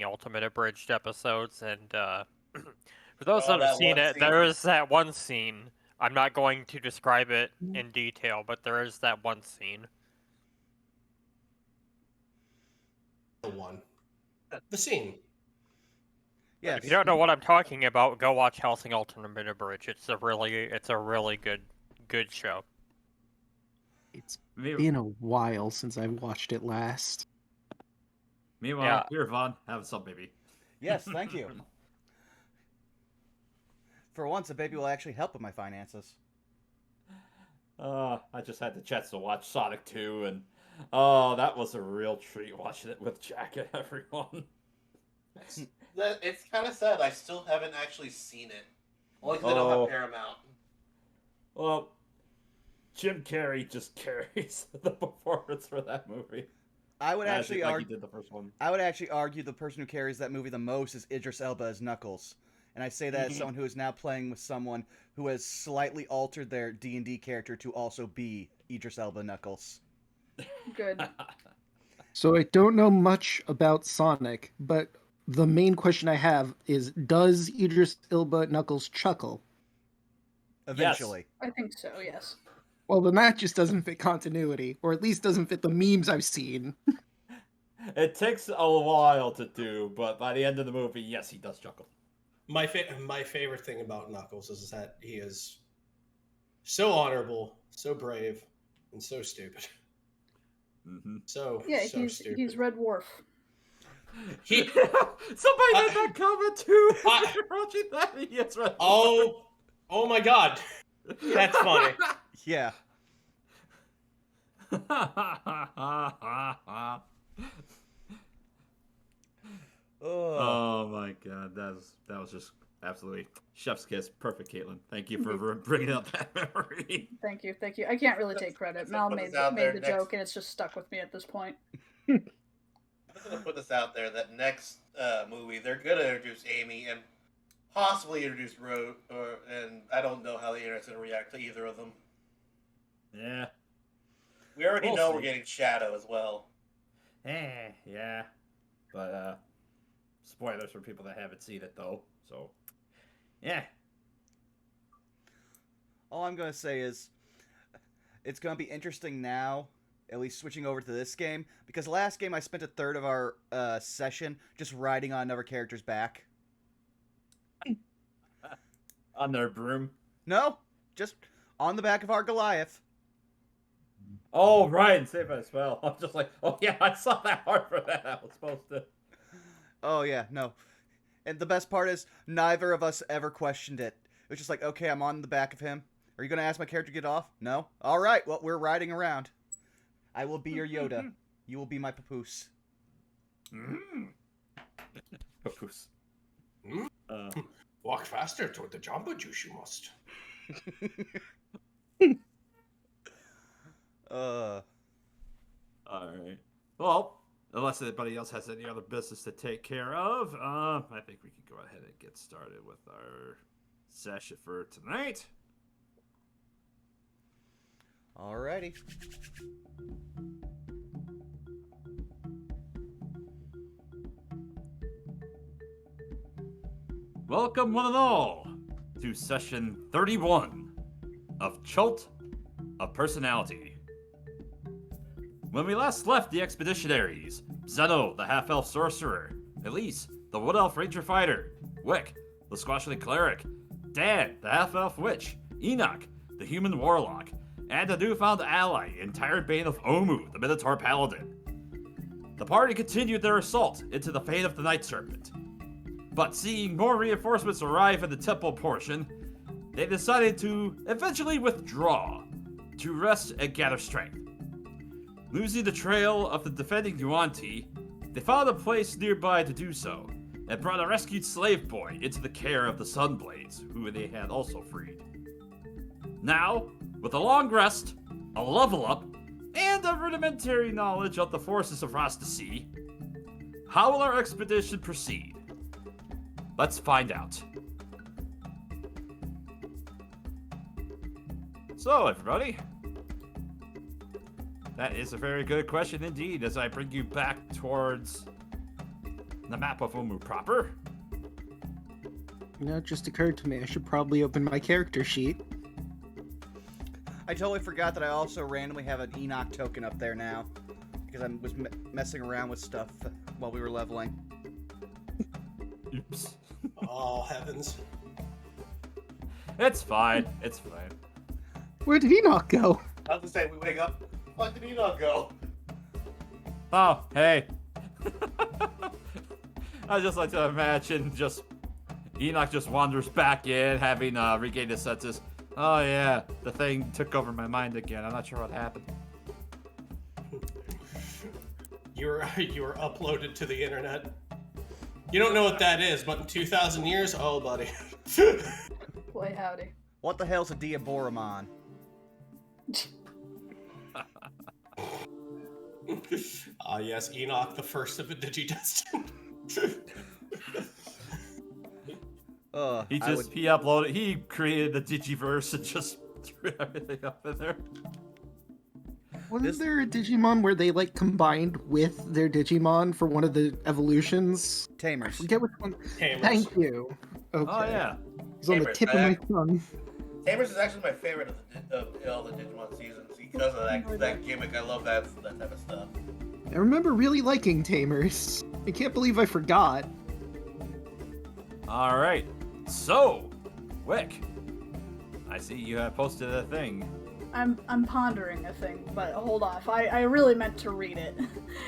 Hellsing Ultimate Abridged episodes, and for those Oh, that have that seen one it, scene. there is that one scene. I'm not going to describe it in detail, but there is that one scene. The scene. Yes. If you don't know what I'm talking about, go watch Hellsing Ultimate Abridged. It's a really good show. It's been a while since I watched it last. Meanwhile, here, Vaughn, have some baby. Yes, thank you. For once, a baby will actually help with my finances. I just had the chance to watch Sonic 2, and that was a real treat watching it with Jack and everyone. It's kind of sad. I still haven't actually seen it. Only because I don't have Paramount. Well, Jim Carrey just carries the performance for that movie. I would actually argue. He did the first one. I would actually argue the person who carries that movie the most is Idris Elba as Knuckles, and I say that as someone who is now playing with someone who has slightly altered their D&D character to also be Idris Elba Knuckles. Good. So I don't know much about Sonic, but the main question I have is, does Idris Elba Knuckles chuckle? Eventually. Yes. I think so, yes. Well, then that just doesn't fit continuity, or at least doesn't fit the memes I've seen. It takes a while to do, but by the end of the movie, yes, he does chuckle. My favorite thing about Knuckles is that he is so honorable, so brave, and so stupid. Mm-hmm. So stupid. He's Red Dwarf. Somebody made that comment too. Watching that, yes, Red Dwarf. Oh my God, that's funny. Yeah. Oh my God, that was just absolutely chef's kiss, perfect, Caitlin. Thank you for bringing up that memory. Thank you. I can't really take credit. Mal made the joke, and it's just stuck with me at this point. I'm just gonna put this out there that next movie they're gonna introduce Amy and possibly introduce Ro, and I don't know how the internet's gonna react to either of them. Yeah. We already know we're getting Shadow as well. Yeah. But spoilers for people that haven't seen it though. So yeah. All I'm gonna say is it's gonna be interesting now, at least switching over to this game, because last game I spent a third of our session just riding on another character's back. On their broom? No, just on the back of our Goliath. Oh, right, and Saved by the Spell. I'm just like, oh yeah, I saw that part for that. I was supposed to. Oh yeah, no. And the best part is neither of us ever questioned it. It was just like, okay, I'm on the back of him. Are you gonna ask my character to get off? No? Alright, well, we're riding around. I will be your Yoda. You will be my Papoose. Papoose. Walk faster toward the Jamba Juice, you must. Alright. Well, unless anybody else has any other business to take care of, I think we can go ahead and get started with our session for tonight. Alrighty. Welcome, one and all, to session 31 of Chult of Personality. When we last left the expeditionaries, Zeno, the half-elf sorcerer, Elise, the wood-elf ranger fighter, Wick, the squashly cleric, Dan, the half-elf witch, Enoch, the human warlock, and a newfound ally in Tired Bane of Omu, the Minotaur paladin. The party continued their assault into the Fane of the Night Serpent. But seeing more reinforcements arrive in the temple portion, they decided to eventually withdraw, to rest and gather strength. Losing the trail of the defending Yuan-Ti, they found a place nearby to do so, and brought a rescued slave boy into the care of the Sunblades, who they had also freed. Now, with a long rest, a level up, and a rudimentary knowledge of the forces of Rastasea, how will our expedition proceed? Let's find out. So, everybody, that is a very good question indeed, as I bring you back towards the map of Umu proper. It just occurred to me I should probably open my character sheet. I totally forgot that I also randomly have an Enoch token up there now. Because I was messing around with stuff while we were leveling. Oops. Oh, heavens. It's fine. It's fine. Where did Enoch go? I was gonna say, we wake up. Fuck did Enoch go? Oh, hey. I just like to imagine Enoch just wanders back in, having regained his senses. Oh yeah, the thing took over my mind again. I'm not sure what happened. You were uploaded to the internet. You don't know what that is, but in 2,000 years, oh, buddy. Boy, howdy. What the hell's a Diaboromon? Ah, yes, Enoch, the first of the Digidestined. He created the Digiverse and just threw everything up in there. Wasn't there a Digimon where they like combined with their Digimon for one of the evolutions? Tamers. Forget which one. Tamers. Thank you. Okay. Oh yeah. It's on the Tamers, tip of my tongue. Tamers is actually my favorite of all the Digimon seasons because of that gimmick. I love that type of stuff. I remember really liking Tamers. I can't believe I forgot. All right. So, Wick, I see you have posted a thing. I'm pondering a thing, but hold off. I really meant to read it.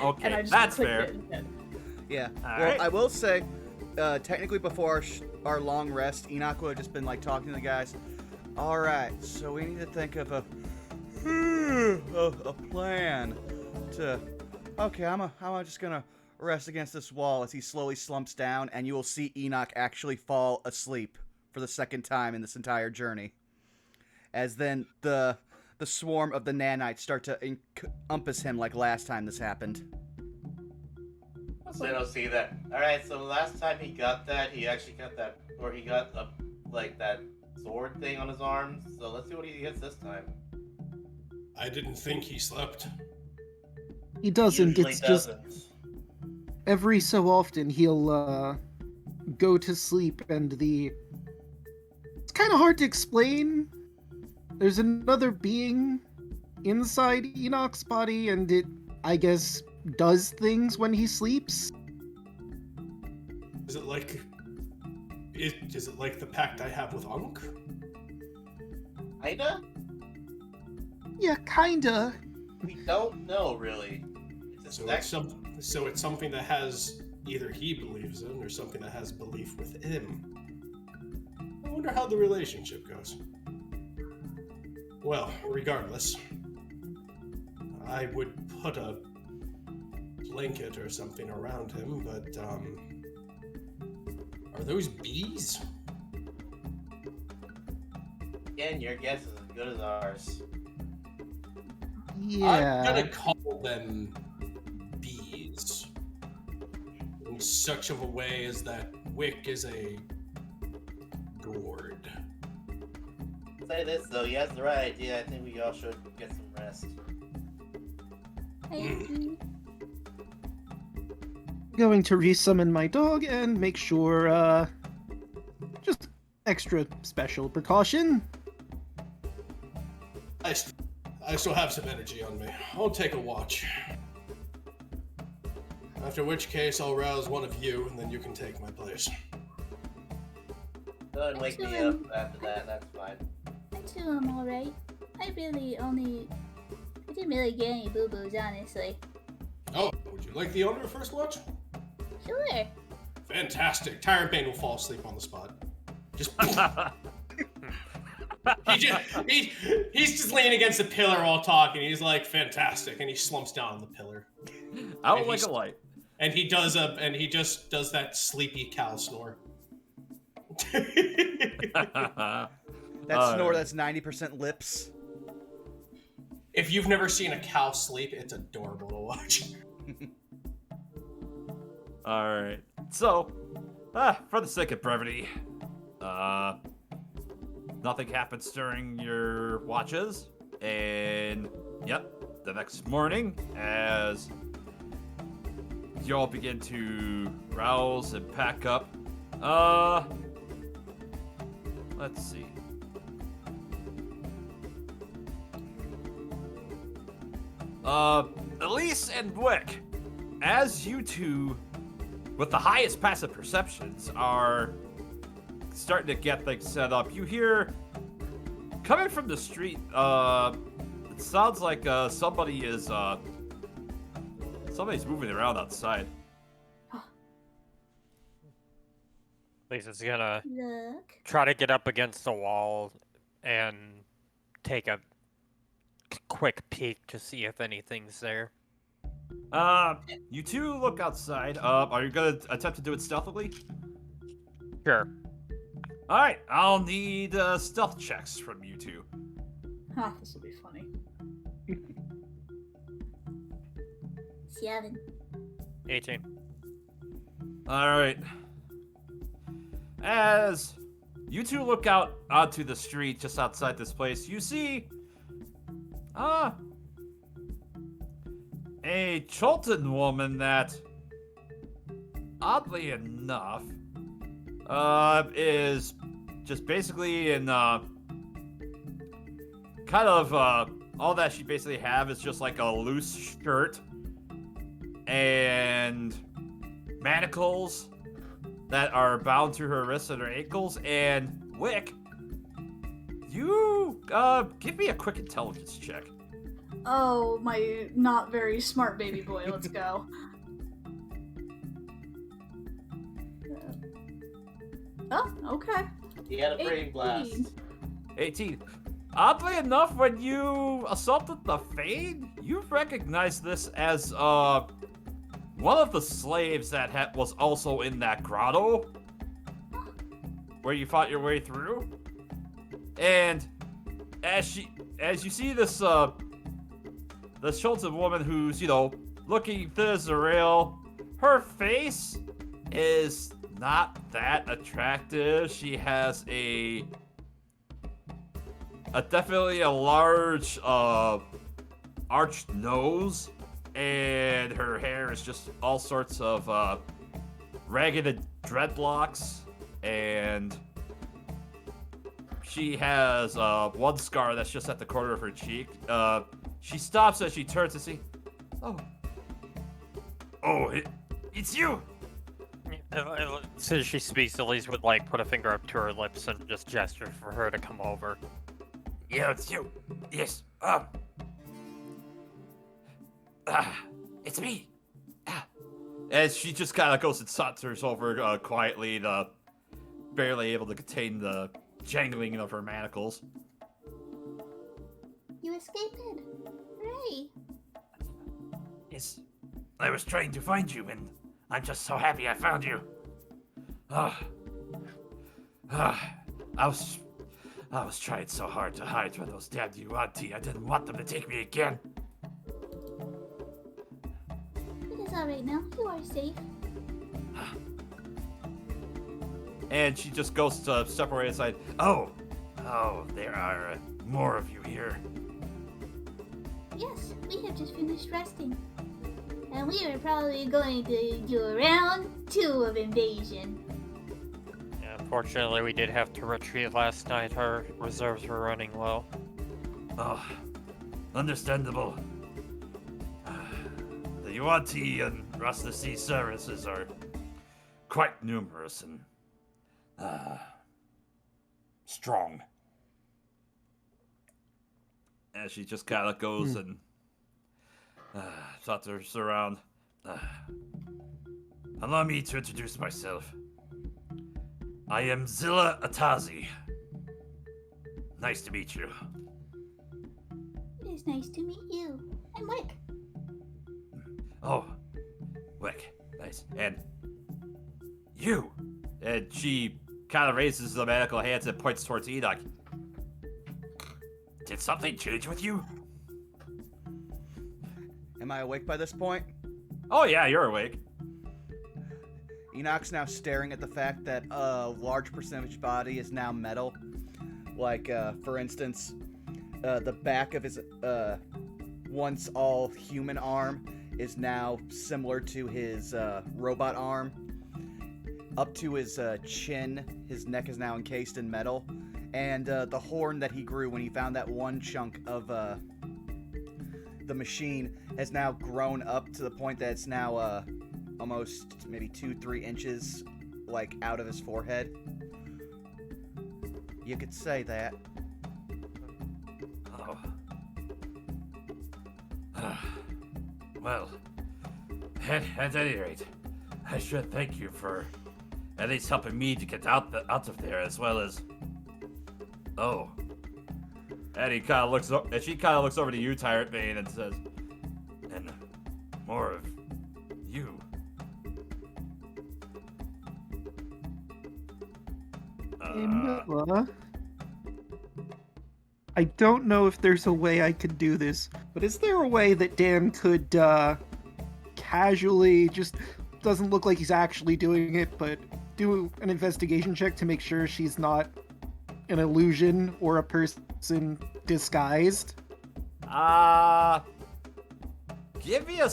Okay, and I just that's clicked fair. it instead. Yeah. All Well, right. I will say, technically before our long rest, Enoch would have just been like talking to the guys. All right, so we need to think of a plan to. Okay, I'm just gonna rest against this wall as he slowly slumps down, and you will see Enoch actually fall asleep for the second time in this entire journey. As then the swarm of the nanites start to encompass him like last time this happened. So I don't see that. Alright, so last time he got that, he actually got that, or he got that sword thing on his arms. So let's see what he gets this time. I didn't think he slept. He doesn't. Usually It's just doesn't. every so often he'll go to sleep, and it's kind of hard to explain. There's another being inside Enoch's body, and it, I guess, does things when he sleeps. Is it like the pact I have with Unk? Kinda? Yeah, kinda. We don't know really. It's So just it's something that has either he believes in or something that has belief within. I wonder how the relationship goes. Well, regardless, I would put a blanket or something around him, but are those bees? again, your guess is as good as ours. Yeah. I'm gonna call them bees. In such of a way as that Wick is a gourd. Say this though, he has the right idea. I think we all should get some rest. Going to resummon my dog and make sure, just extra special precaution. I still have some energy on me. I'll take a watch. After which case, I'll rouse one of you, and then you can take my place. Go ahead and wake me up after that, that's fine. Actually, I'm alright. I didn't really get any boo-boos, honestly. Oh, would you like the honor of first watch? Sure. Fantastic. Tyrant Bane will fall asleep on the spot. Just he's just leaning against the pillar while talking. He's like, fantastic, and he slumps down on the pillar. Out And like he's- a light. And he just does that sleepy cow snore. That snore that's 90% lips. If you've never seen a cow sleep, it's adorable to watch. Alright. So, for the sake of brevity, nothing happens during your watches. And, yep, the next morning, as you all begin to rouse and pack up. Let's see. Elise and Wick, as you two, with the highest passive perceptions, are starting to get things set up, you hear, coming from the street, it sounds like somebody's moving around outside. Lisa's gonna Look. try to get up against the wall and take a quick peek to see if anything's there. You two look outside. Are you gonna attempt to do it stealthily? Sure. Alright, I'll need stealth checks from you two. Huh, this will be funny. 7. 18. Alright. As you two look out onto the street just outside this place, you see a Chultan woman that, oddly enough, is just basically in kind of all that she basically have is just like a loose shirt and manacles that are bound to her wrists and her ankles. And Wick, you give me a quick intelligence check. Oh, my not very smart baby boy. Let's go. Oh, okay. He had a brain blast. 18. Oddly enough, when you assaulted the Fane, you recognized this as one of the slaves that was also in that grotto where you fought your way through. And as you see this Chultan woman who's, looking thin as a rail, her face is not that attractive. She has a definitely a large arched nose, and her hair is just all sorts of ragged dreadlocks, and she has one scar that's just at the corner of her cheek. She stops as she turns to see, it's you! As soon as she speaks, Elise would put a finger up to her lips and just gesture for her to come over. Yeah, it's you. Yes. It's me. As she just kind of goes and saunters over quietly, barely able to contain the jangling of her manacles. You escaped. Hooray. Yes. I was trying to find you, and I'm just so happy I found you. I was trying so hard to hide from those damn UNT. I didn't want them to take me again. It is alright now. You are safe. And she just goes to step away aside. Oh, there are more of you here. Yes, we have just finished resting. And we are probably going to do a round 2 of invasion. Yeah, unfortunately, we did have to retreat last night. Our reserves were running low. Oh, understandable. The UNT and Rust of the Sea services are quite numerous and strong. As she just kind of goes and saunters around. Allow me to introduce myself. I am Zilla Atazi. Nice to meet you. It is nice to meet you. I'm Wick. Oh, Wick. Nice. And you. And she kind of raises the manacle hands and points towards Enoch. Did something change with you? Am I awake by this point? Oh yeah, you're awake. Enoch's now staring at the fact that a large percentage body is now metal. Like, for instance, the back of his once all human arm is now similar to his robot arm. Up to his chin, his neck is now encased in metal. And the horn that he grew when he found that one chunk of the machine has now grown up to the point that it's now almost maybe 2-3 inches like out of his forehead. You could say that. Oh. Well, at any rate, I should thank you for at least helping me to get out of there, as well as. Oh. And she kind of looks over to you, Tyrant Bane, and says, "And more of you." Milla, I don't know if there's a way I could do this, but is there a way that Dan could casually, just doesn't look like he's actually doing it, but do an investigation check to make sure she's not an illusion or a person disguised? Give me a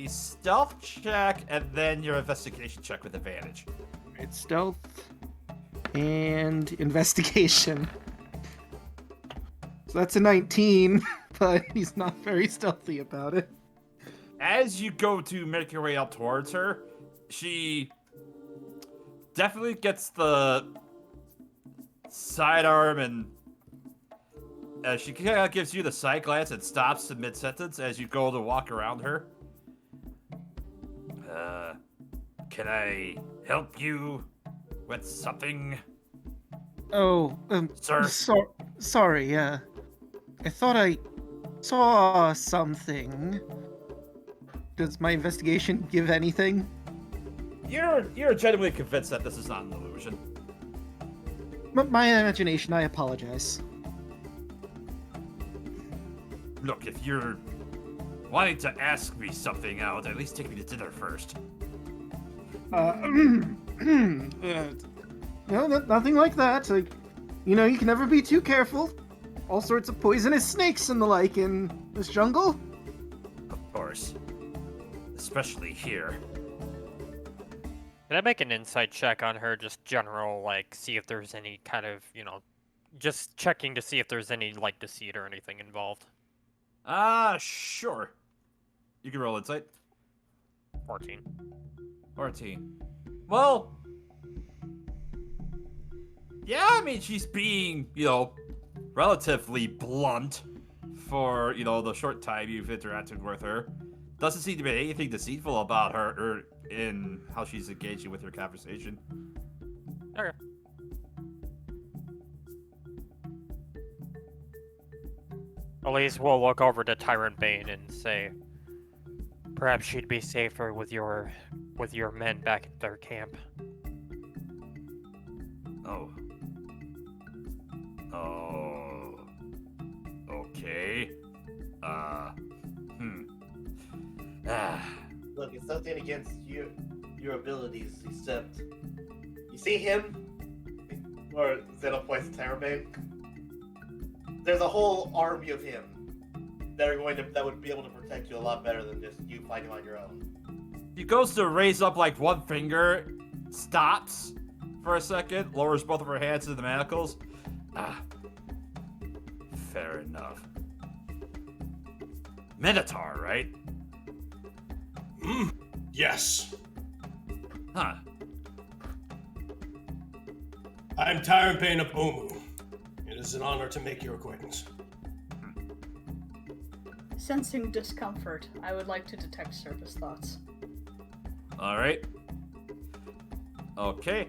stealth check and then your investigation check with advantage. It's stealth and investigation. So that's a 19, but he's not very stealthy about it. As you go to make your way up towards her, she definitely gets the sidearm, and she kind of gives you the side glance and stops in mid-sentence as you go to walk around her. Can I help you with something? Oh, Sir? Sorry, I thought I saw something. Does my investigation give anything? You're genuinely convinced that this is not an illusion. My imagination, I apologize. Look, if you're wanting to ask me something out, at least take me to dinner first. No, nothing like that. Like, you know, you can never be too careful. All sorts of poisonous snakes and the like in this jungle. Of course. Especially here. Can I make an insight check on her, just general, like, see if there's any kind of, just checking to see if there's any, like, deceit or anything involved? Sure. You can roll insight. 14. 14. Well, yeah, I mean, she's being, relatively blunt for, the short time you've interacted with her. Doesn't seem to be anything deceitful about her or in how she's engaging with your conversation. Okay. At least we'll look over to Tyrant Bane and say, perhaps she'd be safer with your men back at their camp. Oh. Okay. Look, it's nothing against your abilities, except you see him, or Zeno points to Terrabane. There's a whole army of him that would be able to protect you a lot better than just you fighting on your own. He goes to raise up like one finger, stops for a second, lowers both of her hands into the manacles. Fair enough. Minotaur, right? Yes. Huh. I'm Tyrant Bane of Omu. It is an honor to make your acquaintance. Sensing discomfort, I would like to detect surface thoughts. Alright. Okay.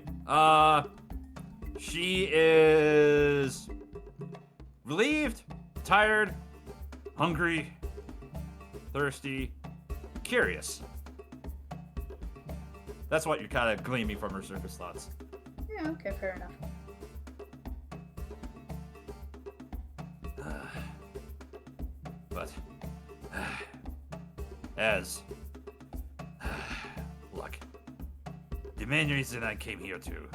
She is relieved, tired, hungry, thirsty, curious. That's what you're kind of gleaming from her surface thoughts. Yeah, okay, fair enough. But look, the main reason I came here to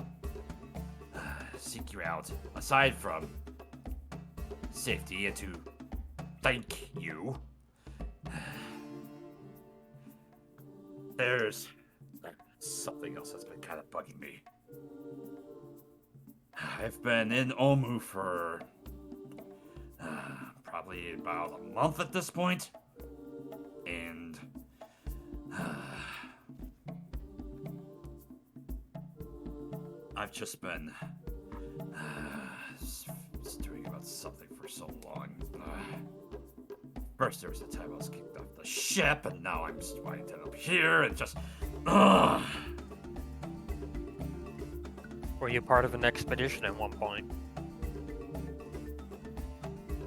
seek you out, aside from safety and to thank you, there's something else that's been kind of bugging me. I've been in Omu for probably about a month at this point, and I've just been stewing about something for so long. First, there was a time I was kicked off the ship, and now I'm just winding up here and just. Were you part of an expedition at one point?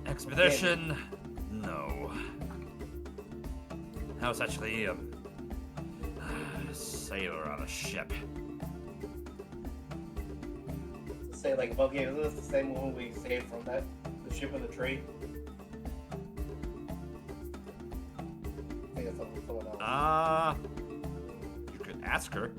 Expedition? No. I was actually a sailor on a ship. Say like above game, isn't this the same one we saved from the ship in the tree? I think it's someone else. You could ask her.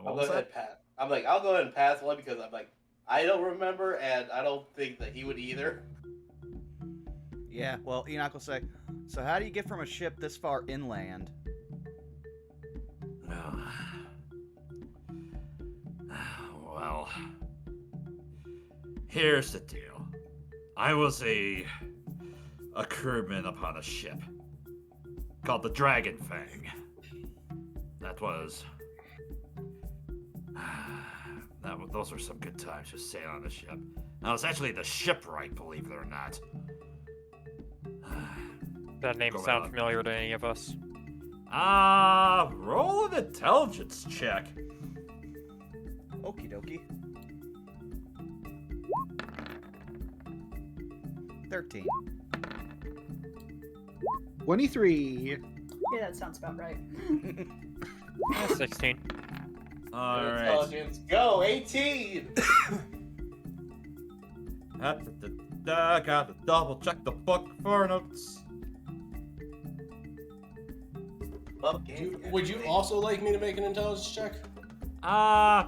What I'll was go ahead that? and pass. I'm like, I'll go ahead and pass only because I'm like, I don't remember, and I don't think that he would either. Yeah, well, Enoch will say, so how do you get from a ship this far inland? Well, here's the deal. I was a crewman upon a ship called the Dragon Fang. That was... those were some good times just sailing on the ship. I was actually the shipwright, believe it or not. That name Go sound on. familiar to any of us? Roll an intelligence check. Okie dokie. 13. 23. Yeah, that sounds about right. 16. Alright. Intelligence, go! 18! Gotta double check the book for notes. Above game. Would you also like me to make an intelligence check? I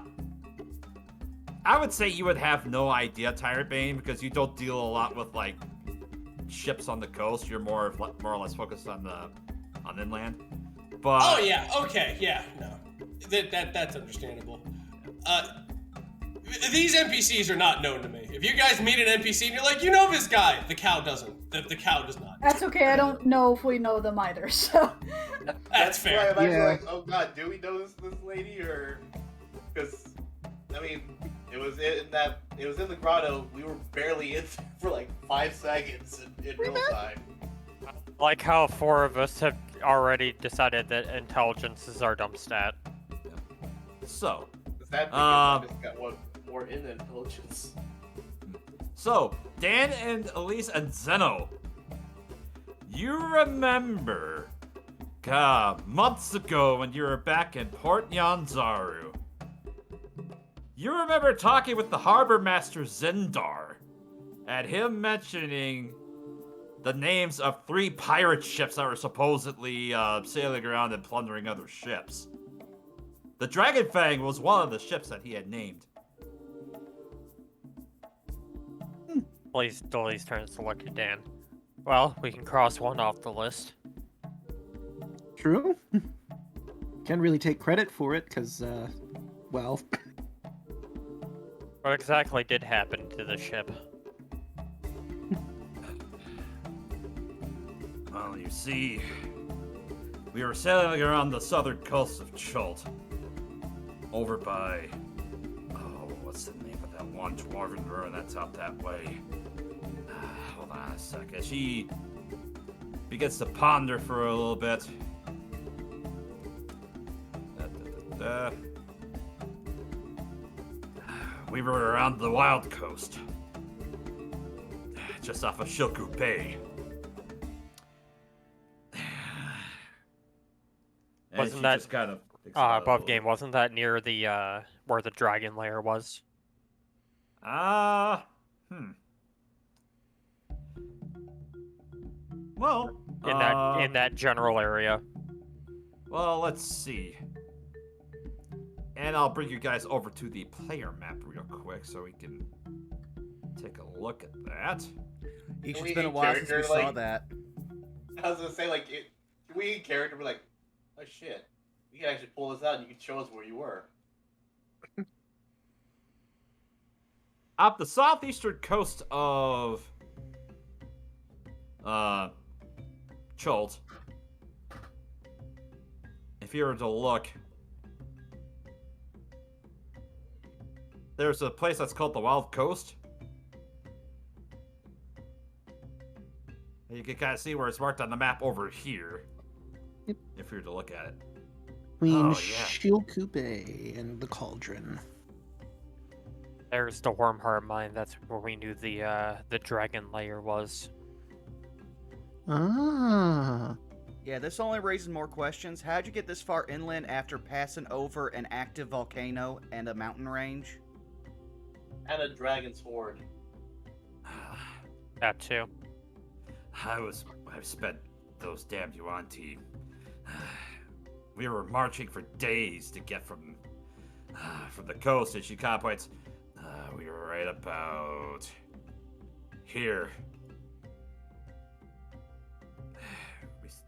would say you would have no idea, Tyrant Bane, because you don't deal a lot with like ships on the coast. You're more or less focused on inland. But Oh yeah, okay, yeah, no, that's understandable. These NPCs are not known to me. If you guys meet an NPC and you're like, you know this guy, the cow doesn't. The cow does not. That's okay. I don't know if we know them either. So That's why fair. I'm actually Yeah. like, oh god, do we know this lady, or... Because, I mean, it was in the grotto, we were barely in for like 5 seconds in real time. Like how 4 of us have already decided that intelligence is our dump stat. so Is that because I just got one more in intelligence? Dan and Elise and Zeno, you remember months ago when you were back in Port Nyanzaru. You remember talking with the harbor master Zendar, and him mentioning the names of 3 pirate ships that were supposedly sailing around and plundering other ships. The Dragon Fang was one of the ships that he had named. Dolly's turns to look at Dan. Well, we can cross one off the list. True. Can't really take credit for it, because, well... What exactly did happen to the ship? Well, you see, we were sailing around the southern coast of Chult, over by, what's the name of that one dwarven ruin that's out that way? Hold on a second. She begins to ponder for a little bit. We were around the Wild Coast, just off of Shilku Bay. And Wasn't she that, just kind of above game, wasn't that near the, where the dragon lair was? Well, In that general area. well, let's see. And I'll bring you guys over to the player map real quick so we can take a look at that. It's We been a in while since we character, saw like- that. I was gonna say, like, can we in character be like, oh shit, we can actually pull this out and you can show us where you were. Up the southeastern coast of Chult, if you were to look, there's a place that's called the Wild Coast. And you can kind of see where it's marked on the map over here. Yep. If you were to look at it. Between Oh, yeah. Shilkupe and the Cauldron. There's the Wormheart mine. That's where we knew the dragon lair was. Ah. Yeah, this only raises more questions. How'd you get this far inland after passing over an active volcano and a mountain range? And a dragon's horde. That too. I've spent those damn Yuan-Ti. We were marching for days to get from the coast, and she kind of points. We were right about here.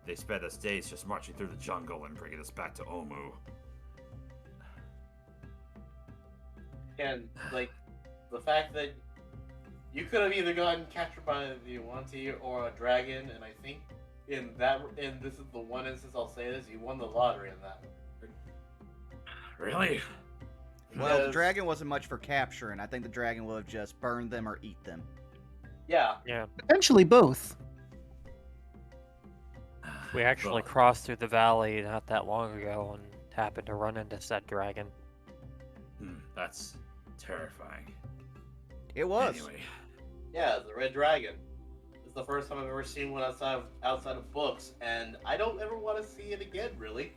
They spent us days just marching through the jungle and bringing us back to Omu. And, like, the fact that you could have either gotten captured by the Yuan-Ti or a dragon, and I think in this is the one instance I'll say this, you won the lottery in that. Really? Well, the Yes. dragon wasn't much for capturing. I think the dragon will have just burned them or eat them. Yeah. Yeah. Potentially both. We actually Well, crossed through the valley not that long ago and happened to run into said dragon. That's terrifying. It was. Anyway, Yeah, the red dragon. It's the first time I've ever seen one outside of books, and I don't ever want to see it again, really.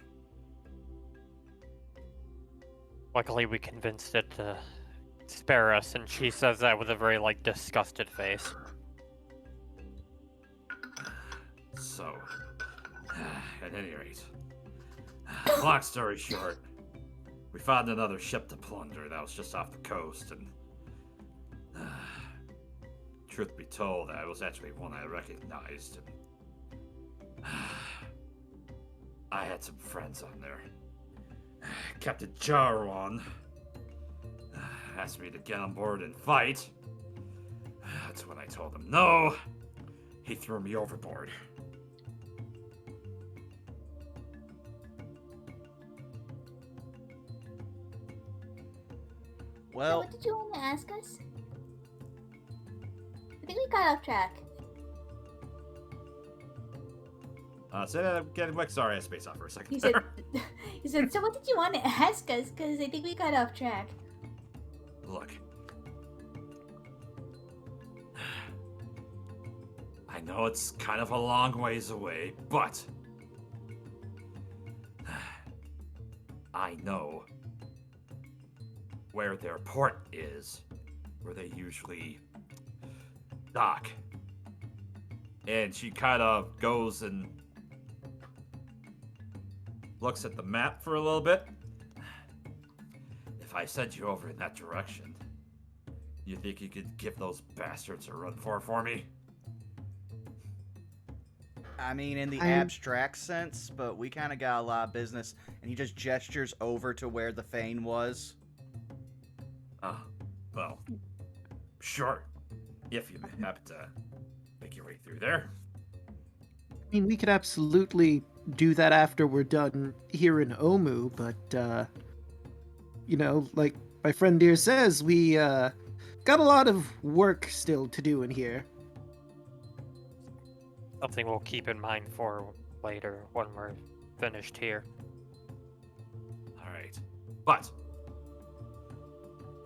Luckily, we convinced it to spare us, and she says that with a very, like, disgusted face. so, at any rate, long story short, we found another ship to plunder that was just off the coast, and truth be told, that was actually one I recognized. And, I had some friends on there. Captain Jarwan asked me to get on board and fight. That's when I told him no. He threw me overboard. Well, So what did you want to ask us? I think we got off track. Say that again, Wick. Sorry, I spaced off for a second. He said, there. he said, so what did you want to ask us? Because I think we got off track. Look. I know it's kind of a long ways away, but I know where their port is, where they usually dock. And she kind of goes and looks at the map for a little bit. If I sent you over in that direction, you think you could give those bastards a run for me? I mean, in the I- abstract sense, but we kind of got a lot of business, and he just gestures over to where the Fane was. Well, sure. If you happen to make your way through there. I mean, we could absolutely do that after we're done here in Omu, but, you know, like my friend here says, we, got a lot of work still to do in here. Something we'll keep in mind for later when we're finished here. Alright. But,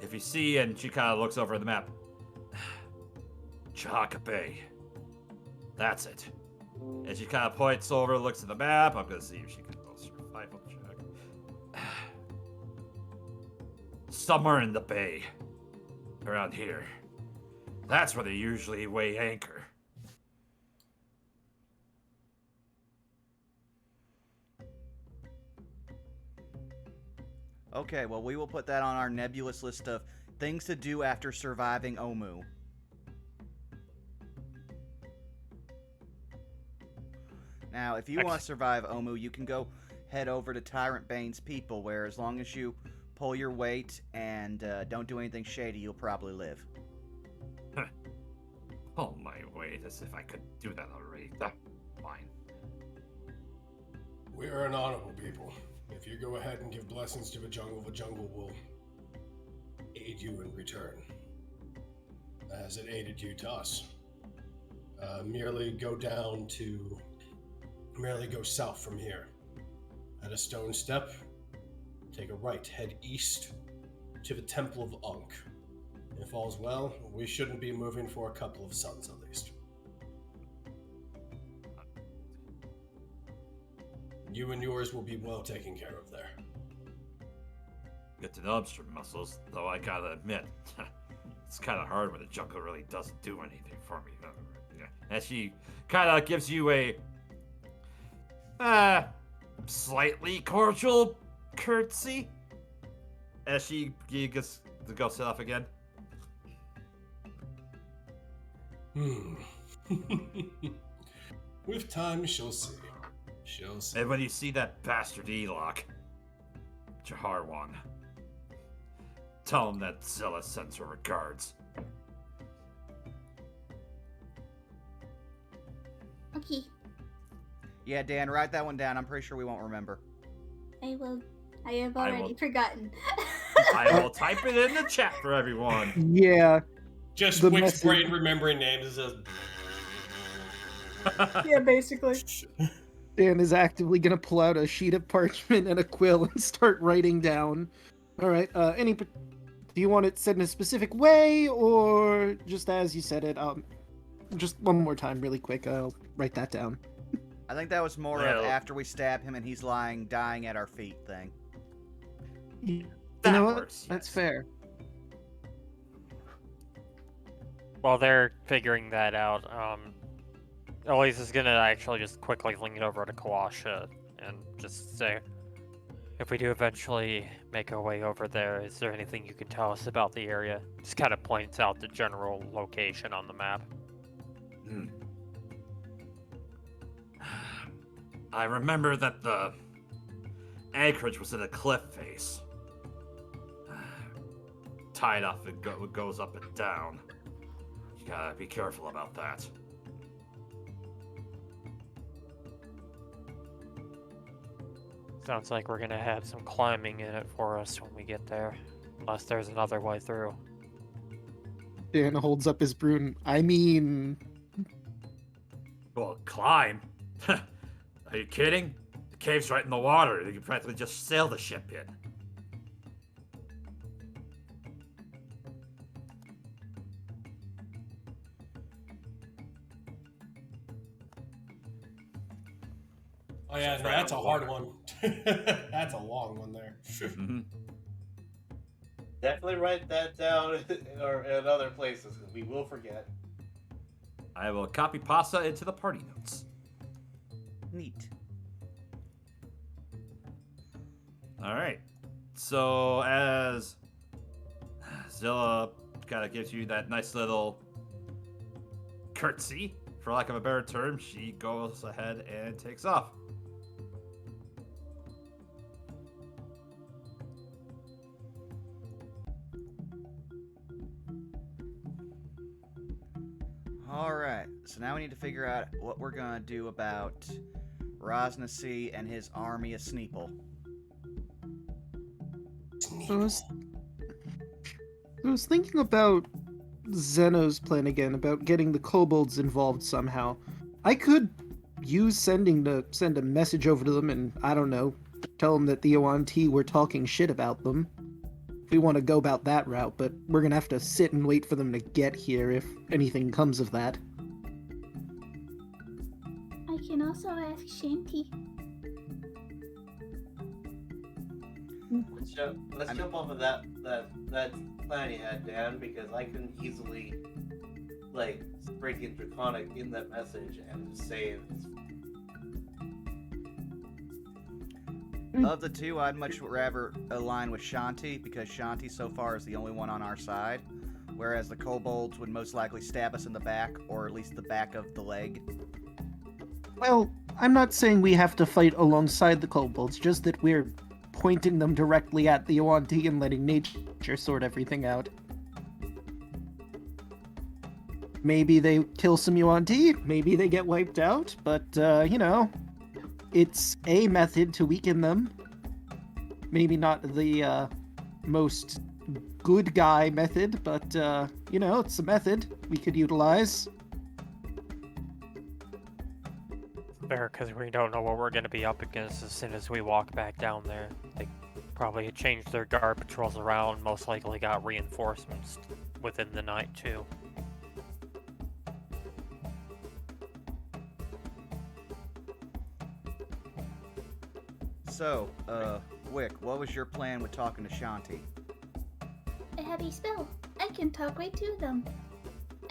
if you see, and she kind of looks over at the map, Chaka Bay. That's it. And she kind of points over, looks at the map. I'm going to see if she can do a survival check. Somewhere in the bay. Around here. That's where they usually weigh anchor. Okay, well, we will put that on our nebulous list of things to do after surviving Omu. Now, if you want to survive Omu, you can go head over to Tyrant Bane's people, where as long as you pull your weight and don't do anything shady, you'll probably live. Pull my weight as if I could do that already. Fine. We are an honorable people. If you go ahead and give blessings to the jungle will aid you in return, as it aided you to us. Merely go south from here. At a stone step, take a right, head east to the Temple of Unk. If all's well, we shouldn't be moving for a couple of suns at least. You and yours will be well taken care of there. Good to know I'm strong muscles, though I gotta admit, it's kind of hard when the jungle really doesn't do anything for me. And she kind of gives you a slightly cordial curtsy as she gets to go sit off again. With time, she'll see. And when you see that bastard Elok, Jaharwan, tell him that Zilla sends her regards. Okay, Yeah, Dan, write that one down. I'm pretty sure we won't remember. I will. I have already forgotten. I will type it in the chat for everyone. Yeah. Just The Wick's message- brain remembering names is just... Yeah, basically. Dan is actively going to pull out a sheet of parchment and a quill and start writing down. All right. Do you want it said in a specific way, or just as you said it? Just one more time, really quick. I'll write that down. I think that was more of after we stab him and he's dying at our feet thing. You That know what? works, That's yes. fair. While they're figuring that out, Elise is gonna actually just quickly lean over to Kawasha and just say, if we do eventually make our way over there, is there anything you can tell us about the area? Just kind of points out the general location on the map. I remember that the anchorage was in a cliff face. Tied off, it goes up and down. You gotta be careful about that. Sounds like we're gonna have some climbing in it for us when we get there. Unless there's another way through. Dan holds up his broom. I mean, Well, climb? Are you kidding? The cave's right in the water. You can practically just sail the ship in. Oh yeah, It's no, right that's a on the hard water. one. That's a long one there. Mhm. Definitely write that down or in other places, because we will forget. I will copy pasta into the party notes. Neat. All right. So as Zilla kind of gives you that nice little curtsy, for lack of a better term, she goes ahead and takes off. Alright, so now we need to figure out what we're gonna do about Rosnasi and his army of Sneeple. I was thinking about Zeno's plan again, about getting the kobolds involved somehow. I could use send a message over to them and, I don't know, tell them that the ONT were talking shit about them. If we want to go about that route, but we're gonna have to sit and wait for them to get here if anything comes of that. I can also ask Shanty. Let's jump off of that plan you had, Dan, because I can easily break in Draconic in that message and just say it's Of the two, I'd much rather align with Shanti, because Shanti so far is the only one on our side, whereas the kobolds would most likely stab us in the back, or at least the back of the leg. Well, I'm not saying we have to fight alongside the kobolds, just that we're pointing them directly at the Yuan-Ti and letting nature sort everything out. Maybe they kill some Yuan-Ti, maybe they get wiped out, but, it's a method to weaken them. Maybe not the, most good guy method, but, it's a method we could utilize. Fair, because we don't know what we're going to be up against as soon as we walk back down there. They probably changed their guard patrols around, most likely got reinforcements within the night, too. So, Wick, what was your plan with talking to Shanti? I have a spell. I can talk right to them.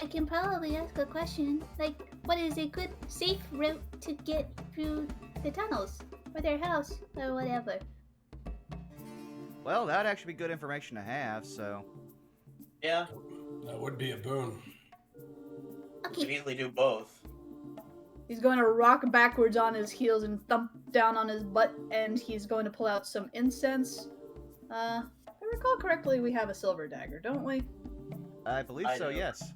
I can probably ask a question, like, what is a good, safe route to get through the tunnels, or their house, or whatever. Well, that'd actually be good information to have, so... Yeah, That would be a boon. we Okay, can easily do both. He's going to rock backwards on his heels and thump down on his butt, and he's going to pull out some incense. If I recall correctly, we have a silver dagger, don't we? I believe I so, do. yes.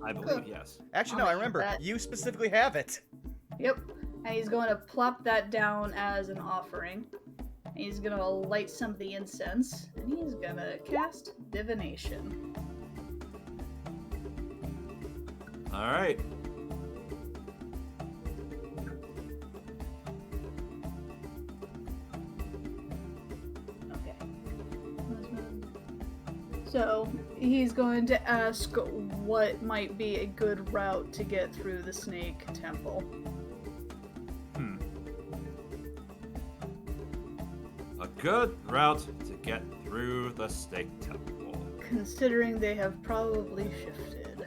I believe yes. Actually, no, I'll I make remember. that. You specifically have it. Yep. And he's going to plop that down as an offering. And he's going to light some of the incense, and he's going to cast divination. All right. Okay. So he's going to ask what might be a good route to get through the Snake Temple. A good route to get through the Snake Temple. Considering they have probably shifted.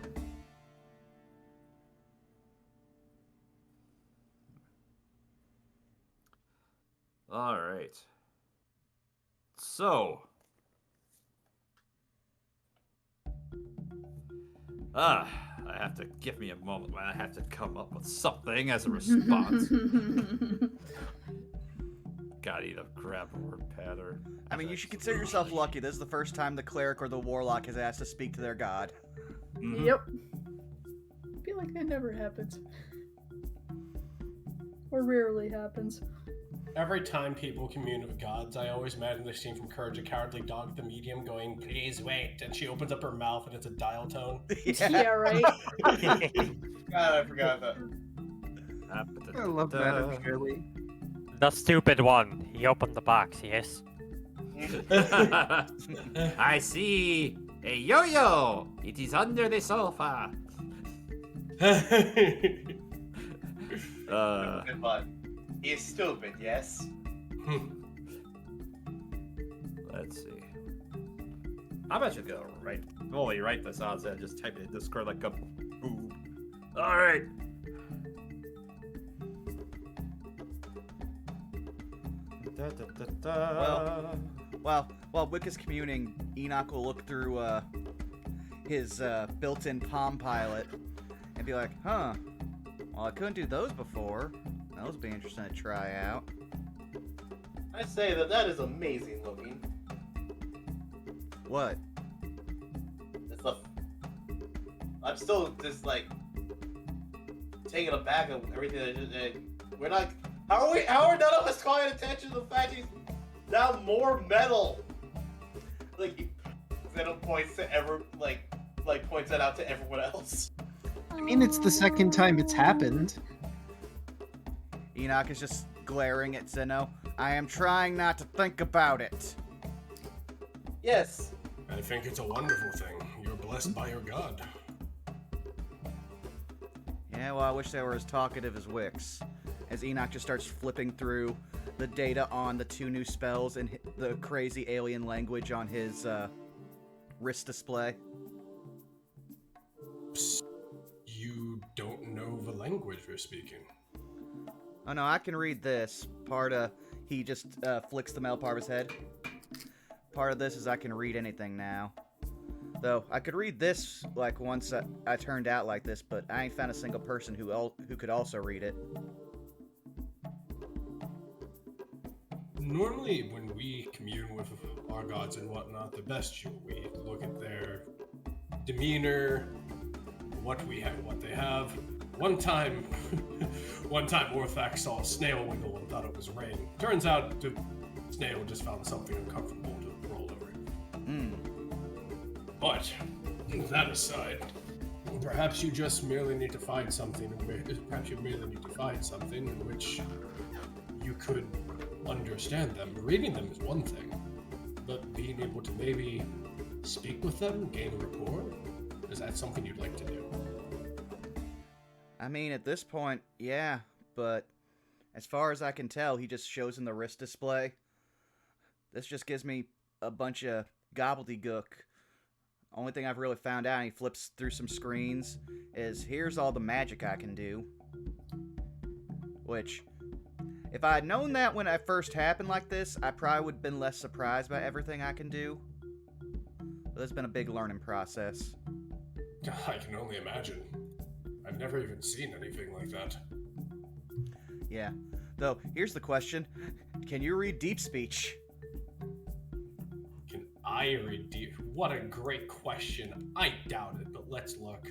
All right. So. I have to give me a moment when I have to come up with something as a response. Gotta either grab a word pad or. I mean, you should consider yourself lucky. This is the first time the cleric or the warlock has asked to speak to their god. Mhm. Yep. I feel like that never happens. Or rarely happens. Every time people commune with gods, I always imagine the scene from Courage the Cowardly Dog, the medium, going, "Please wait," and she opens up her mouth and it's a dial tone. Yeah, right? God, I forgot that. I love that of Shirley. The stupid one. He opened the box, yes? I see a yo-yo. It is under the sofa. Stupid one. He's stupid, yes? Let's see. I'm actually gonna write this out and just type it in Discord like a boob. All right. While Wick is communing, Enoch will look through his built-in Palm Pilot and be like, huh, well, I couldn't do those before. Those would be interesting to try out. I say that is amazing looking. What? It's a... I'm still just like taken aback of everything that just, we're not... How are none of us calling attention to the fact he's now more metal? Like, Zeno points to points that out to everyone else. I mean, it's the second time it's happened. Enoch is just glaring at Zeno. I am trying not to think about it. Yes. I think it's a wonderful thing. You're blessed by your god. Yeah, well, I wish they were as talkative as Wix. As Enoch just starts flipping through the data on the 2 new spells and the crazy alien language on his wrist display. Psst. You don't know the language we're speaking. Oh no, I can read this. He just flicks the metal part of his head. Part of this is I can read anything now. Though, I could read this, once I turned out like this, but I ain't found a single person who could also read it. normally when we commune with our gods and whatnot, the best we look at their demeanor, what they have. One time Orthax saw a snail wiggle and thought it was rain. Turns out the snail just found something uncomfortable to roll over. But that aside, perhaps you just merely need to find something. Perhaps you merely need to find something in which you could understand them. Reading them is one thing, but being able to maybe speak with them, gain a rapport, is that something you'd like to do? I mean, at this point, yeah, but as far as I can tell, he just shows in the wrist display. This just gives me a bunch of gobbledygook. Only thing I've really found out, and he flips through some screens, is here's all the magic I can do. Which, if I had known that when it first happened like this, I probably would have been less surprised by everything I can do. But it's been a big learning process. I can only imagine. I've never even seen anything like that. Yeah. Though, here's the question. Can you read deep speech? Can I read deep? What a great question. I doubt it, but let's look.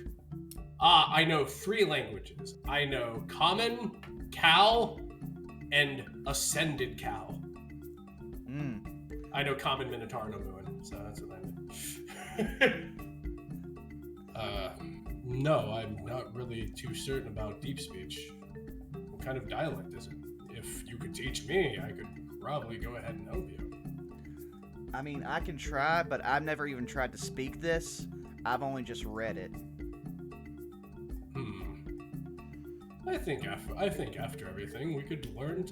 I know 3 languages. I know Common, Cal, and Ascended Cal. I know Common, Minotaur, and Omuan, so that's what I know. No, I'm not really too certain about deep speech. What kind of dialect is it? If you could teach me, I could probably go ahead and help you. I mean, I can try, but I've never even tried to speak this. I've only just read it. I think after everything, we could learn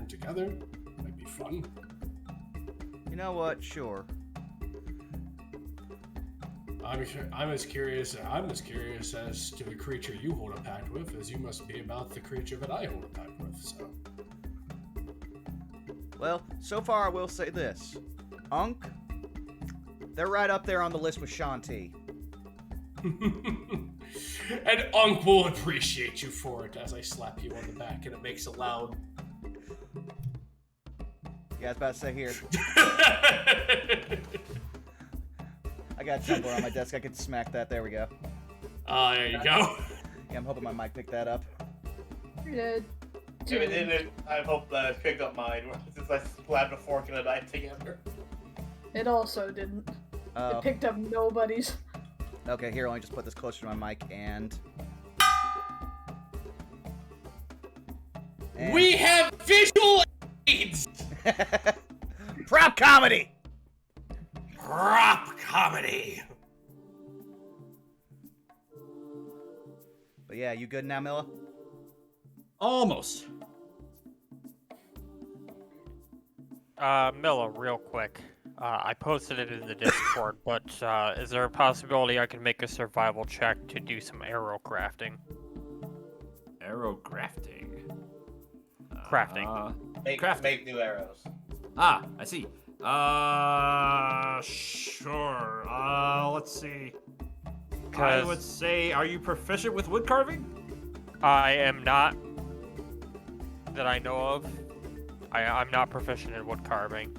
together. Might be fun. You know what? Sure. I'm as curious as to the creature you hold a pact with as you must be about the creature that I hold a pact with, so. Well, so far I will say this. Unk, they're right up there on the list with Shanti. And Unk will appreciate you for it as I slap you on the back and it makes a loud... Yeah, I was about to say here. I got a tumbler on my desk. I could smack that. There we go. There you go. Yeah, I'm hoping my mic picked that up. You're dead. If it didn't, I hope that it picked up mine, since I slapped a fork and a knife together. It also didn't. Oh. It picked up nobody's. Okay, here, let me just put this closer to my mic and... We have visual aids! Prop comedy! Prop comedy! But yeah, you good now, Milla? Almost. Milla, real quick. I posted it in the Discord, but is there a possibility I can make a survival check to do some arrow crafting? Arrow crafting. Crafting. Make new arrows. I see. Sure. Let's see. I would say, are you proficient with wood carving? I am not. That I know of. I'm not proficient in wood carving.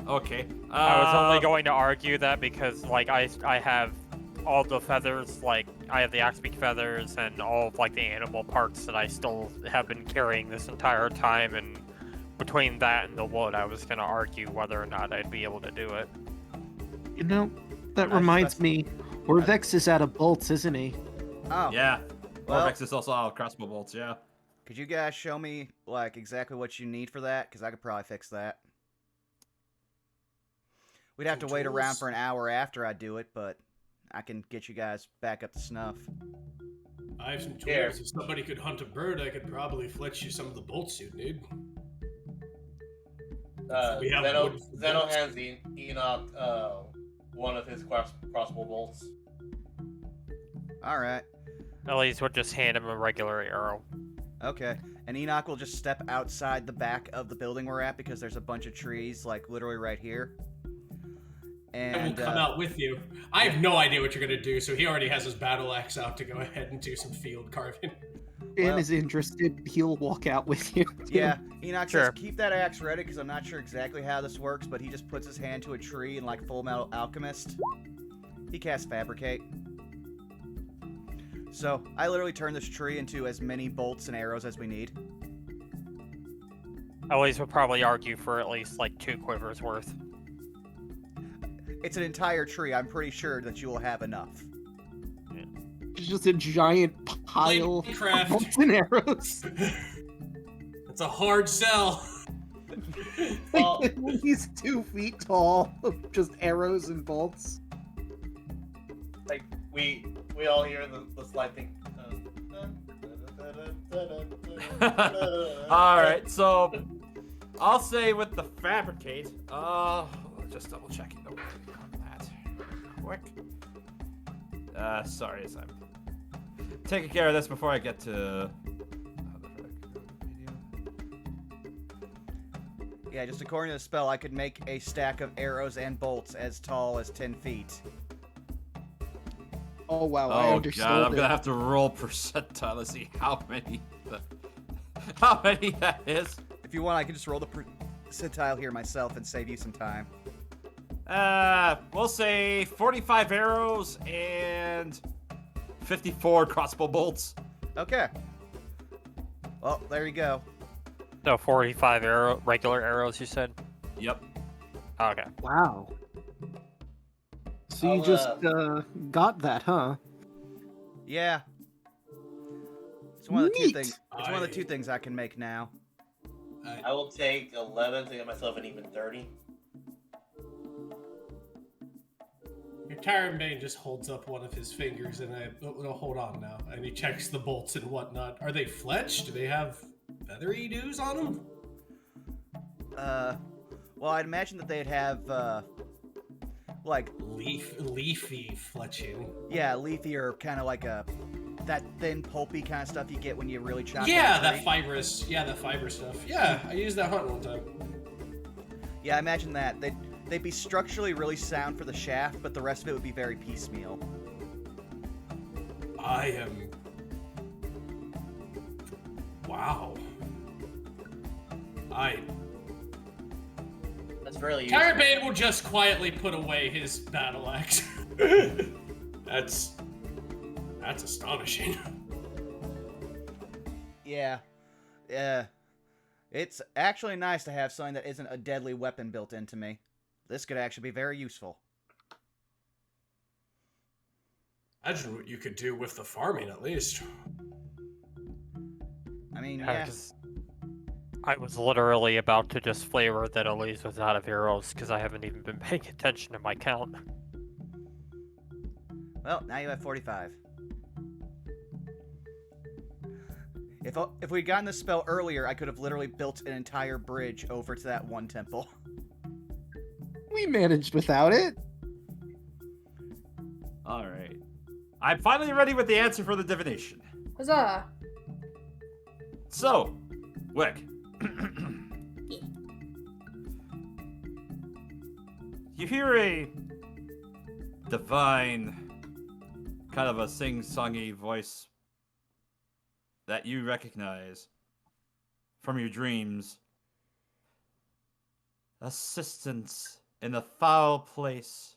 Okay. I was only going to argue that because, like, I have all the feathers, like, I have the Axbeak feathers and all of, like, the animal parts that I still have been carrying this entire time, and between that and the wood, I was going to argue whether or not I'd be able to do it. You know, that reminds me. Orvex is out of bolts, isn't he? Oh. Yeah. Well, Orvex is also out of crossbow bolts, yeah. could you guys show me, like, exactly what you need for that? Because I could probably fix that. We'd have to wait around for an hour after I do it, but I can get you guys back up to snuff. I have some tools. Here. If somebody could hunt a bird, I could probably fletch you some of the bolts you'd need. We have wood for Zeno bolts. hands Enoch one of his crossbow bolts. Alright. At least we'll just hand him a regular arrow. Okay. And Enoch will just step outside the back of the building we're at because there's a bunch of trees, like, literally right here. And we'll And come out with you. I have no idea what you're gonna do, so he already has his battle axe out to go ahead and do some field carving. Finn Well- is interested. He'll walk out with you. yeah, Enoch Sure. says keep that axe ready because I'm not sure exactly how this works, but he just puts his hand to a tree and like Full Metal Alchemist, he casts Fabricate. So I literally turn this tree into as many bolts and arrows as we need. Eloise would probably argue for at least like 2 quivers worth. It's an entire tree. I'm pretty sure that you will have enough. It's just a giant pile of Minecraft. bolts and arrows. It's a hard sell. Well- He's 2 feet tall of just arrows and bolts. Like we all hear the slide thing. Alright, so I'll say with the fabricate, just double checking the wording on that quick. Sorry, as I'm taking care of this before I get to Yeah, just according to the spell, I could make a stack of arrows and bolts as tall as 10 feet. Oh wow, I Oh understood god, I'm it. gonna have to roll percentile to see how many that is. If you want, I can just roll the percentile here myself and save you some time. We'll say 45 arrows and 54 crossbow bolts. Okay. Well, there you go. So 45 regular arrows, you said? Yep. Okay. Wow. So you I'll, just got that, huh? Yeah. It's one of the two Neat. things. It's one of the 2 things I can make now. I will take 11 to get myself an even 30. Your Tyrant Bane just holds up one of his fingers and hold on now. And he checks the bolts and whatnot. Are they fletched? Do they have feathery dews on them? Well, I'd imagine that they'd have, like, Leafy fletching. yeah, leafy or kind of like that thin, pulpy kind of stuff you get when you really chop Yeah, down a that tree. fiber stuff. Yeah, I used that hunt one time. Yeah, I imagine that. They'd be structurally really sound for the shaft, but the rest of it would be very piecemeal. I am. Wow. That's fairly useful. Tyrant Bane will just quietly put away his battle axe. That's astonishing. Yeah. It's actually nice to have something that isn't a deadly weapon built into me. This could actually be very useful. Imagine what you could do with the farming, at least. I mean, Yeah, yeah. 'cause I was literally about to just flavor that Elise was out of arrows because I haven't even been paying attention to my count. Well, now you have 45. If we'd gotten this spell earlier, I could have literally built an entire bridge over to that one temple. We managed without it. Alright. I'm finally ready with the answer for the divination. Huzzah! So, Wick. You hear a divine, kind of a sing-songy voice that you recognize from your dreams. Assistance in a foul place,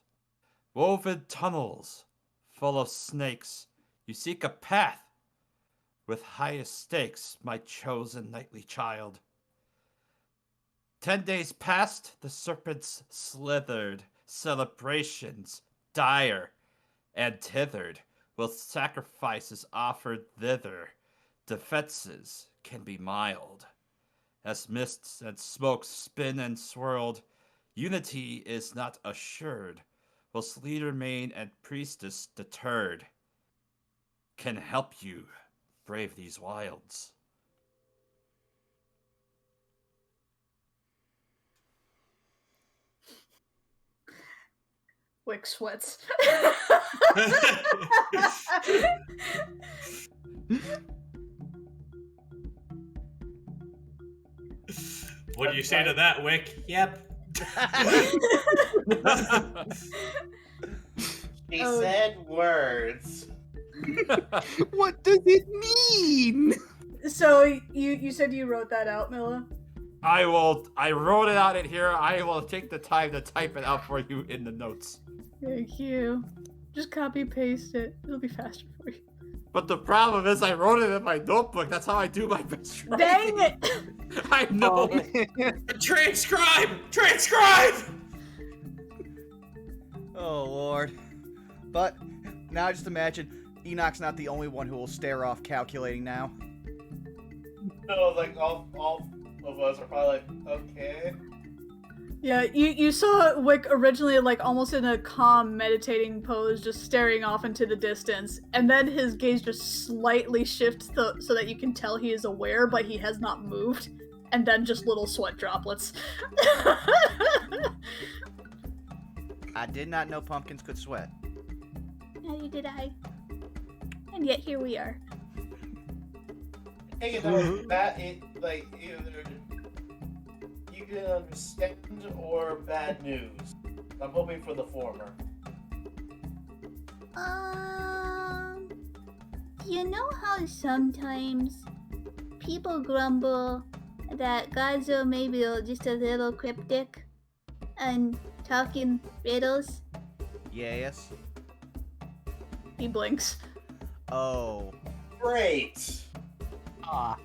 woven tunnels full of snakes. You seek a path with highest stakes, my chosen knightly child. 10 days past, the serpents slithered, celebrations dire and tithered, with sacrifices offered thither. Defenses can be mild. As mists and smoke spin and swirled, unity is not assured, whilst leader main and priestess deterred. Can help you brave these wilds. Wick sweats. What do you say to that, Wick? Yep. He Oh. said words. What does it mean? So you said you wrote that out, Milla? I wrote it out in here. I will take the time to type it out for you in the notes. Thank you. Just copy paste it. It'll be faster for you. But the problem is I wrote it in my notebook. That's how I do my best Dang writing. it! I know. Transcribe! Transcribe! Oh, Lord. But now just imagine Enoch's not the only one who will stare off calculating now. No, like all of us are probably like, okay. Yeah, you saw Wick originally like almost in a calm meditating pose, just staring off into the distance, and then his gaze just slightly shifts so that you can tell he is aware, but he has not moved, and then just little sweat droplets. I did not know pumpkins could sweat. Neither did I. And yet here we are. Hey, you know, that it like either you can understand or bad news. I'm hoping for the former. You know how sometimes people grumble that gods are maybe just a little cryptic and talking riddles? Yes. He blinks. Oh. Great. Ah.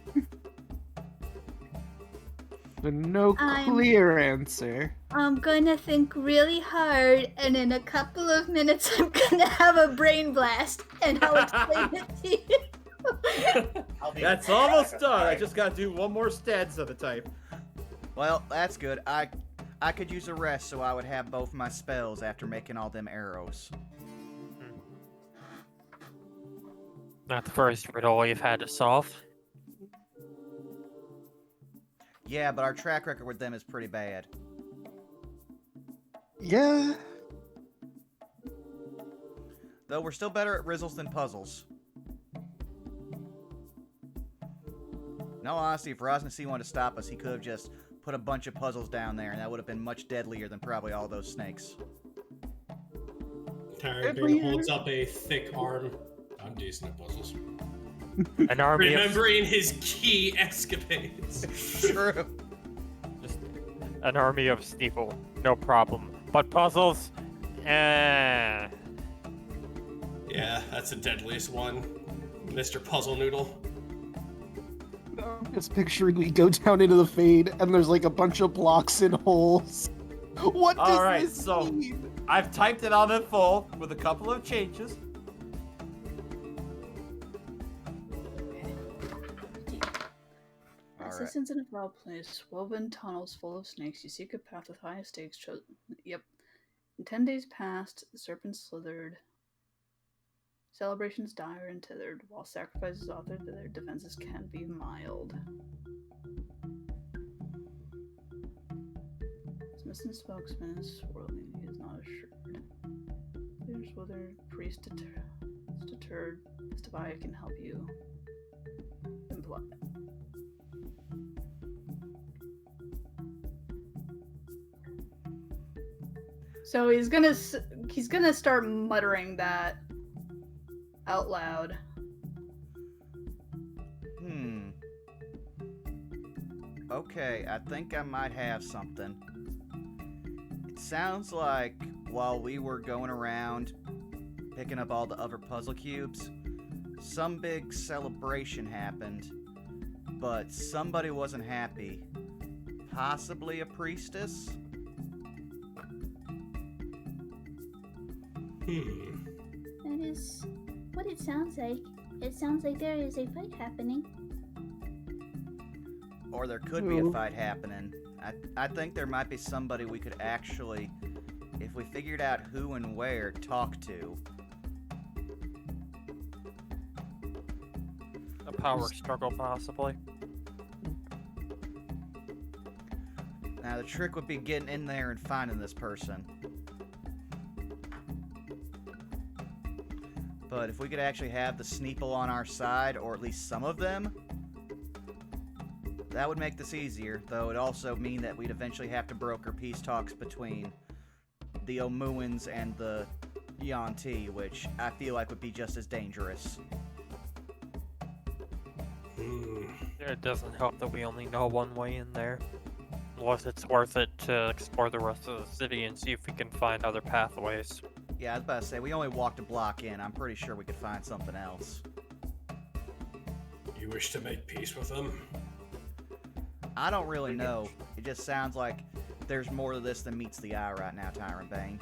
No I'm- clear answer. I'm gonna think really hard, and in a couple of minutes, I'm gonna have a brain blast, and I'll explain it to you. I'll be That's almost done. I just gotta do one more stanza to type. Well, that's good. I could use a rest so I would have both my spells after making all them arrows. Not the first riddle we've had to solve. Yeah, but our track record with them is pretty bad. Yeah. Though we're still better at rizzles than puzzles. No, honestly, if Rosnasi wanted to stop us, he could have just put a bunch of puzzles down there, and that would have been much deadlier than probably all those snakes. Taryn holds up a thick arm. I'm decent at puzzles. An army of Remembering his key escapades. True. just an army of steeple, no problem. But puzzles, Yeah, that's the deadliest one. Mr. Puzzle Noodle. I'm just picturing we go down into the fade and there's like a bunch of blocks and holes. What does Alright, this so- mean? I've typed it out in full with a couple of changes. All right. Assistance in a wild place, woven tunnels full of snakes. You seek a path with highest stakes. Yep. In 10 days past, the serpent slithered. Celebrations dire and tethered, while sacrifices authored that their defenses can be mild. Smithson spokesman is swirling. He is not assured. There's whether priest deterred. This device can help you. Imply. So he's gonna start muttering that out loud. Okay, I think I might have something. It sounds like while we were going around picking up all the other puzzle cubes, some big celebration happened, but somebody wasn't happy. Possibly a priestess? That is what it sounds like. It sounds like there is a fight happening. Or there could be a Ooh. fight happening. I think there might be somebody we could actually, if we figured out who and where, talk to. a power struggle, possibly. Now the trick would be getting in there and finding this person. But if we could actually have the Sneeple on our side, or at least some of them, that would make this easier, though it'd also mean that we'd eventually have to broker peace talks between the Omuans and the Yuan-Ti, which I feel like would be just as dangerous. It doesn't help that we only know one way in there. Unless it's worth it to explore the rest of the city and see if we can find other pathways. Yeah, I was about to say, we only walked a block in. I'm pretty sure we could find something else. You wish to make peace with them? I don't really know. It just sounds like there's more to this than meets the eye right now, Tyrant Bane.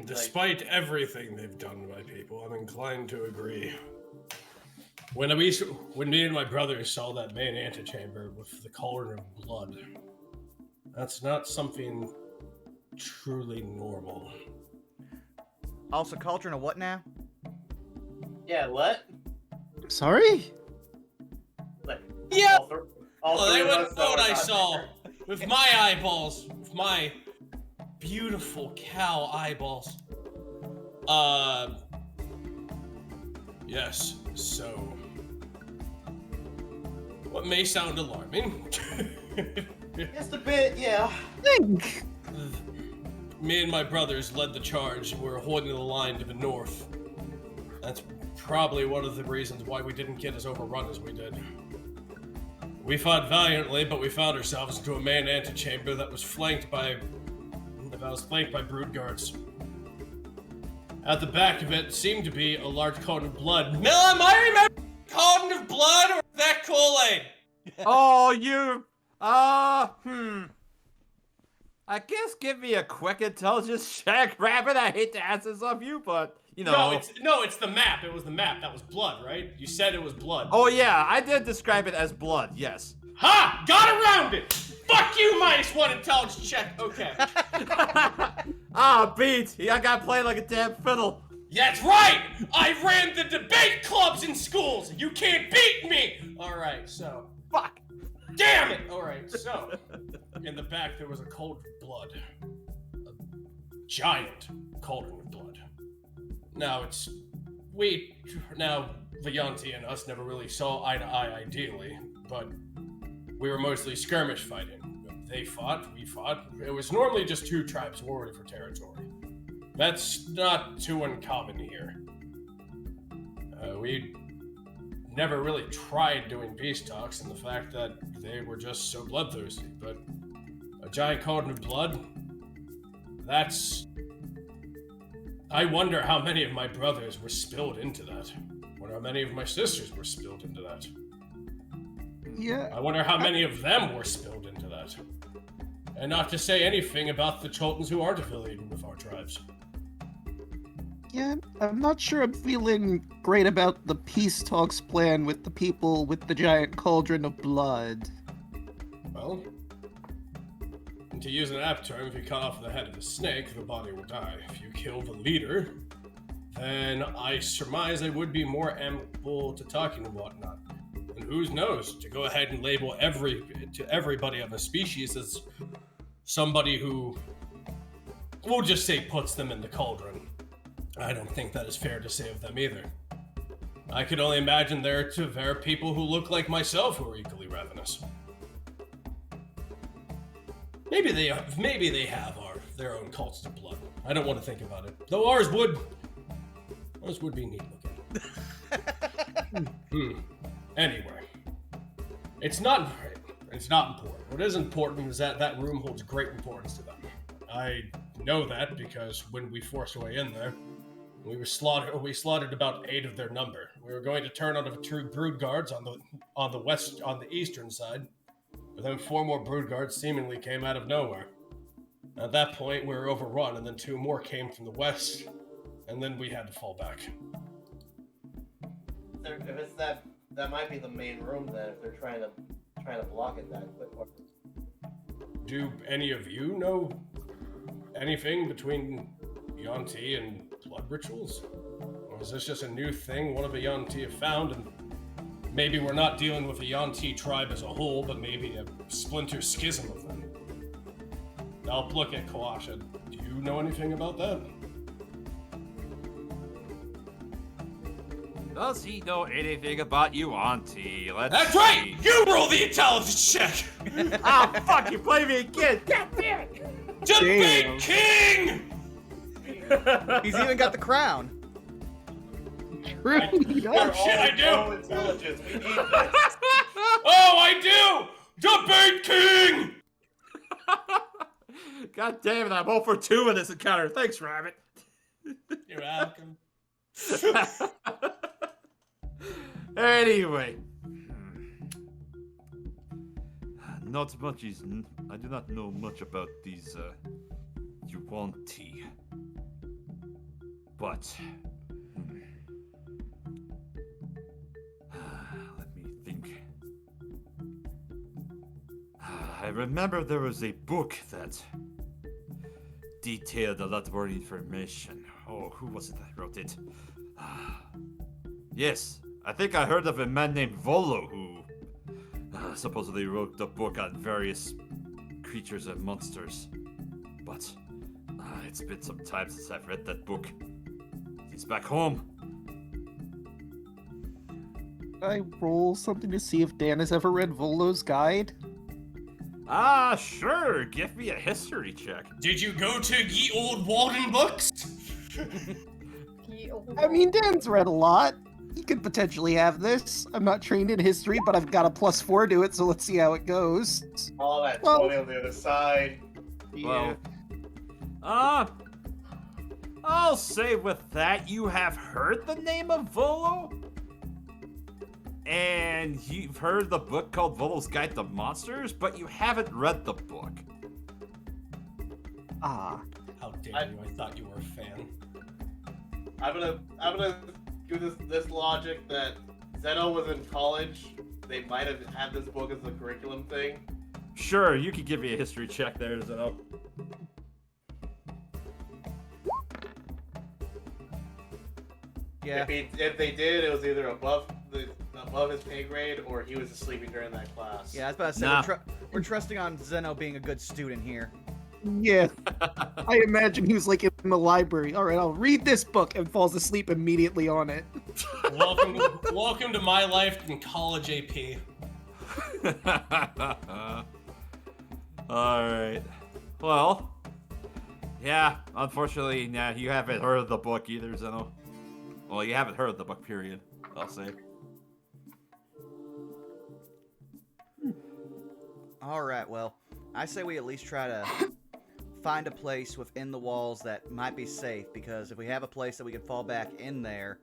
Despite everything they've done to my people, I'm inclined to agree. When me and my brothers saw that main antechamber with the cauldron of blood, that's not something truly normal. Also, cauldron of what now? Yeah, what? Sorry? Like, Yeah! all They three of wouldn't us know what are I not saw there. with my eyeballs, with my beautiful cow eyeballs. Yes, so what may sound alarming. Just a bit, yeah. Think. Me and my brothers led the charge. We're holding the line to the north. That's probably one of the reasons why we didn't get as overrun as we did. We fought valiantly, but we found ourselves into a main antechamber that was flanked by brood guards. At the back of it seemed to be a large cauldron of blood. Mill, am I remembering cauldron of blood or that Kool-Aid? Oh, you. I guess give me a quick intelligence check, Rabbit. I hate to ask this of you, but you know. No, it's the map. It was the map. That was blood, right? You said it was blood. Oh yeah, I did describe it as blood. Yes. Ha! Got around it. Fuck you, -1 intelligence check. Okay. Beat. I got played like a damn fiddle. That's right. I ran the debate clubs in schools. You can't beat me. All right, so. Fuck. Damn it. All right, so. In the back, there was a cauldron of blood. A giant cauldron of blood. Now, the Yuan-Ti and us never really saw eye to eye ideally, but we were mostly skirmish fighting. They fought, we fought. It was normally just two tribes warring for territory. That's not too uncommon here. We never really tried doing peace talks, and the fact that they were just so bloodthirsty, but a giant cauldron of blood, I wonder how many of my brothers were spilled into that. I wonder how many of my sisters were spilled into that. Yeah. I wonder how many of them were spilled into that. And not to say anything about the Chultans who aren't affiliated with our tribes. Yeah, I'm not sure I'm feeling great about the peace talks plan with the people with the giant cauldron of blood. Well, to use an apt term, if you cut off the head of a snake, the body will die. If you kill the leader, then I surmise I would be more ample to talking and whatnot. And who knows, to go ahead and label everybody of a species as somebody who, we'll just say, puts them in the cauldron. I don't think that is fair to say of them either. I could only imagine there are people who look like myself who are equally ravenous. Maybe they have their own cults of blood. I don't want to think about it. Though ours would be neat looking. Anyway, it's not important. What is important is that room holds great importance to them. I know that because when we forced our way in there, we slaughtered about 8 of their number. We were going to turn on the 2 brood guards on the eastern side, but then 4 more brood guards seemingly came out of nowhere. At that point, we were overrun, and then 2 more came from the west, and then we had to fall back. If it's that might be the main room then. If they're trying to block it that quick. Do any of you know anything between Yuan-Ti and blood rituals? Or is this just a new thing one of the Yuan-Ti have found, and maybe we're not dealing with a Yuan-Ti tribe as a whole, but maybe a splinter schism of them? I'll look at Kawasha. Do you know anything about that? Does he know anything about you, Auntie? That's right! You roll the intelligence check! Ah, fuck, you play me again! God damn it! Debate King! He's even got the crown. True. We're shit, I all do. low intelligence. We need this. Oh, I do! Debate King! God damn it, I'm 0 for 2 in this encounter. Thanks, Rabbit. You're welcome. Anyway. Not much is... I do not know much about these, Yuan-Ti. But... let me think. I remember there was a book that detailed a lot more information. Oh, who was it that wrote it? Yes, I think I heard of a man named Volo who supposedly wrote the book on various creatures and monsters. But it's been some time since I've read that book. He's back home. I roll something to see if Dan has ever read Volo's guide. Sure. Give me a history check. Did you go to Ye Old Walden Books? I mean, Dan's read a lot. He could potentially have this. I'm not trained in history, but I've got a +4 to it, so let's see how it goes. All that Well- 20 on the other side. Well, I'll say with that, you have heard the name of Volo? And you've heard the book called Volo's Guide to Monsters, but you haven't read the book. Ah. How dare you, I thought you were a fan. I'm gonna do this logic that Zeno was in college. They might have had this book as a curriculum thing. Sure, you could give me a history check there, Zeno. Yeah. If they did, it was either above his pay grade or he was just sleeping during that class. Yeah, I was about to say, Nah. we're trusting on Zeno being a good student here. Yeah. I imagine he was like in the library. All right, I'll read this book and falls asleep immediately on it. Welcome to my life in college AP. Alright. Well, yeah, unfortunately, you haven't heard of the book either, Zeno. Well, you haven't heard of the book, period, I'll say. Alright, well, I say we at least try to find a place within the walls that might be safe, because if we have a place that we can fall back in there,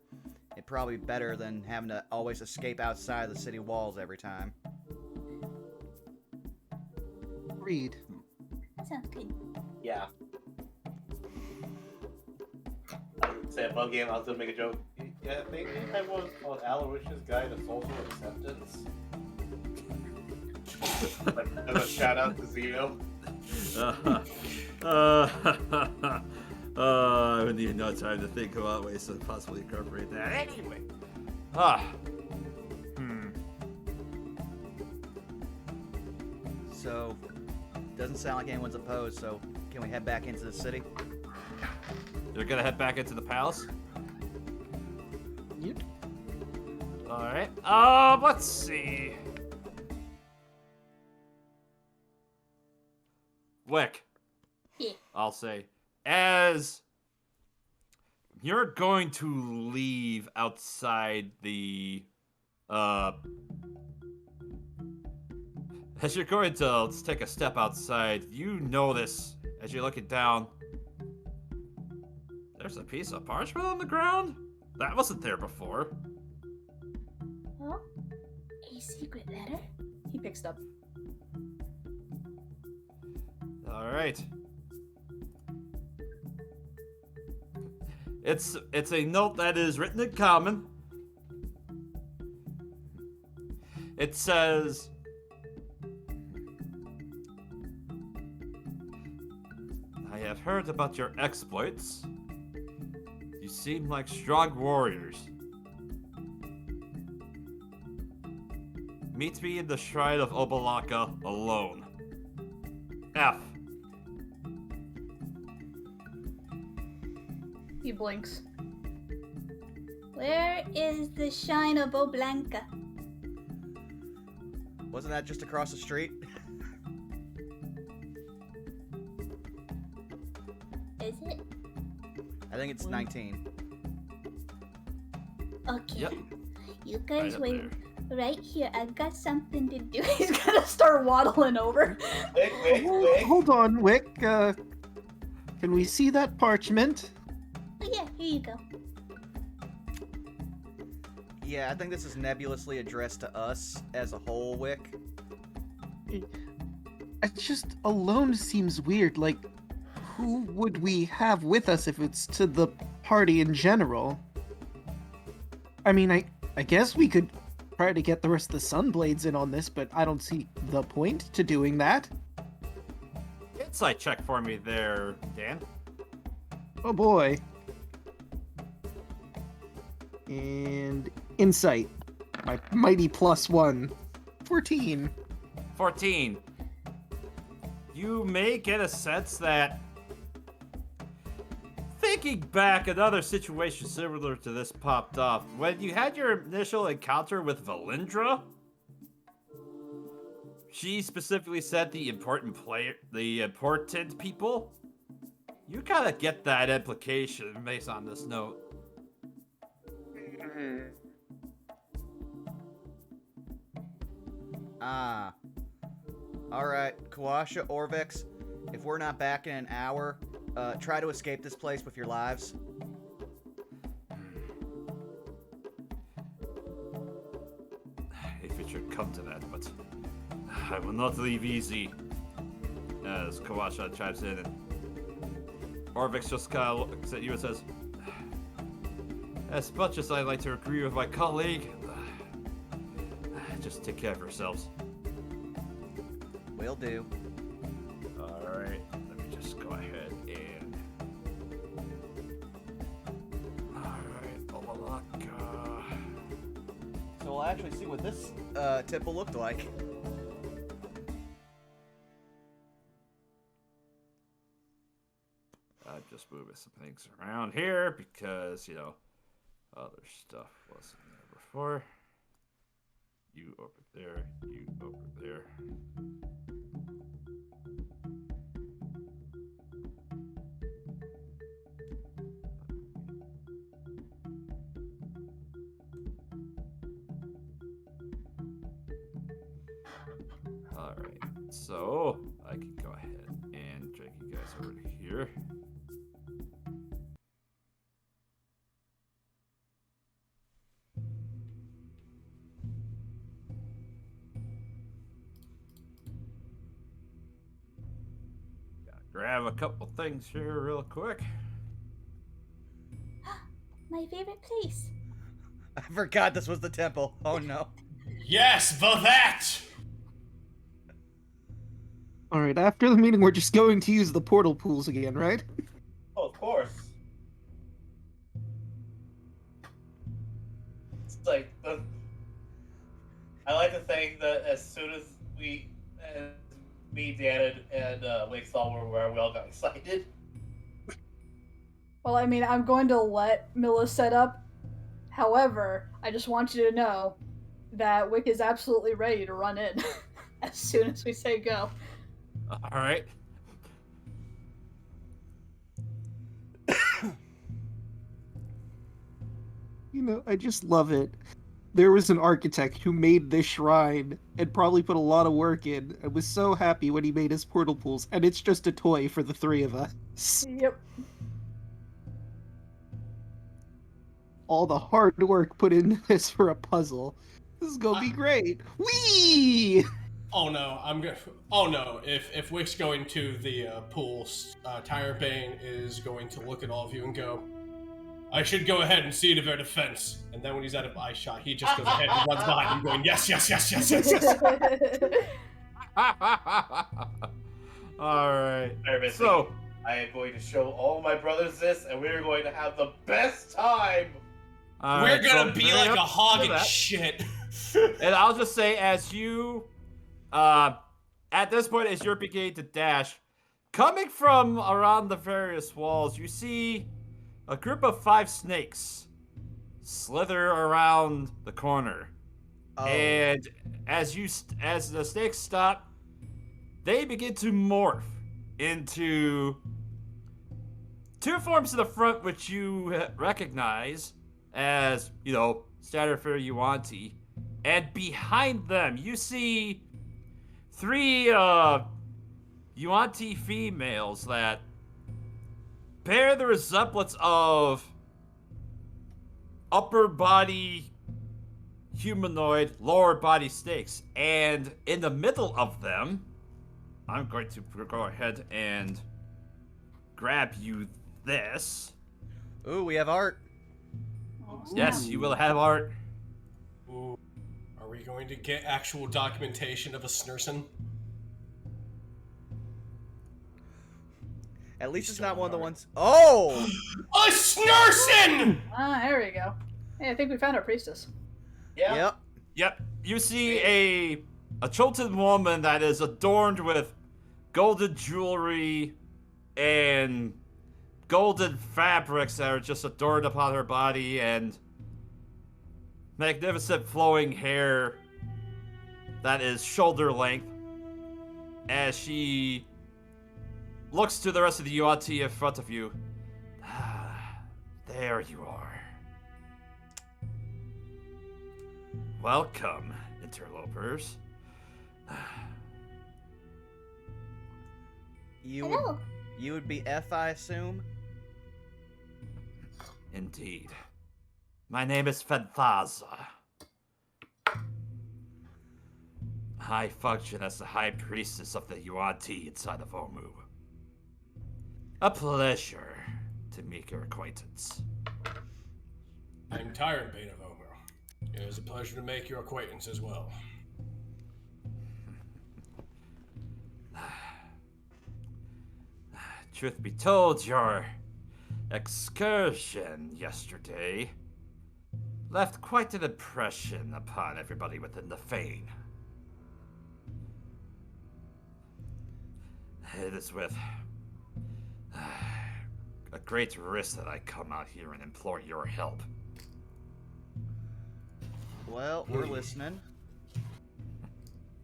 it'd probably be better than having to always escape outside the city walls every time. Read. That sounds good. Yeah. I would say above game, I was gonna make a joke. Yeah, maybe I was called Alarish's Guide to Social Acceptance. Like, as a shout out to Zeno. I wouldn't even know time to think about ways to possibly incorporate that. Anyway. So, doesn't sound like anyone's opposed, so can we head back into the city? You're gonna head back into the palace? Yep. Alright. Let's see. Wick. Yeah. I'll say. As you're going to leave outside the as you're going to let's take a step outside, you notice as you're looking down there's a piece of parchment on the ground? That wasn't there before. Oh? A secret letter? He picks it up. Alright. It's a note that is written in common. It says, I have heard about your exploits. You seem like strong warriors. Meet me in the shrine of Obalaka alone. F. He blinks. Where is the shrine of Oblanca? Wasn't that just across the street? Is it? I think it's 19. Okay. Yep. You Right guys up wait there. right here. I've got something to do. He's gonna start waddling over. Wait. Hold on, Wick. Can we see that parchment? Oh yeah, here you go. Yeah, I think this is nebulously addressed to us as a whole, Wick. It just alone seems weird. Like, who would we have with us if it's to the party in general? I mean, I guess we could try to get the rest of the Sunblades in on this, but I don't see the point to doing that. Insight check for me there, Dan. Oh boy. And insight. My mighty +1. 14. 14. You may get a sense that, thinking back, another situation similar to this popped up. When you had your initial encounter with Valindra, she specifically said the important people. You kind of get that implication based on this note. Ah. Alright, Kawasha, Orvix, if we're not back in an hour, try to escape this place with your lives. If it should come to that, but I will not leave easy. As Kawasha chimes in, and Orvix just kind of looks at you and says, as much as I like to agree with my colleague, just take care of yourselves. Will do. Alright, let me just go ahead and... Alright, Omalaka. So we'll actually see what this temple looked like. I'm just moving some things around here because, you know, other stuff wasn't there before. You over there, you over there. Alright, so I can go ahead and drag you guys over to here. Grab a couple things here real quick. My favorite place. I forgot this was the temple. Oh no. Yes, that! Alright, after the meeting, we're just going to use the portal pools again, right? Oh, of course. It's like I like to think that as soon as me, Dan, and Wake saw where we all got excited. Well, I mean, I'm going to let Milla set up. However, I just want you to know that Wick is absolutely ready to run in as soon as we say go. Alright. You know, I just love it. There was an architect who made this shrine and probably put a lot of work in. I was so happy when he made his portal pools, and it's just a toy for the three of us. Yep. All the hard work put into this for a puzzle. This is gonna be great. Whee! Oh no, Oh no, if Wick's going to the pools, Tyrebane is going to look at all of you and go, I should go ahead and see to their defense. And then when he's out of eye shot, he just goes ahead and runs behind him going, yes, yes, yes, yes, yes, yes. Alright. Everybody, So, I am going to show all my brothers this, and we're going to have the best time. alright, We're gonna so be bring like up a hog to and that. shit. And I'll just say, as you, at this point, as you're beginning to dash, coming from around the various walls, you see a group of 5 snakes slither around the corner. Oh. And as the snakes stop, they begin to morph into two forms to the front, which you recognize as, standard for Yuanti. And behind them, you see three Yuanti females that bear the resemblance of upper body humanoid, lower body snakes. And in the middle of them, I'm going to go ahead and grab you this. Ooh, we have art. Oh, Yes, you will have art. Ooh. Are we going to get actual documentation of a Snurson? At least He's it's not still one of the art. ones. Oh! A Snurson! Ah, there we go. Hey, I think we found our priestess. Yeah. Yep. Yep, you see a Chultan woman that is adorned with golden jewelry and golden fabrics that are just adorned upon her body, and magnificent flowing hair that is shoulder length as she looks to the rest of the UAT in front of you. There you are. Welcome, interlopers. Hello. You would be F, I assume? Indeed. My name is Fenthaza. I function as the High Priestess of the Yuan-Ti inside of Omu. A pleasure to make your acquaintance. I'm Tyrant-bane of Omer. It is a pleasure to make your acquaintance as well. Truth be told, your excursion yesterday left quite an impression upon everybody within the Fane. It is with a great risk that I come out here and implore your help. Well, we're listening.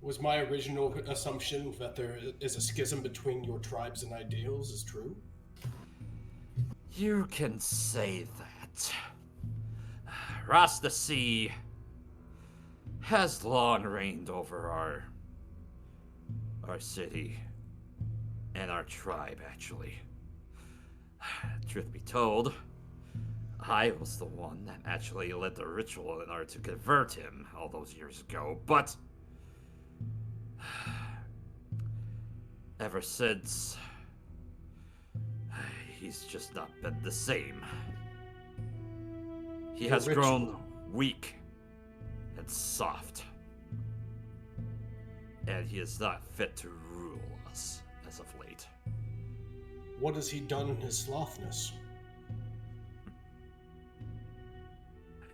Was my original assumption that there is a schism between your tribes and ideals is true? You can say that. Rastasi has long reigned over our city and our tribe, actually. Truth be told, I was the one that actually led the ritual in order to convert him all those years ago, but ever since, he's just not been the same. He The has grown ritual. weak and soft, and he is not fit to rule us as of late. What has he done in his slothness?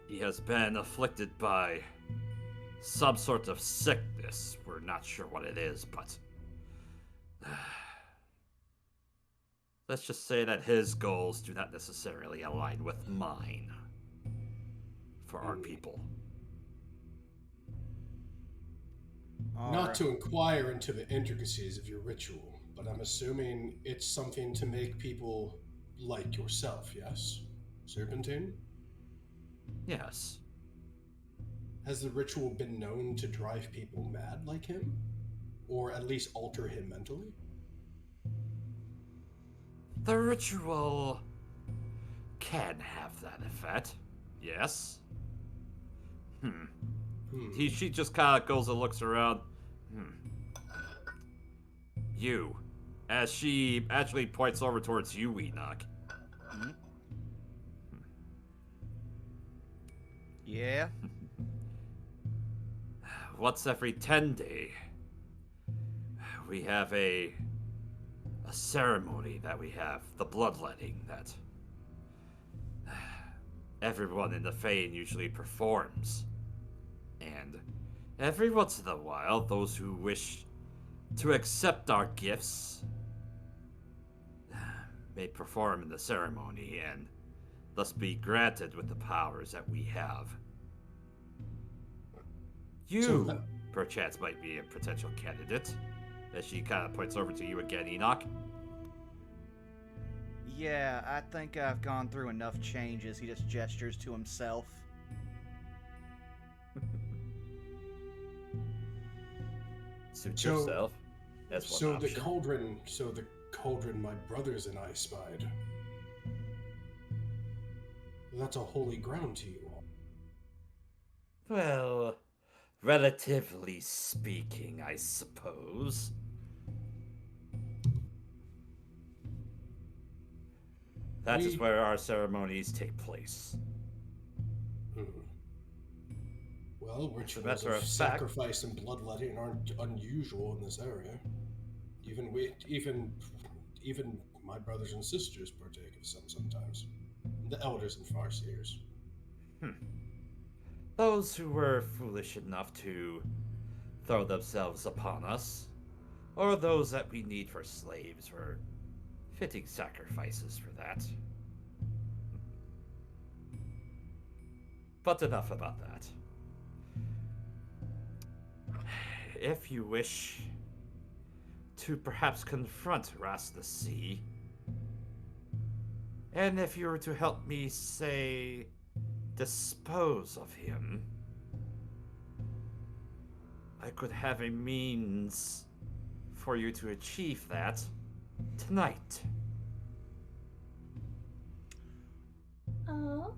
He has been afflicted by some sort of sickness. We're not sure what it is, but let's just say that his goals do not necessarily align with mine for our people. Not to inquire into the intricacies of your ritual, but I'm assuming it's something to make people like yourself, yes? Serpentine? Yes. Has the ritual been known to drive people mad like him? Or at least alter him mentally? The ritual can have that effect. Yes. She just kind of goes and looks around. You. As she actually points over towards you, Enoch. Yeah. Once every 10 day, we have a ceremony that we have, the bloodletting, that everyone in the Fane usually performs. And every once in a while, those who wish to accept our gifts may perform in the ceremony, and thus be granted with the powers that we have. You, perchance, might be a potential candidate. As she kind of points over to you again, Enoch. Yeah, I think I've gone through enough changes. He just gestures to himself. Suit So- yourself. That's one So option. the cauldron my brothers and I spied. That's a holy ground to you all. Well, relatively speaking, I suppose. That is We- where our ceremonies take place. Hmm. Well, rituals matter of of fact- sacrifice and bloodletting aren't unusual in this area. Even my brothers and sisters partake of some sometimes. The elders and farseers. Those who were foolish enough to throw themselves upon us, or those that we need for slaves, were fitting sacrifices for that. But enough about that. If you wish to perhaps confront Ras the Sea, and if you were to help me, say, dispose of him, I could have a means for you to achieve that tonight. Oh,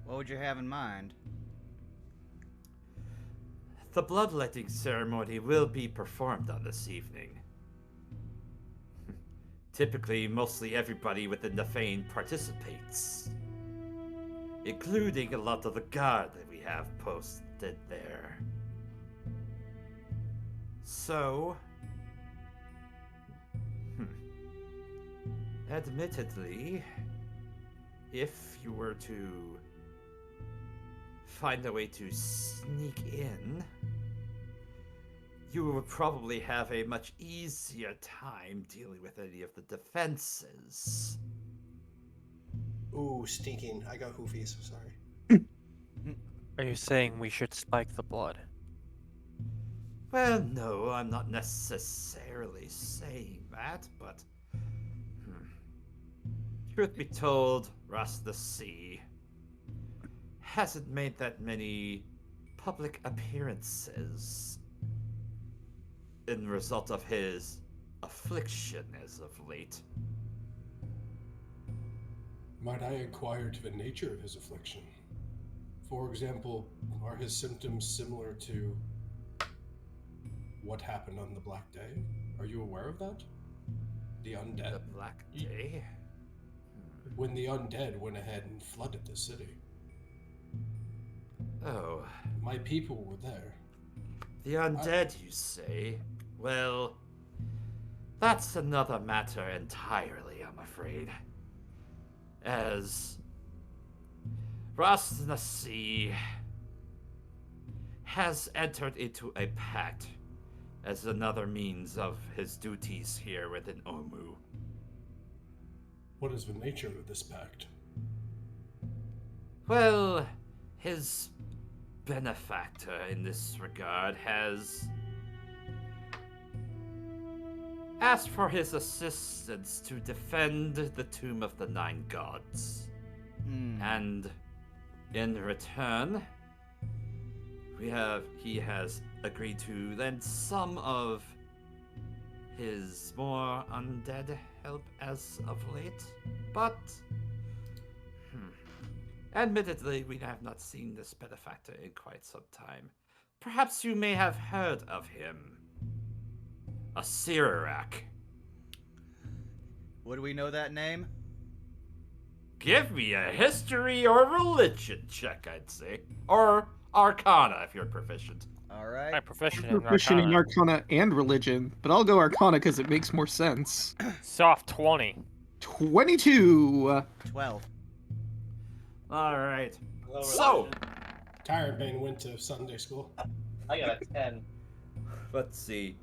What would you have in mind? The bloodletting ceremony will be performed on this evening. Typically, mostly everybody within the Fane participates, including a lot of the guard that we have posted there. So, admittedly, if you were to find a way to sneak in, you would probably have a much easier time dealing with any of the defenses. Ooh, stinking. I got hoofies, sorry. Are you saying we should spike the blood? Well, no, I'm not necessarily saying that, but truth be told, Ras the Sea hasn't made that many public appearances in result of his affliction as of late. Might I inquire to the nature of his affliction? For example, are his symptoms similar to what happened on the Black Day? Are you aware of that? The undead? The Black Day? When the undead went ahead and flooded the city. Oh, My people were there. the undead, you say? Well, that's another matter entirely, I'm afraid. As Ras the Sea has entered into a pact as another means of his duties here within Omu. What is the nature of this pact? Well, his benefactor in this regard has asked for his assistance to defend the Tomb of the Nine Gods. And in return, he has agreed to lend some of his more undead help as of late. But admittedly, we have not seen this benefactor in quite some time. Perhaps you may have heard of him. A Sirarak. Would we know that name? Give me a history or religion check, I'd say. Or Arcana, if you're proficient. All right. I'm proficient I'm in proficient in Arcana. Arcana and religion, but I'll go Arcana because it makes more sense. Soft 20. 22. 12. Alright. Lower So, religion. Tyrant Bane went to Sunday school. I got a 10. let's see.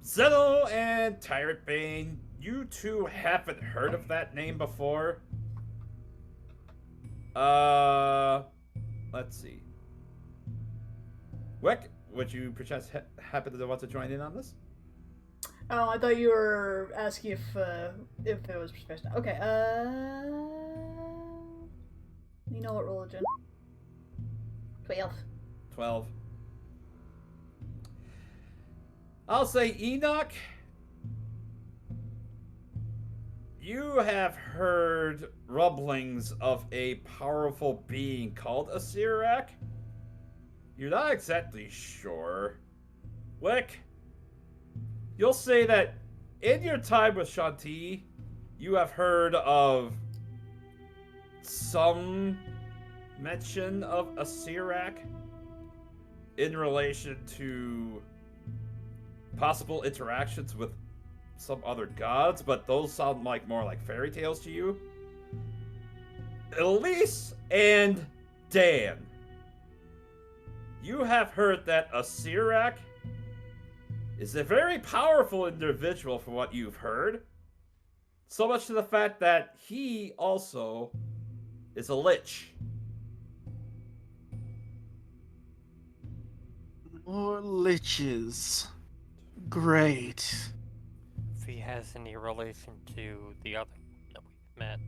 Zeno and Tyrant Bane, you two haven't heard of that name before. Let's see. Wick, would you perchance happen to want to join in on this? Oh, I thought you were asking if it was professional. Okay, you know what religion? 12. 12. I'll say Enoch. You have heard rumblings of a powerful being called a Sirak? You're not exactly sure. Wick, you'll say that in your time with Shanti, you have heard of some mention of a Sirak in relation to possible interactions with some other gods, but those sound like more like fairy tales to you. Elise and Dan, you have heard that a Sirak is a very powerful individual from what you've heard. So much to the fact that he also is a lich. More liches. Great. If he has any relation to the other that we've met.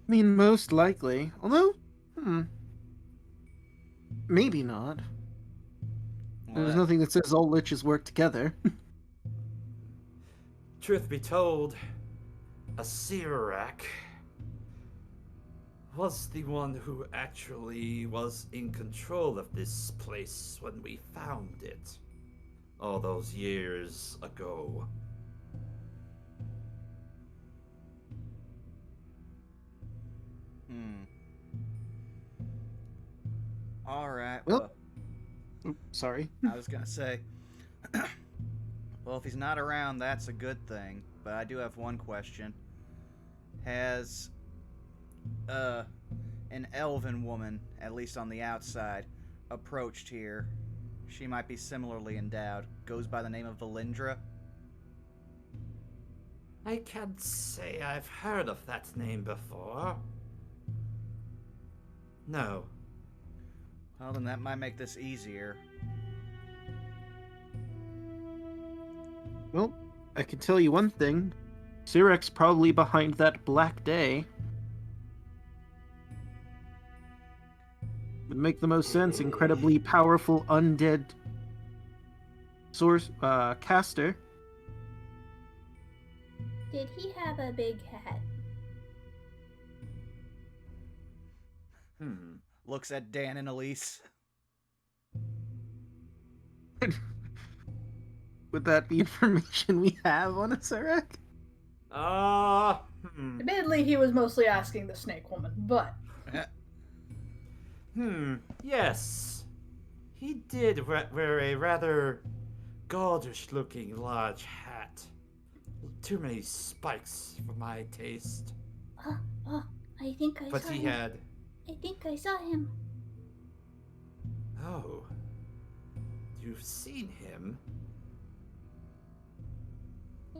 I mean, most likely. Although, maybe not. There's nothing that says all liches work together. Truth be told, a Sirak was the one who actually was in control of this place when we found it all those years ago. All right. Well, sorry. I was gonna say. Well, if he's not around, that's a good thing. But I do have one question. Has an elven woman, at least on the outside, approached here? She might be similarly endowed. Goes by the name of Valindra. I can't say I've heard of that name before. No. Well, then that might make this easier. Well, I can tell you one thing. Sirek's probably behind that Black Day. Would make the most sense. Incredibly powerful undead source caster. Did he have a big hat? Looks at Dan and Elise. Would that be information we have on a Sirek? Admittedly, he was mostly asking the snake woman, but Yes. He did wear a rather gorgeous-looking large hat. Too many spikes for my taste. I think I But saw he him. had... I think I saw him. Oh. You've seen him?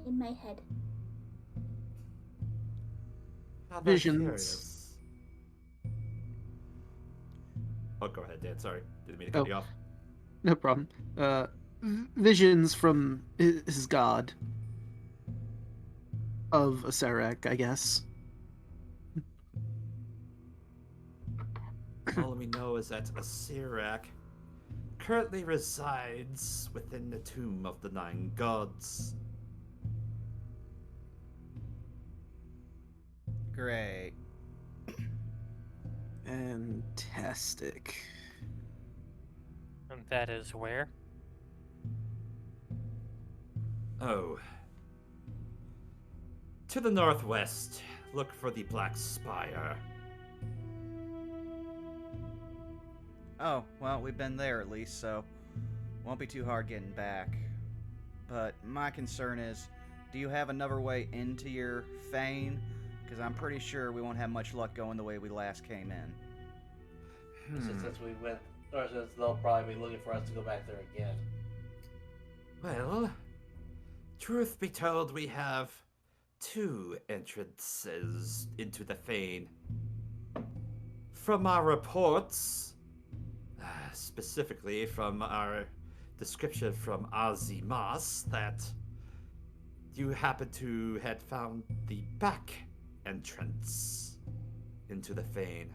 In my head. How about Visions. curious? Oh, go ahead, Dan. Sorry. Didn't mean to cut you off. No problem. Visions from his god. Of a Sarek, I guess. All we know is that a Sirak currently resides within the tomb of the 9 gods. Great. Fantastic. And that is where? Oh. To the northwest, look for the Black Spire. Oh, well, we've been there at least, so won't be too hard getting back. But my concern is, do you have another way into your Fane? Because I'm pretty sure we won't have much luck going the way we last came in. Since we went, or since they'll probably be looking for us to go back there again. Well, truth be told, we have two entrances into the Fane. From our reports, specifically from our description from Azimas, that you happen to had found the back entrance into the Fane.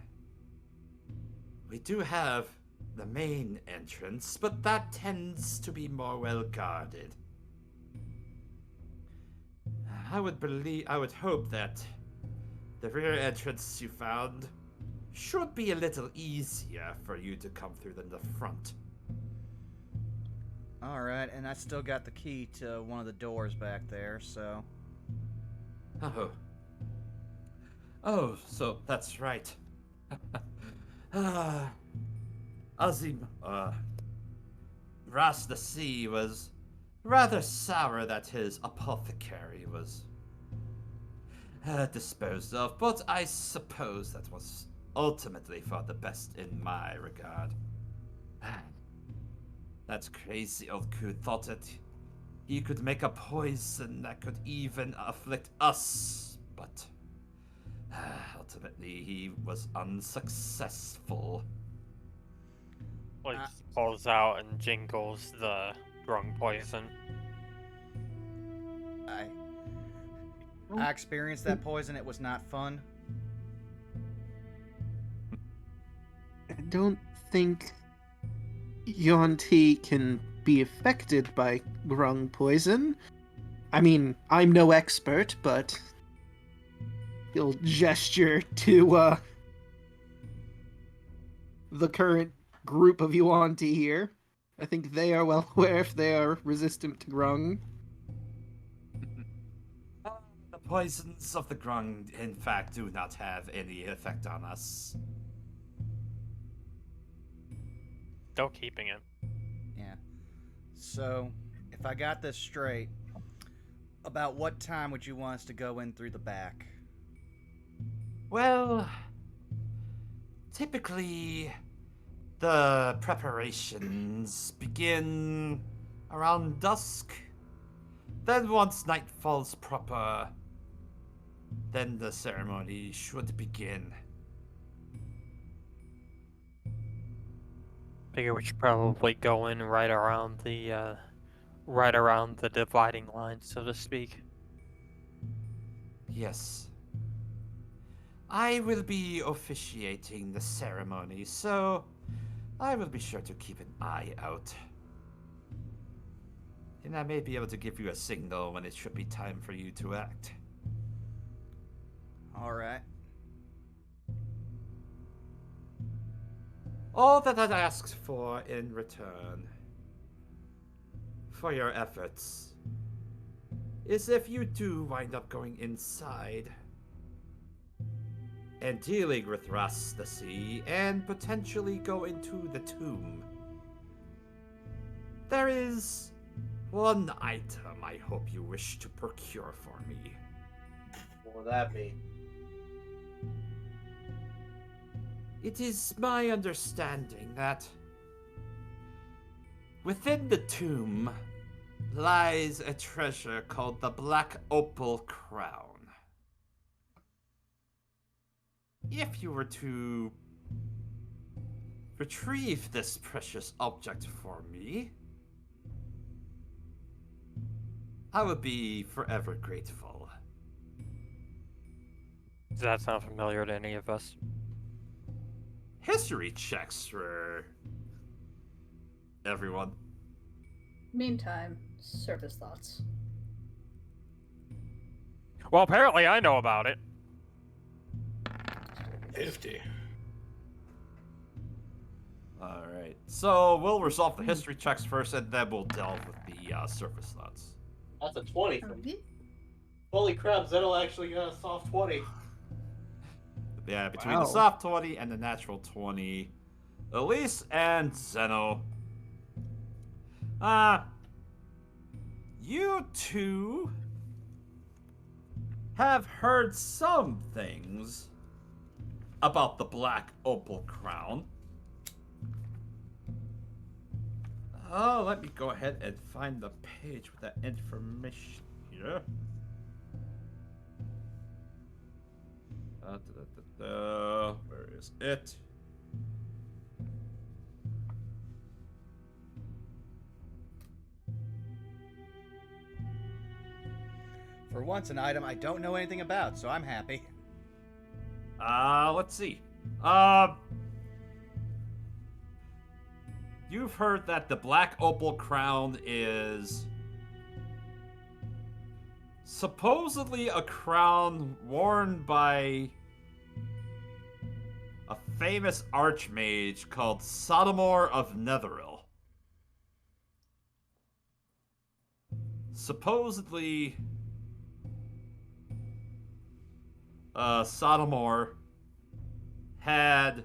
We do have the main entrance, but that tends to be more well guarded. I would hope that the rear entrance you found should be a little easier for you to come through than the front. All right, and I still got the key to one of the doors back there, so. Oh, so that's right. Azim, Ras the Sea was rather sour that his apothecary was disposed of, but I suppose that was ultimately for the best in my regard. That crazy old coot thought that he could make a poison that could even afflict us, but ultimately he was unsuccessful. Well, he just pulls out and jingles the grung poison. I experienced that poison. It was not fun. I don't think Yuan-Ti can be affected by grung poison. I mean, I'm no expert, but he'll gesture to the current group of Yuan-Ti here. I think they are well aware if they are resistant to grung. The poisons of the grung, in fact, do not have any effect on us. Still keeping him. Yeah. So, if I got this straight, about what time would you want us to go in through the back? Well, typically, the preparations begin around dusk. Then once night falls proper, then the ceremony should begin. Figure we should probably go in right around the dividing line, so to speak. Yes. I will be officiating the ceremony, so I will be sure to keep an eye out. And I may be able to give you a signal when it should be time for you to act. All right. All that I'd ask for in return for your efforts is if you do wind up going inside and dealing with Ras the Sea and potentially go into the tomb, there is one item I hope you wish to procure for me. What would that be? It is my understanding that within the tomb lies a treasure called the Black Opal Crown. If you were to retrieve this precious object for me, I would be forever grateful. Does that sound familiar to any of us? History checks for everyone. Meantime, surface thoughts. Well, apparently I know about it. 50. Alright, so we'll resolve the history checks first, and then we'll delve with the surface thoughts. That's a 20. Holy crap, Zeno actually got a soft 20. Yeah, between Wow. the soft 20 and the natural 20, Elise and Zeno. You two have heard some things about the Black Opal Crown. Oh, let me go ahead and find the page with that information here. Where is it? For once, an item I don't know anything about, so I'm happy. Let's see. You've heard that the Black Opal Crown is supposedly a crown worn by a famous archmage called Sodomor of Netheril. Supposedly, Sodomor had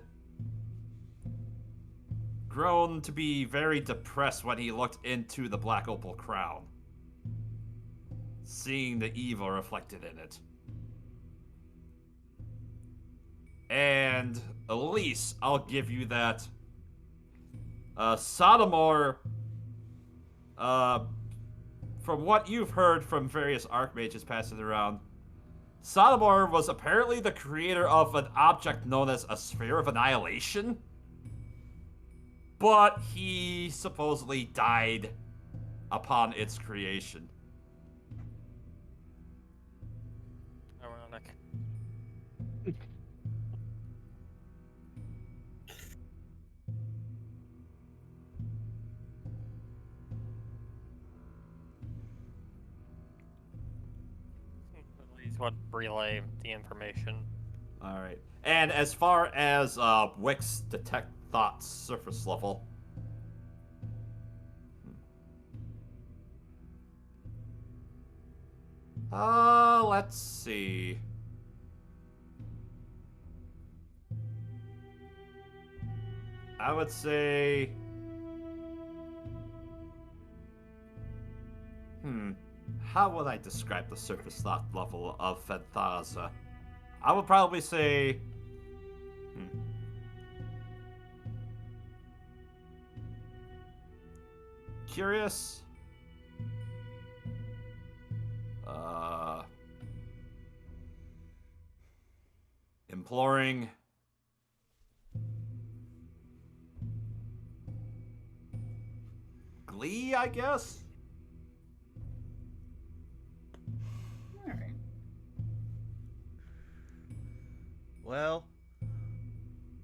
grown to be very depressed when he looked into the Black Opal Crown, seeing the evil reflected in it. And Elise, I'll give you that. Sodomor, from what you've heard from various archmages passing around, Sodomor was apparently the creator of an object known as a Sphere of Annihilation, but he supposedly died upon its creation. Ironic. At least what relay the information. Alright. And as far as Wick's detect thoughts surface level. Let's see. I would say... How would I describe the surface thought level of Fenthaza? I would probably say... Curious? Imploring? Glee, I guess? Alright. Well,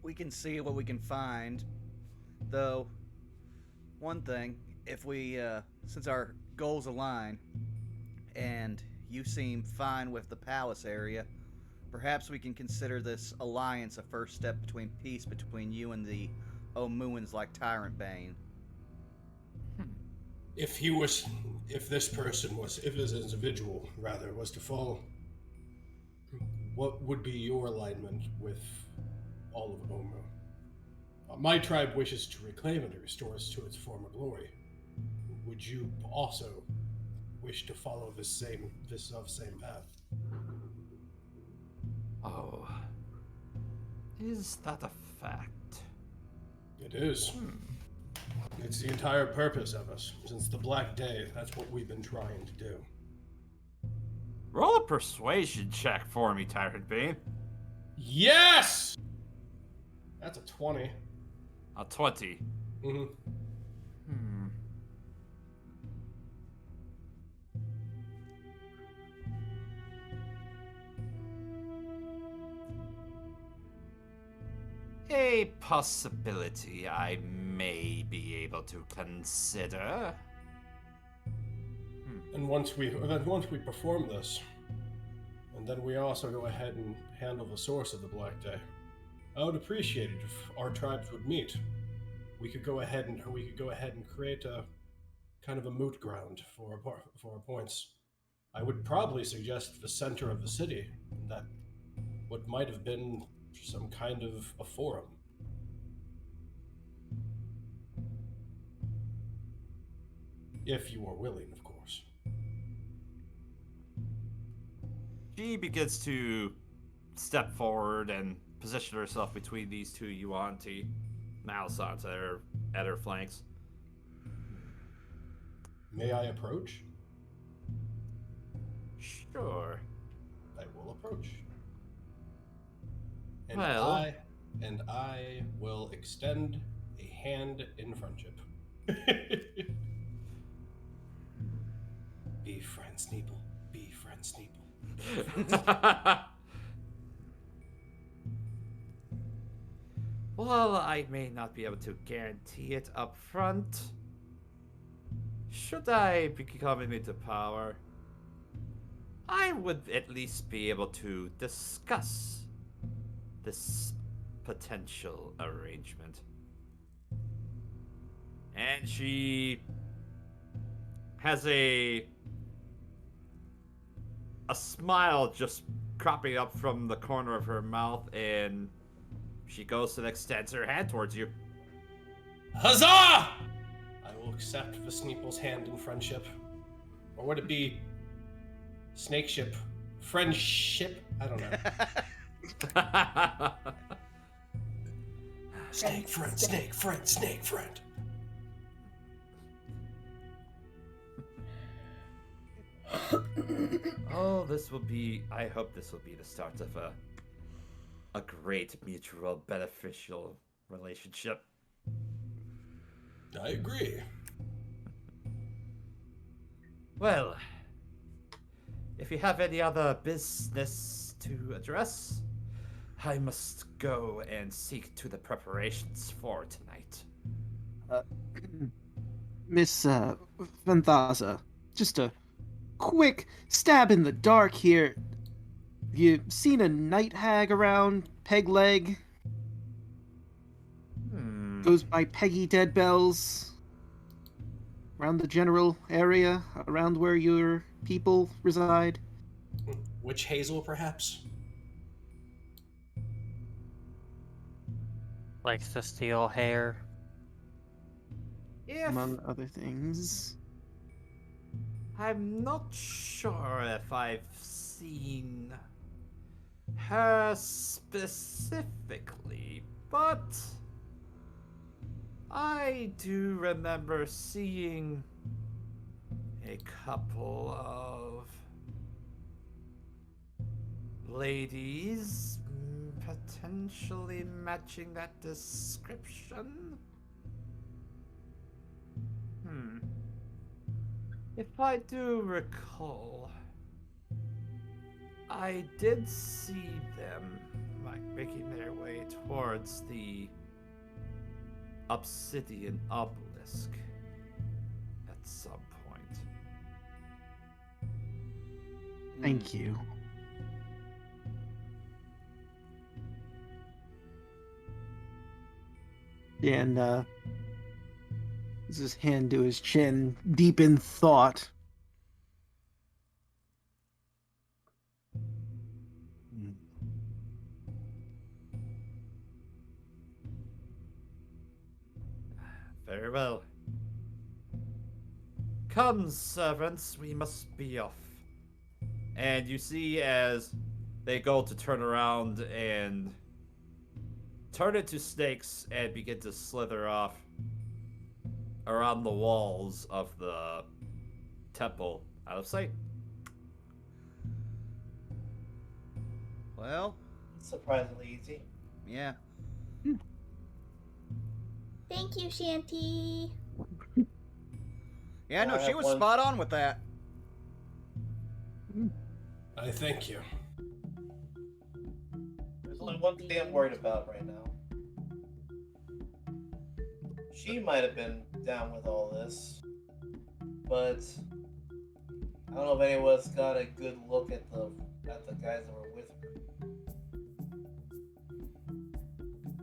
we can see what we can find. Though, one thing, if we, since our goals align, and you seem fine with the palace area, perhaps we can consider this alliance a first step between peace between you and the Omuans like Tyrant Bane. If this individual, rather, was to fall, what would be your alignment with all of Omu? My tribe wishes to reclaim it and restore it to its former glory. Would you also wish to follow this same path? Oh. Is that a fact? It is. It's the entire purpose of us. Since the Black Day, that's what we've been trying to do. Roll a persuasion check for me, Tyrant Bane. Yes! That's a 20. A 20. Mm-hmm. A possibility I may be able to consider. And once we perform this, and then we also go ahead and handle the source of the Black Day, I would appreciate it if our tribes would meet. We could go ahead and create a kind of a moot ground for our points. I would probably suggest the center of the city, that what might have been some kind of a forum. If you are willing, of course. She begins to step forward and position herself between these two Yuan-Ti, Malsons at her flanks. May I approach? Sure. I will approach. And Well- I will extend a hand in friendship. Be friends, Sneeple. Be friends, Sneeple. Well, I may not be able to guarantee it up front. Should I be coming into power, I would at least be able to discuss this potential arrangement. And she has a smile just cropping up from the corner of her mouth, and she goes and extends her hand towards you. Huzzah! I will accept the Sneeple's hand in friendship. Or would it be snakeship? Friendship? I don't know. Snake friend, snake friend, snake friend. Oh, this will be. I hope this will be the start of a great mutual beneficial relationship. I agree. Well, if you have any other business to address, I must go and seek to the preparations for tonight. Miss Vanthaza, just a quick stab in the dark here. You seen a night hag around, Peg Leg? Goes by Peggy Deadbells. Around the general area, around where your people reside. Witch Hazel, perhaps? Likes to steal hair. If Among other things. I'm not sure if I've seen her specifically, but I do remember seeing a couple of ladies potentially matching that description. If I do recall, I did see them making their way towards the obsidian obelisk at some point. Thank you. And puts his hand to his chin, deep in thought. Very well. Come, servants, we must be off. And you see as they go to turn around and turn into snakes and begin to slither off around the walls of the temple, out of sight. Well, Surprisingly easy. yeah. Thank you, Shanty. Yeah, no, I she have was one- spot on with that. I thank you. There's only one thing I'm worried about right now. She might have been down with all this, but I don't know if anyone's got a good look at the guys that were with her.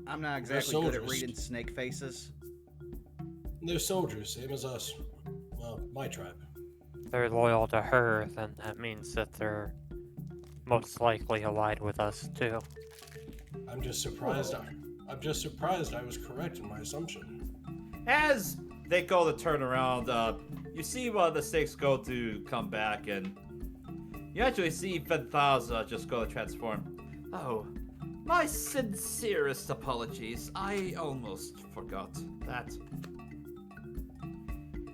I'm not exactly good at soldiers. reading snake faces. They're soldiers, same as us. Well, my tribe. They're loyal to her, then that means that they're most likely allied with us too. I'm just surprised. I'm just surprised I was correct in my assumption. As they go to turn around, you see one of the snakes go to come back, and you actually see Venthaza just go to transform. Oh, my sincerest apologies. I almost forgot that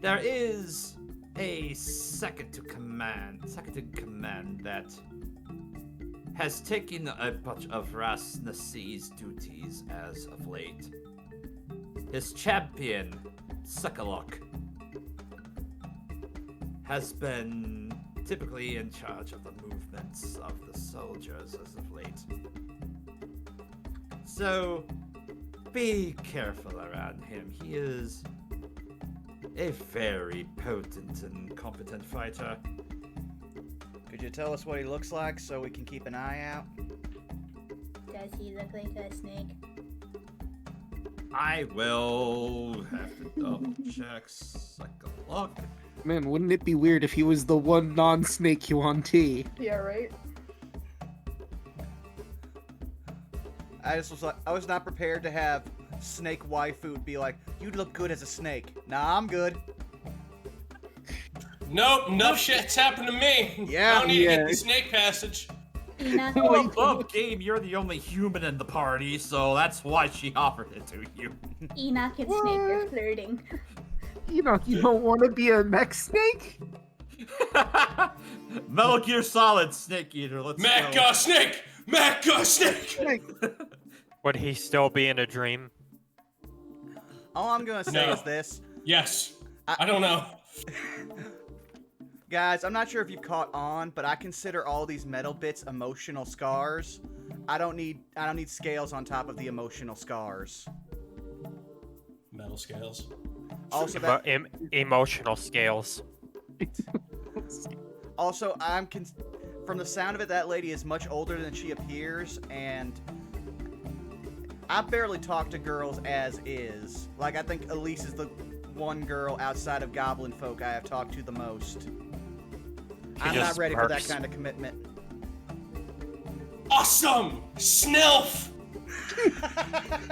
there is a second in command that has taken a bunch of Rasnasi's duties as of late. His champion, Sekalok, has been typically in charge of the movements of the soldiers as of late. So, be careful around him. He is a very potent and competent fighter. Could you tell us what he looks like so we can keep an eye out? Does he look like a snake? I will have to double check. Sekalok. Man, wouldn't it be weird if he was the one non-snake Yuan-Ti? Yeah, right? I was not prepared to have snake waifu be like, "You'd look good as a snake." Nah, I'm good. Nope, enough shit's happened to me. Yeah. I don't need to Yeah. get the snake passage. Enough. Well, above game, you're the only human in the party, so that's why she offered it to you. Enoch and Snake are flirting. Enoch, you don't want to be a mech snake? Metal Gear Solid Snake Eater, let's go. Mecha snake! Mecha snake! Would he still be in a dream? All I'm gonna say No. is this. Yes. I don't know. Guys, I'm not sure if you've caught on, but I consider all these metal bits emotional scars. I don't need scales on top of the emotional scars. Metal scales. Also, that, Emotional scales. also, from the sound of it, that lady is much older than she appears, and I barely talk to girls as is. Like, I think Elise is the one girl outside of Goblin folk I have talked to the most. I'm not just ready for that barks. kind of commitment. Awesome! Snilf!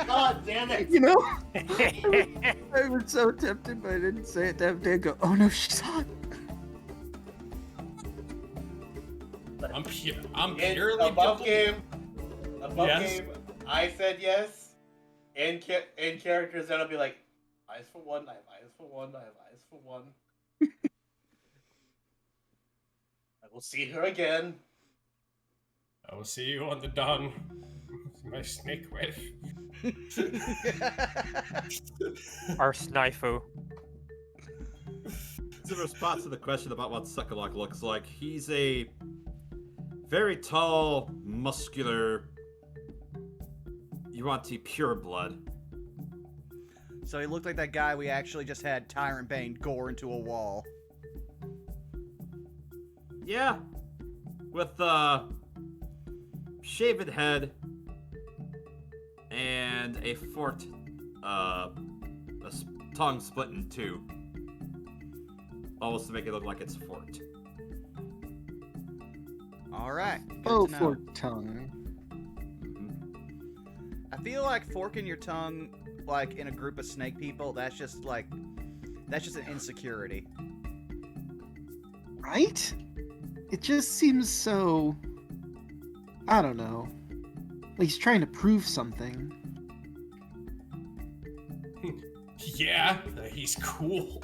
God damn it! You know, I was so tempted, but I didn't say it that day. I go, oh no, she's hot. I'm In purely above double- game, Yes. I said yes. In characters, then I'll be like, eyes for one, I have eyes for one, I have eyes for one. I will see her again. I will see you on the dawn. My snake wife. Our Snifu. It's in response to the question about what Sekalok looks like. He's a very tall, muscular Yuan-Ti pureblood. So he looked like that guy we actually just had Tyrant Bane gore into a wall. Yeah, with a shaven head and a forked tongue split in two, almost to make it look like it's forked. All right. Good Oh, to know. forked tongue. I feel like forking your tongue, like in a group of snake people, that's just an insecurity. Right? It just seems so... I don't know. Like he's trying to prove something. Yeah, he's cool.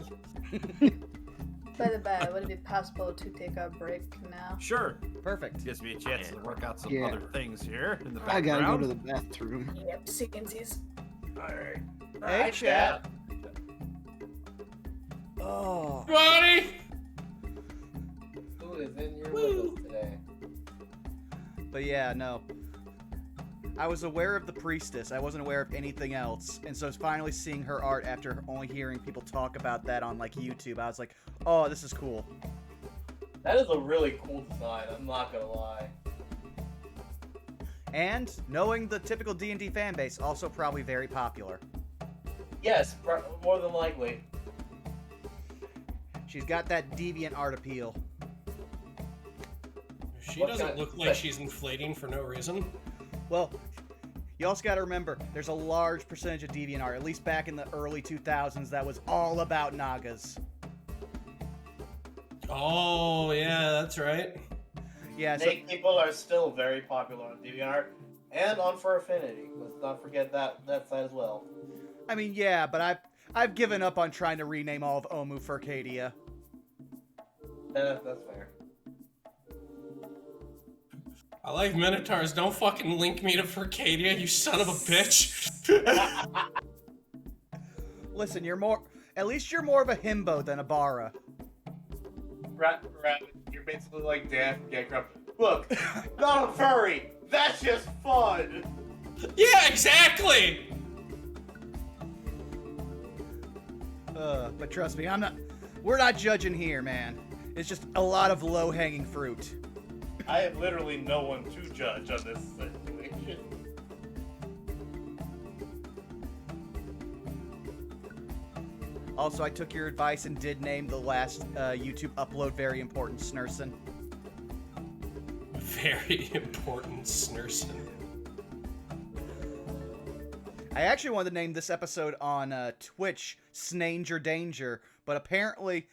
By the way, would it be possible to take a break now? Sure, Perfect. gives me a chance to work out some Yeah. other things here in the I background. gotta go to the bathroom. Yep, sequences. Alright. Hey, chat. Oh. Buddy! Who is in your with us today? But yeah, no. I was aware of the priestess. I wasn't aware of anything else. And so finally seeing her art after only hearing people talk about that on like YouTube, I was like, oh, this is cool. That is a really cool design, I'm not gonna lie. And knowing the typical D&D fan base, also probably very popular. Yes, more than likely. She's got that deviant art appeal. She What doesn't kind- look like she's inflating for no reason. Well, you also got to remember, there's a large percentage of DeviantArt, at least back in the early 2000s, that was all about Nagas. Oh, yeah, that's right. Yeah, so, Snake people are still very popular on DeviantArt and on For Affinity. Let's not forget that side as well. I mean, yeah, but I've given up on trying to rename all of Omu Furcadia. That's fair. I like Minotaurs. Don't fucking link me to Furcadia, you son of a bitch. Listen, at least you're more of a himbo than a Bara. Rat, you're basically like Dan from Get Grub. Look, not a furry. That's just fun. Yeah, exactly. But trust me, we're not judging here, man. It's just a lot of low-hanging fruit. I have literally no one to judge on this situation. Also, I took your advice and did name the last YouTube upload very important Snurson. Very important Snurson. I actually wanted to name this episode on Twitch Snanger Danger, but apparently,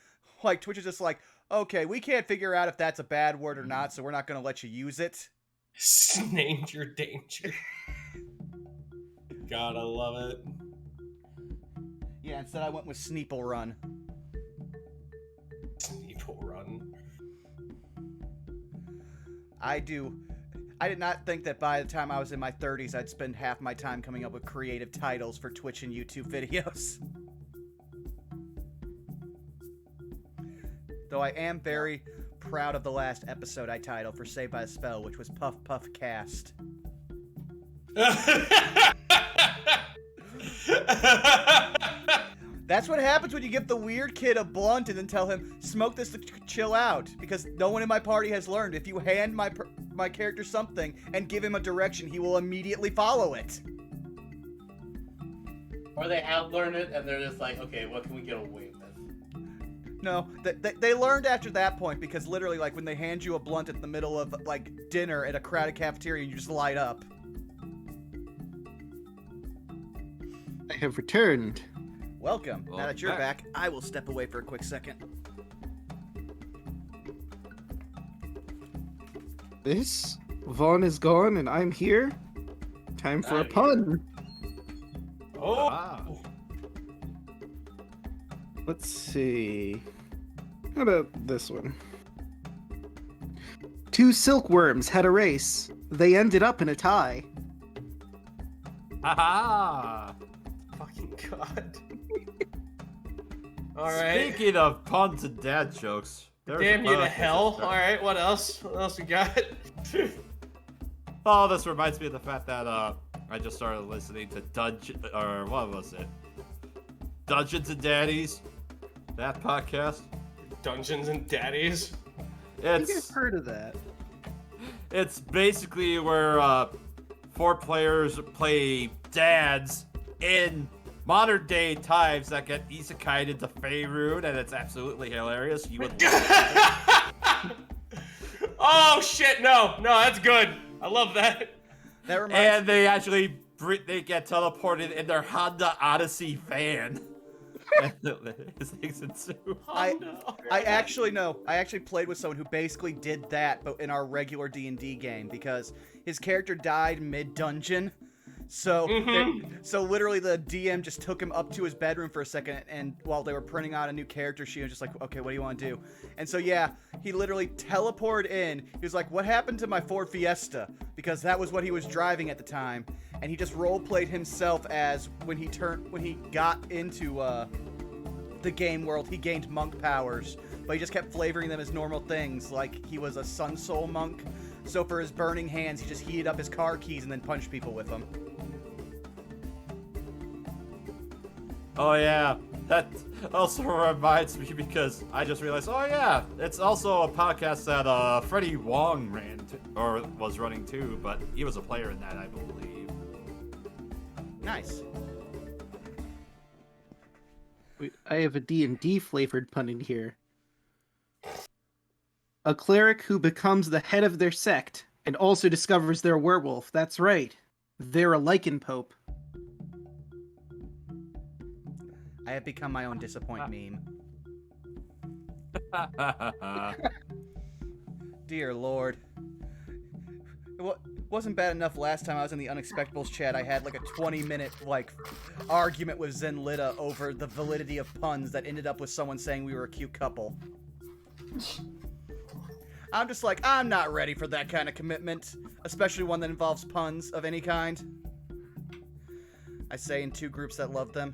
like, Twitch is just like, okay, we can't figure out if that's a bad word or not, so we're not going to let you use it. Snanger Danger. God, I love it. Yeah, instead I went with Sneeple Run. Sneeple Run. I did not think that by the time I was in my 30s, I'd spend half my time coming up with creative titles for Twitch and YouTube videos. Though I am very proud of the last episode I titled for Saved by the Spell, which was Puff Puff Cast. That's what happens when you give the weird kid a blunt and then tell him, smoke this to chill out. Because no one in my party has learned. If you hand my character something and give him a direction, he will immediately follow it. Or they have learned it and they're just like, okay, what can we get away with? No, they learned after that point because literally, like, when they hand you a blunt in the middle of, like, dinner at a crowded cafeteria, you just light up. I have returned. Welcome. Well, Now that you're back, I will step away for a quick second. This? Vaughn is gone and I'm here? Time for a I'm here. pun. Oh. Ah. Let's see. How about this one? Two silkworms had a race. They ended up in a tie. Ha Fucking God. Alright. Speaking of puns and dad jokes. there's Damn a you to podcast hell. that- Alright, what else? What else we got? Oh, this reminds me of the fact that I just started listening to what was it? Dungeons and Daddies. That podcast. Dungeons and Daddies. I think I've It's heard of that. it's basically where 4 players play dads in modern day times that get isekai'd into Faerun, and it's absolutely hilarious. You would Oh shit, no, that's good. I love that. That reminds and they actually they get teleported in their Honda Odyssey van. His things ensue. I actually know. I actually played with someone who basically did that, but in our regular D&D game, because his character died mid-dungeon. So, so literally the DM just took him up to his bedroom for a second, and while they were printing out a new character sheet, he was just like, okay, what do you want to do? And so, yeah, he literally teleported in. He was like, what happened to my Ford Fiesta? Because that was what he was driving at the time. And he just role-played himself as when he got into the game world, he gained monk powers, but he just kept flavoring them as normal things, like he was a Sun Soul monk. So for his burning hands, he just heated up his car keys and then punched people with them. Oh yeah, that also reminds me because I just realized. Oh yeah, it's also a podcast that Freddie Wong was running too, but he was a player in that, I believe. Nice. Wait, I have a D&D flavored pun in here. A cleric who becomes the head of their sect and also discovers they're a werewolf. That's right. They're a lycanthrope. I have become my own disappoint meme. Dear Lord. It wasn't bad enough last time I was in the Unexpectables chat. I had like a 20-minute argument with Zenlita over the validity of puns that ended up with someone saying we were a cute couple. I'm just like, I'm not ready for that kind of commitment, especially one that involves puns of any kind. I say in two groups that love them.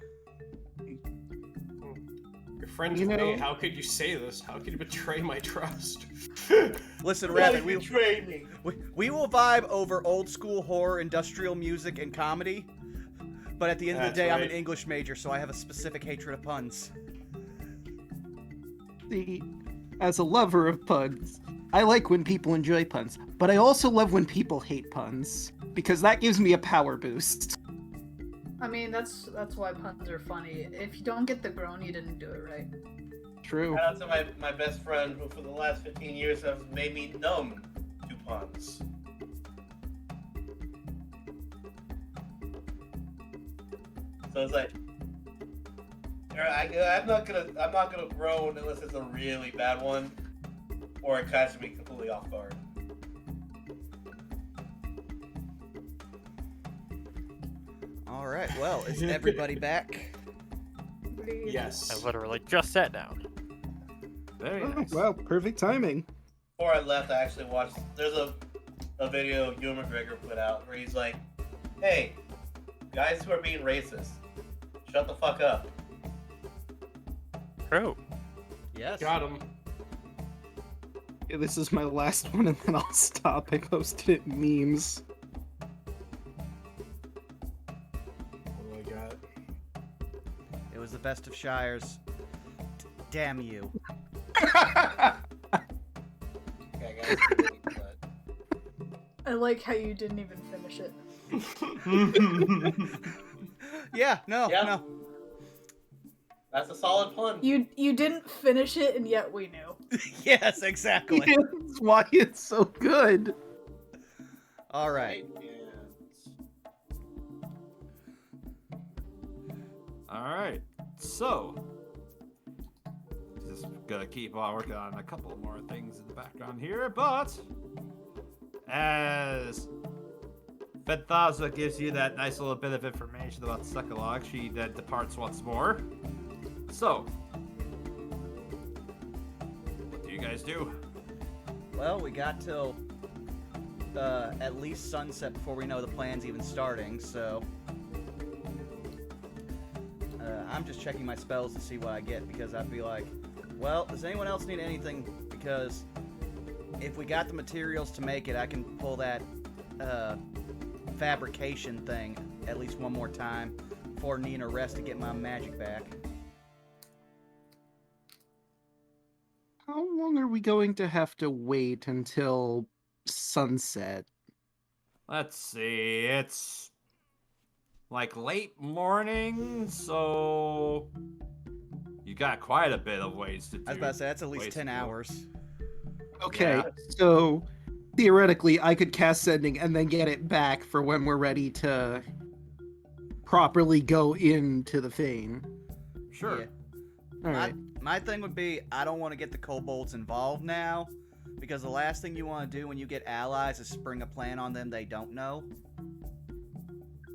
You're friends with me. How could you say this? How could you betray my trust? Listen, Why Rabbit, you betray me? we will vibe over old school horror, industrial music, and comedy. But at the end of the day, I'm an English major, so I have a specific hatred of puns. See, as a lover of puns, I like when people enjoy puns, but I also love when people hate puns, because that gives me a power boost. I mean, that's why puns are funny. If you don't get the groan, you didn't do it right. True. Shout out to my best friend who for the last 15 years has made me numb to puns. So it's like, I'm not gonna groan unless it's a really bad one, or it catches me completely off guard. All right, well, is everybody back? Yes. I literally just sat down. Very Oh, nice. well, perfect timing. Before I left, I actually watched. There's a video Ewan McGregor put out where he's like, "Hey, guys who are being racist, shut the fuck up." True. Yes. Got him. Yeah, this is my last one, and then I'll stop. I posted it in memes. What do I got? It was the best of Shires. Damn you. Okay, guys. But I like how you didn't even finish it. Yeah, no. that's a solid pun. You didn't finish it, and yet we knew. Yes, exactly. That's why it's so good. All right. Alright, so just gonna keep on working on a couple more things in the background here, but as Fenthaza gives you that nice little bit of information about Suckalog, she then departs once more. So, what do you guys do? Well, we got till at least sunset before we know the plan's even starting, so I'm just checking my spells to see what I get, because I'd be like, well, does anyone else need anything? Because if we got the materials to make it, I can pull that fabrication thing at least one more time before needing a rest to get my magic back. How long are we going to have to wait until sunset? Let's see, it's like late morning, so you got quite a bit of ways to do. I was about to say, that's at least ways 10 to go. hours. Okay, Yeah. so theoretically, I could cast Sending and then get it back for when we're ready to properly go into the Fane. Sure. Yeah. Alright. My thing would be, I don't want to get the kobolds involved now, because the last thing you want to do when you get allies is spring a plan on them they don't know.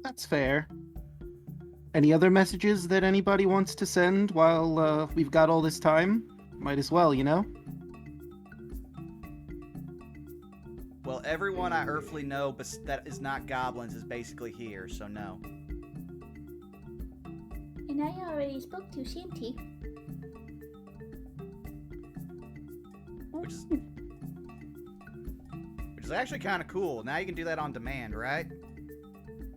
That's fair. Any other messages that anybody wants to send while we've got all this time? Might as well, you know? Well, everyone I earthly know that is not goblins is basically here, so no. And I already spoke to Shanty. Which is actually kind of cool. Now you can do that on demand, right?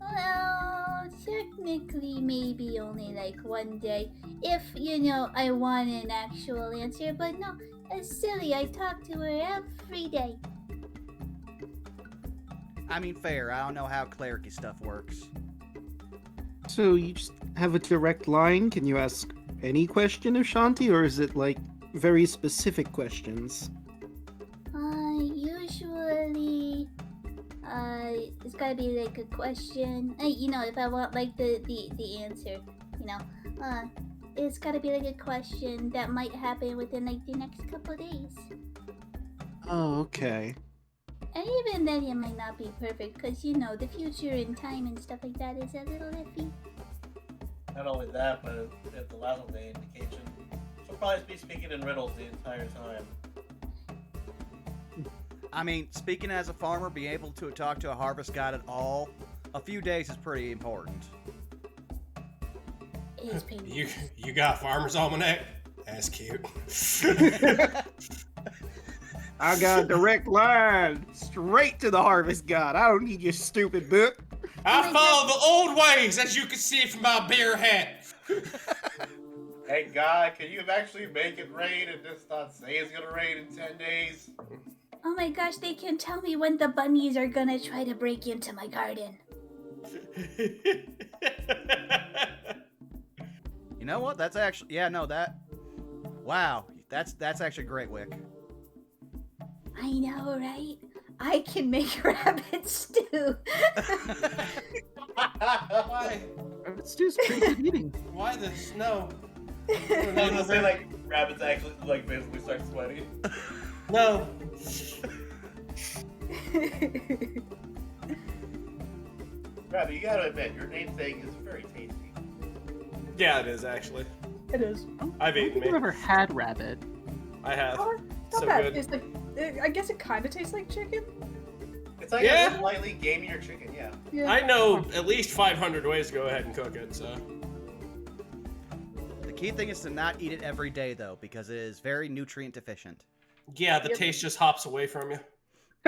Well, technically, maybe only like one day. If, you know, I want an actual answer. But no, it's silly. I talk to her every day. I mean, fair. I don't know how clericy stuff works. So you just have a direct line? Can you ask any question of Shanti, or is it like very specific questions? Usually, it's gotta be like a question. You know, if I want like the answer, you know, it's gotta be like a question that might happen within like the next couple days. Oh, okay. And even then, it might not be perfect, because, you know, the future and time and stuff like that is a little iffy. Not only that, but if the last one the indication, she'll probably be speaking in riddles the entire time. I mean, speaking as a farmer, being able to talk to a harvest god at all, a few days is pretty important. It is pretty You got Farmer's Almanac? That's cute. I got a direct line straight to the harvest god. I don't need your stupid book. I follow the old ways, as you can see from my beer hat. Hey, God, can you actually make it rain and just not say it's gonna rain in 10 days? Oh my gosh, they can tell me when the bunnies are gonna try to break into my garden. You know what? That's actually, yeah, no, that, wow, that's actually great, Wick. I know, right? I can make rabbit stew. Why? Rabbit stew's pretty good eating. Why this? No. I was gonna say, like, rabbits actually, like, basically start sweating. No. Rabbit, you gotta admit, your namesake is very tasty. Yeah, it is actually. It is. I've I eaten don't think I've me. ever had rabbit. I have. Oh, not So bad. good. It's like, I guess it kind of tastes like chicken. It's like Yeah. a slightly gamier chicken, yeah. Yeah. I know at least 500 ways to go ahead and cook it, so. The key thing is to not eat it every day, though, because it is very nutrient deficient. Yeah, the Yep. taste just hops away from you.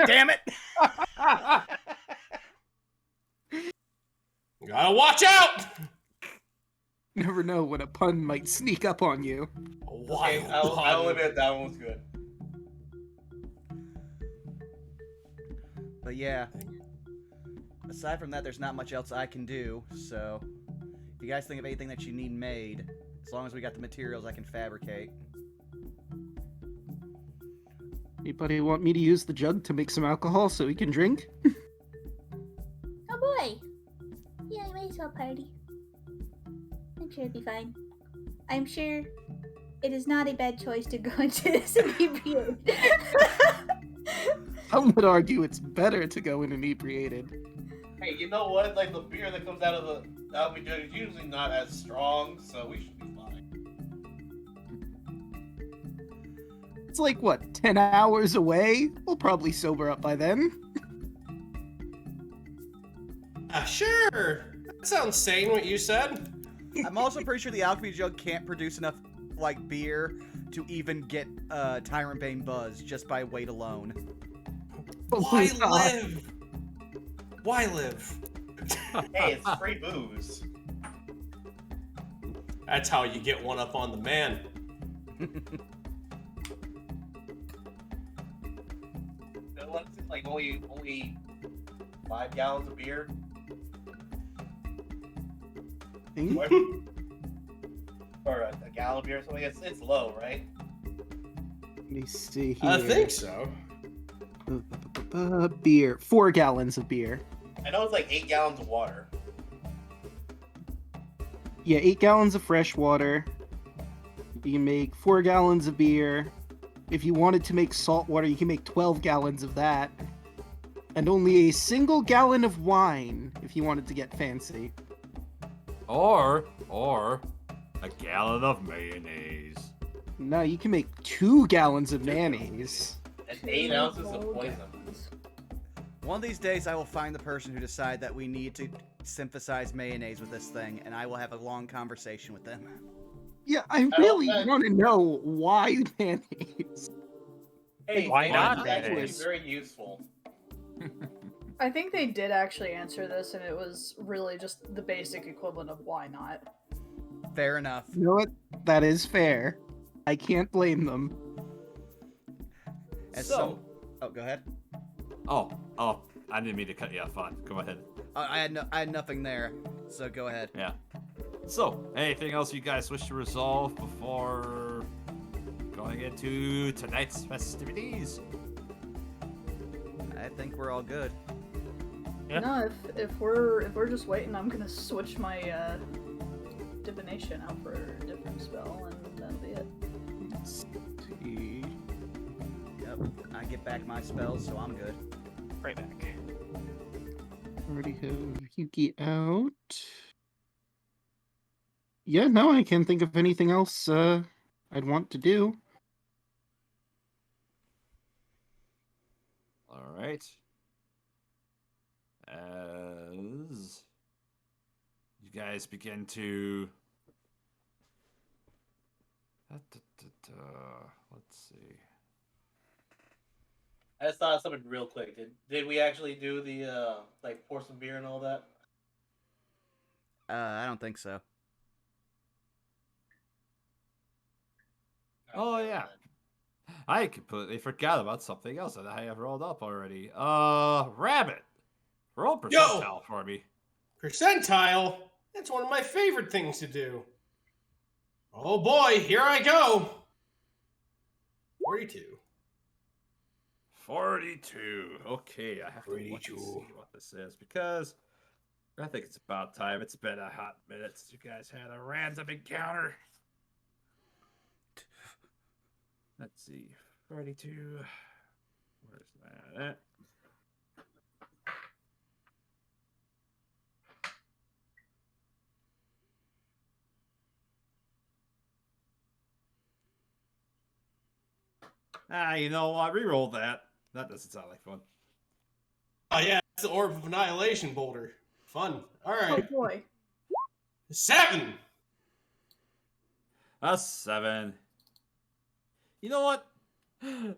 Damn it! You gotta watch out! Never know when a pun might sneak up on you. A Okay, wild I'll pun. admit that one was good. But yeah, aside from that, there's not much else I can do, so if you guys think of anything that you need made, as long as we got the materials I can fabricate. Anybody want me to use the jug to make some alcohol so we can drink? Oh boy. Yeah, I might as well party. I'm sure it'll be fine. I'm sure it is not a bad choice to go into this inebriated. Some would argue it's better to go in inebriated. Hey, you know what? Like, the beer that comes out of the alcohol jug is usually not as strong, so we should be fine. It's like, what, 10 hours away? We'll probably sober up by then. Sure. That sounds sane what you said. I'm also pretty sure the alchemy jug can't produce enough, like, beer to even get Tyrant Bane buzz just by weight alone. Oh Why my God. live? Why live? Hey, it's free booze. That's how you get one up on the man. What's it, like, only 5 gallons of beer? Hmm? What? Or a gallon of beer or something? It's low, right? Let me see here. I think so. Beer. 4 gallons of beer. I know it's like 8 gallons of water. Yeah, 8 gallons of fresh water. You can make 4 gallons of beer. If you wanted to make salt water, you can make 12 gallons of that. And only a single gallon of wine if you wanted to get fancy. Or a gallon of mayonnaise. No, you can make 2 gallons of mayonnaise. And 8 ounces of poison. One of these days, I will find the person who decide that we need to synthesize mayonnaise with this thing, and I will have a long conversation with them. Yeah, I don't really think- want to know why mayonnaise. Hey, Why not it's actually mayonnaise? very useful. I think they did actually answer this, and it was really just the basic equivalent of why not. Fair enough. You know what? That is fair. I can't blame them. As So- some... Oh, go ahead. Oh, I didn't mean to cut you off. Fine, go ahead. I had nothing there, so go ahead. Yeah. So, anything else you guys wish to resolve before going into tonight's festivities? I think we're all good. Yeah. No, if we're just waiting, I'm gonna switch my divination out for a different spell, and that'll be it. Let's see. Yep. I get back my spells, so I'm good. Right back. Already have Yuki out. Yeah, no, I can't think of anything else I'd want to do. All right. As you guys begin to. Let's see. I just thought of something real quick. Did we actually do the like pour some beer and all that? I don't think so. Oh, yeah. I completely forgot about something else that I have rolled up already. Rabbit. Roll percentile for me. Percentile? That's one of my favorite things to do. Oh boy, here I go. 42. 42. Okay, I have to look and 42. see what this is because I think it's about time. It's been a hot minute since you guys had a random encounter. Let's see. 42. Where's that at? You know what? Reroll that. That doesn't sound like fun. Oh yeah, it's the Orb of Annihilation boulder. Fun. All Oh right. boy. 7. A 7. You know what?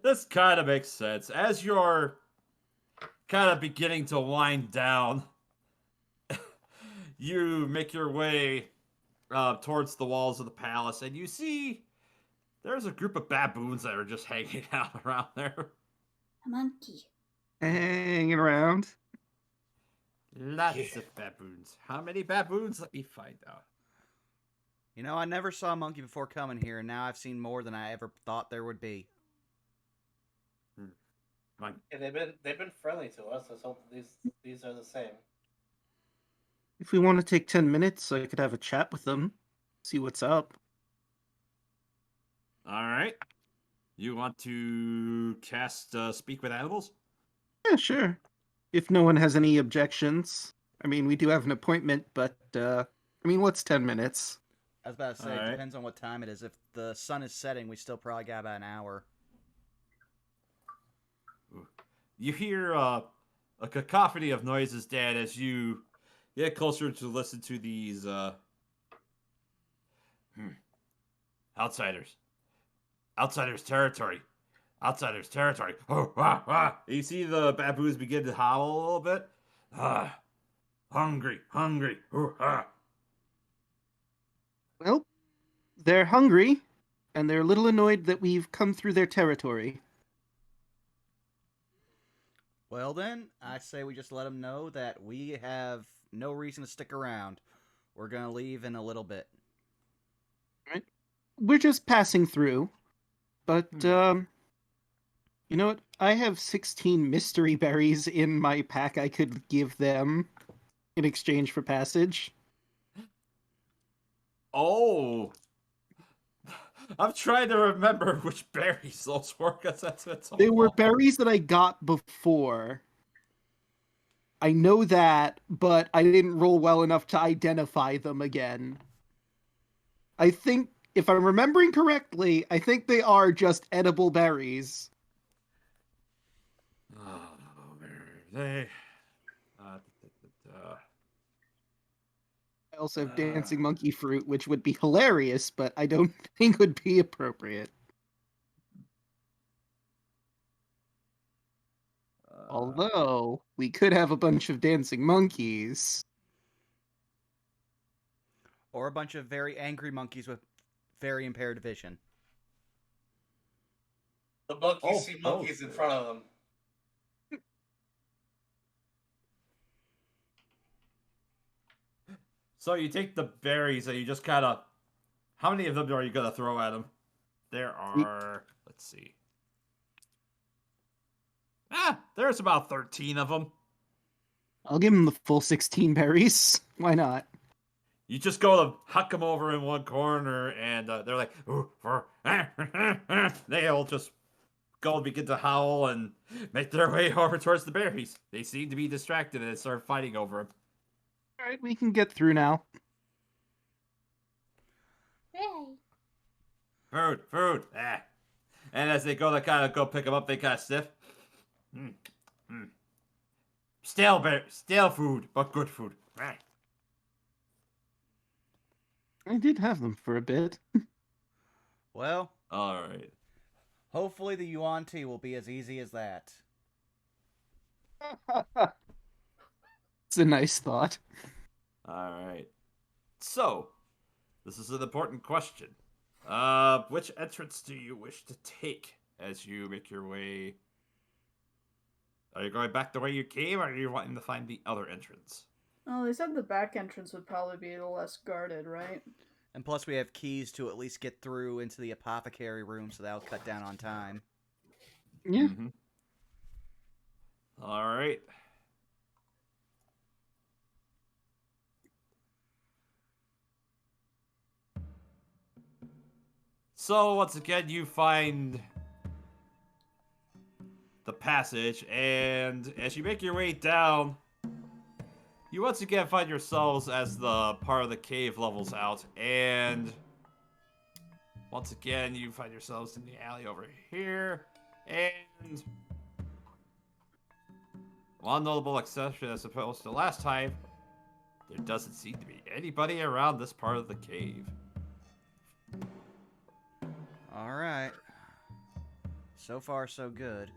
This kind of makes sense. As you're kind of beginning to wind down, you make your way towards the walls of the palace, and you see there's a group of baboons that are just hanging out around there. A monkey. Hanging around. Lots of baboons. How many baboons? Let me find out. You know, I never saw a monkey before coming here, and now I've seen more than I ever thought there would be. Yeah, they've been friendly to us. Let's hope these are the same. If we want to take 10 minutes, I could have a chat with them, see what's up. All right. You want to cast Speak with Animals? Yeah, sure. If no one has any objections. I mean, we do have an appointment, but, what's 10 minutes? I was about to say, All it right. depends on what time it is. If the sun is setting, we still probably got about an hour. You hear a cacophony of noises, Dad, as you get closer to listen to these outsiders. Outsiders territory. Outsiders territory. Oh, ah, ah. You see the baboons begin to howl a little bit. Hungry, hungry. Oh, ah. Well, they're hungry, and they're a little annoyed that we've come through their territory. Well then, I say we just let them know that we have no reason to stick around. We're gonna leave in a little bit. Right? We're just passing through, but, you know what? I have 16 mystery berries in my pack I could give them in exchange for passage. Oh. I'm trying to remember which berries those were, because that's what's They were berries that I got before. I know that, but I didn't roll well enough to identify them again. I think, if I'm remembering correctly, I think they are just edible berries. Oh, where are they? I also have dancing monkey fruit, which would be hilarious, but I don't think would be appropriate. Although, we could have a bunch of dancing monkeys. Or a bunch of very angry monkeys with very impaired vision. The monkeys see monkeys in front of them. So you take the berries and you just kind of... How many of them are you going to throw at them? There are... Let's see. There's about 13 of them. I'll give them the full 16 berries. Why not? You just go to huck them over in one corner and they're like... They'll just go and begin to howl and make their way over towards the berries. They seem to be distracted and start fighting over them. Alright, we can get through now. Right. Food. And as they go to kind of go pick them up, they kind of sniff. Stale food, but good food. Right. I did have them for a bit. Well, All right. hopefully the Yuan tea will be as easy as that. It's a nice thought. All right. So, this is an important question. Which entrance do you wish to take as you make your way? Are you going back the way you came, or are you wanting to find the other entrance? Oh, they said the back entrance would probably be the less guarded, right? And plus, we have keys to at least get through into the apothecary room, so that'll cut down on time. Yeah. Mm-hmm. All right. So, once again, you find the passage, and as you make your way down, you once again find yourselves as the part of the cave levels out, and once again, you find yourselves in the alley over here, and one notable exception as opposed to last time, there doesn't seem to be anybody around this part of the cave. Alright. So far, so good.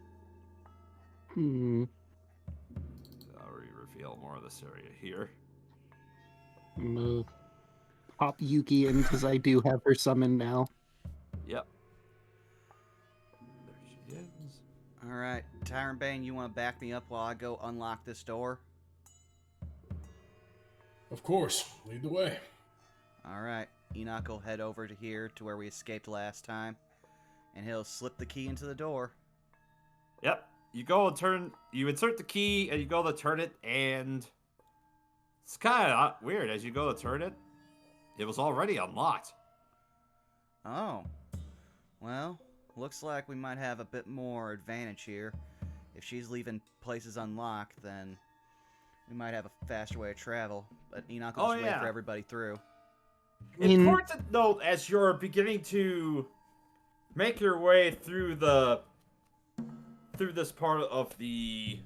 I'll reveal more of this area here. Pop Yuki in because I do have her summoned now. Yep. There she is. Alright, Tyrant Bane, you want to back me up while I go unlock this door? Of course. Lead the way. Alright, Enoch will head over to here to where we escaped last time, and he'll slip the key into the door. Yep. You go and turn. You insert the key, and you go to turn it, and it's kind of weird. As you go to turn it, it was already unlocked. Oh. Well, looks like we might have a bit more advantage here. If she's leaving places unlocked, then we might have a faster way to travel. But Enoch will just wait for everybody through. Important note: as you're beginning to make your way through this part of the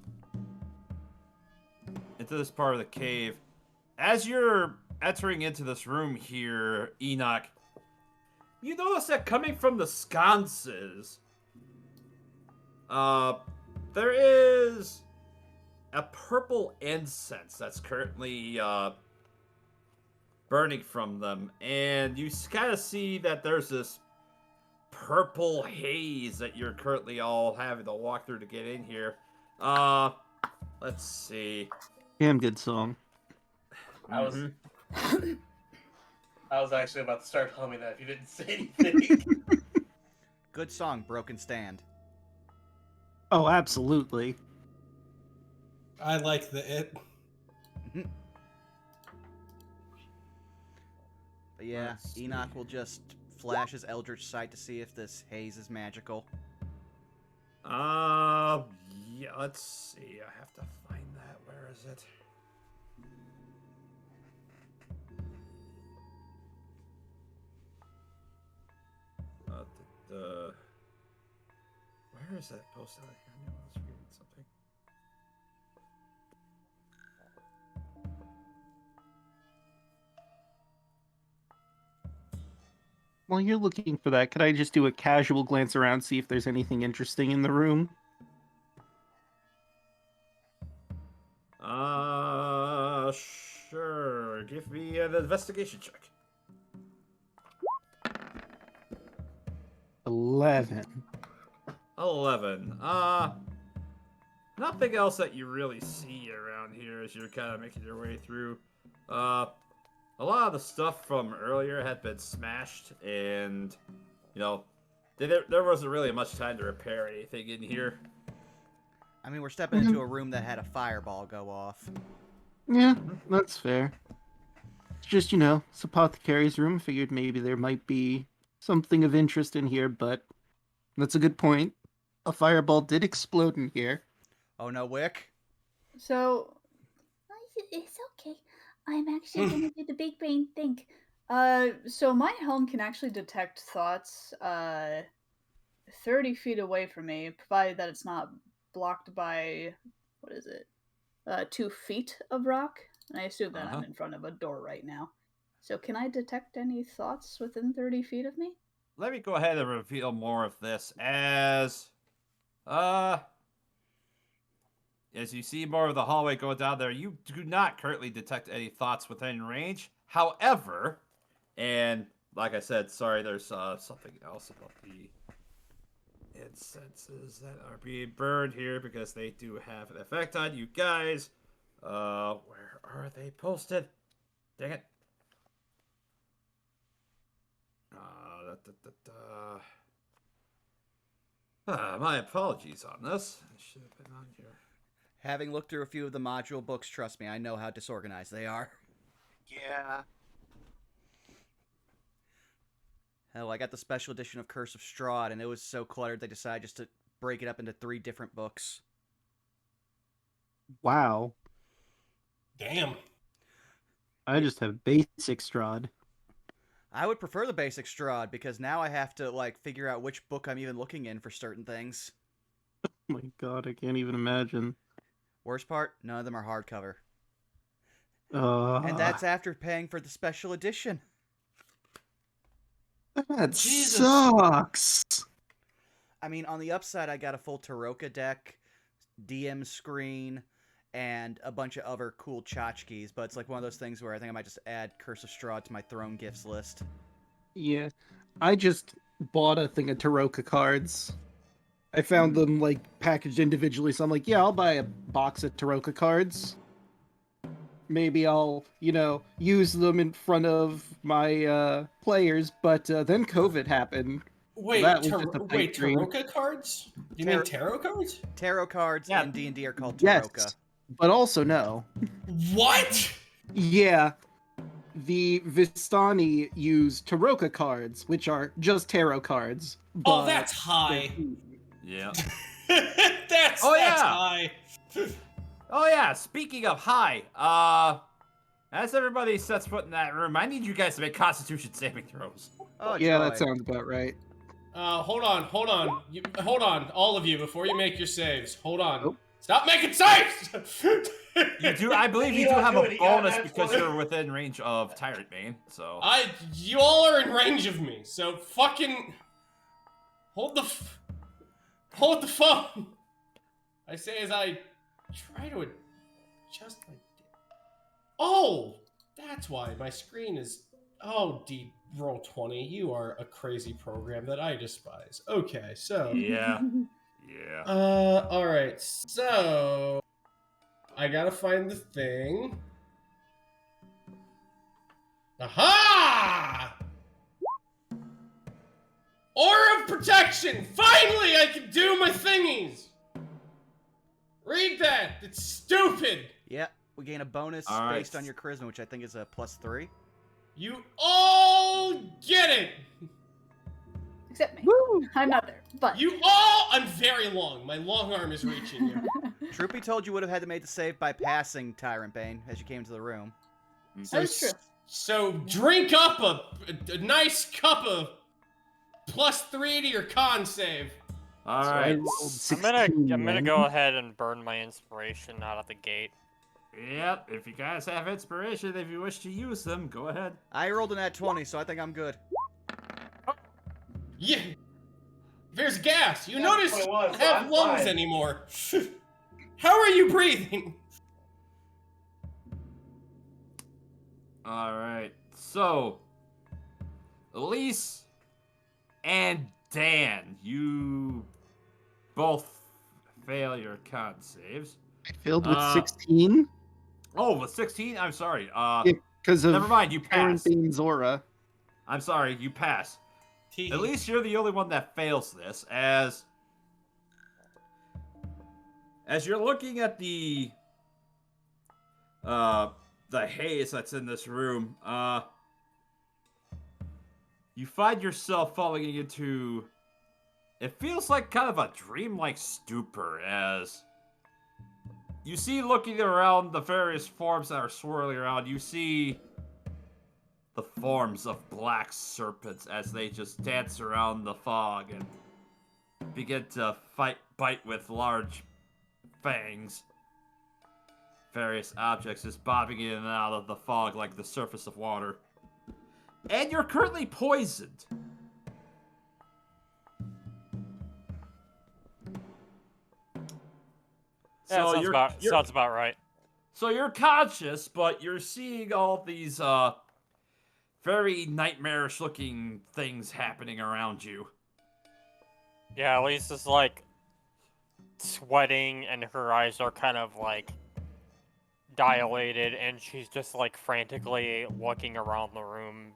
cave, as you're entering into this room here, Enoch, you notice that coming from the sconces, there is a purple incense that's currently burning from them, and you kind of see that there's this purple haze that you're currently all having to walk through to get in here. Let's see. Damn good song. I was actually about to start humming that if you didn't say anything. Good song, Broken Stand. Oh, absolutely. I like the it. But yeah, Enoch will just flash his Eldritch Sight to see if this haze is magical. Yeah, let's see. I have to find that. Where is it? Where is that post out here? I knew I was reading something. While you're looking for that, could I just do a casual glance around, see if there's anything interesting in the room? Sure. Give me an investigation check. 11. 11. Nothing else that you really see around here as you're kind of making your way through. A lot of the stuff from earlier had been smashed, and, you know, there wasn't really much time to repair anything in here. I mean, we're stepping into a room that had a fireball go off. Yeah, that's fair. It's just, it's Apothecary's room. Figured maybe there might be something of interest in here, but that's a good point. A fireball did explode in here. Oh no, Wick? So, It's okay. I'm actually gonna do the big brain think. so my helm can actually detect thoughts 30 feet away from me, provided that it's not blocked by what is it? 2 feet of rock. And I assume that Uh-huh. I'm in front of a door right now. So can I detect any thoughts within 30 feet of me? Let me go ahead and reveal more of this as you see more of the hallway go down there, you do not currently detect any thoughts within range. However, and like I said, sorry, there's something else about the incenses that are being burned here because they do have an effect on you guys. Where are they posted? Dang it. My apologies on this. I should have been on here. Having looked through a few of the module books, trust me, I know how disorganized they are. Yeah. Hell, I got the special edition of Curse of Strahd, and it was so cluttered they decided just to break it up into 3 different books. Wow. Damn. I just have basic Strahd. I would prefer the basic Strahd, because now I have to, like, figure out which book I'm even looking in for certain things. Oh my god, I can't even imagine. Worst part, none of them are hardcover. And that's after paying for the special edition. That Jesus. sucks. I mean, on the upside, I got a full Taroka deck, DM screen, and a bunch of other cool tchotchkes, but it's like one of those things where I think I might just add Curse of Strahd to my Throne Gifts list. Yeah, I just bought a thing of Taroka cards. I found them like packaged individually, so I'm like, yeah, I'll buy a box of Taroka cards. Maybe I'll, use them in front of my players, but then COVID happened. Wait, That was just a pipe dream. Taroka cards? You mean tarot cards? Tarot cards Yeah. in D&D are called Yes, Taroka. but also no. What? Yeah, the Vistani use Taroka cards, which are just tarot cards. Oh, but that's high. Yeah. that's Oh, that's yeah. high. Oh yeah, speaking of high, as everybody sets foot in that room, I need you guys to make Constitution saving throws. Oh, Yeah, joy. that sounds about right. Hold on. Hold on, all of you, before you make your saves. Hold on. Nope. Stop making saves! I believe you You do don't have do a it, you got bonus that because one. you're within range of Tyrant Bane, so. You all are in range of me, so fucking hold the phone. I say as I try to adjust my. Oh, that's why my screen is. Oh, roll 20. You are a crazy program that I despise. Okay, so. Yeah. Yeah. All right. So I gotta find the thing. Aha! Aura of protection! Finally, I can do my thingies! Read that! It's stupid! Yeah, we gain a bonus All right. based on your charisma, which I think is a +3. You all get it! Except me. Woo! I'm not there. But You all... I'm very long. My long arm is reaching you. Troopy told you would have had to make the save by passing Tyrant Bane as you came to the room. So, That is true. So drink up a nice cup of +3 to your con save. All So I right. rolled I'm 16 gonna then. go ahead and burn my inspiration out of the gate. Yep. If you guys have inspiration, if you wish to use them, go ahead. I rolled an at 20, so I think I'm good. Yeah. There's gas. You Yeah, notice that's you what it don't was, so have I'm lungs fine. anymore. How are you breathing? All right. So, Elise and Dan, you both fail your con saves. I failed with Uh, 16 Oh, with 16? I'm sorry. because of Never mind, you Aaron passed. Bane's aura. I'm sorry, you pass. At least you're the only one that fails this, as you're looking at the haze that's in this room, you find yourself falling into, it feels like kind of a dreamlike stupor, as you see, looking around the various forms that are swirling around, you see the forms of black serpents as they just dance around the fog and begin to bite with large fangs. various objects just bobbing in and out of the fog like the surface of water. And you're currently poisoned. Yeah, So sounds about right. So you're conscious, but you're seeing all these very nightmarish looking things happening around you. Yeah, Elise is like sweating and her eyes are kind of like dilated and she's just like frantically looking around the room.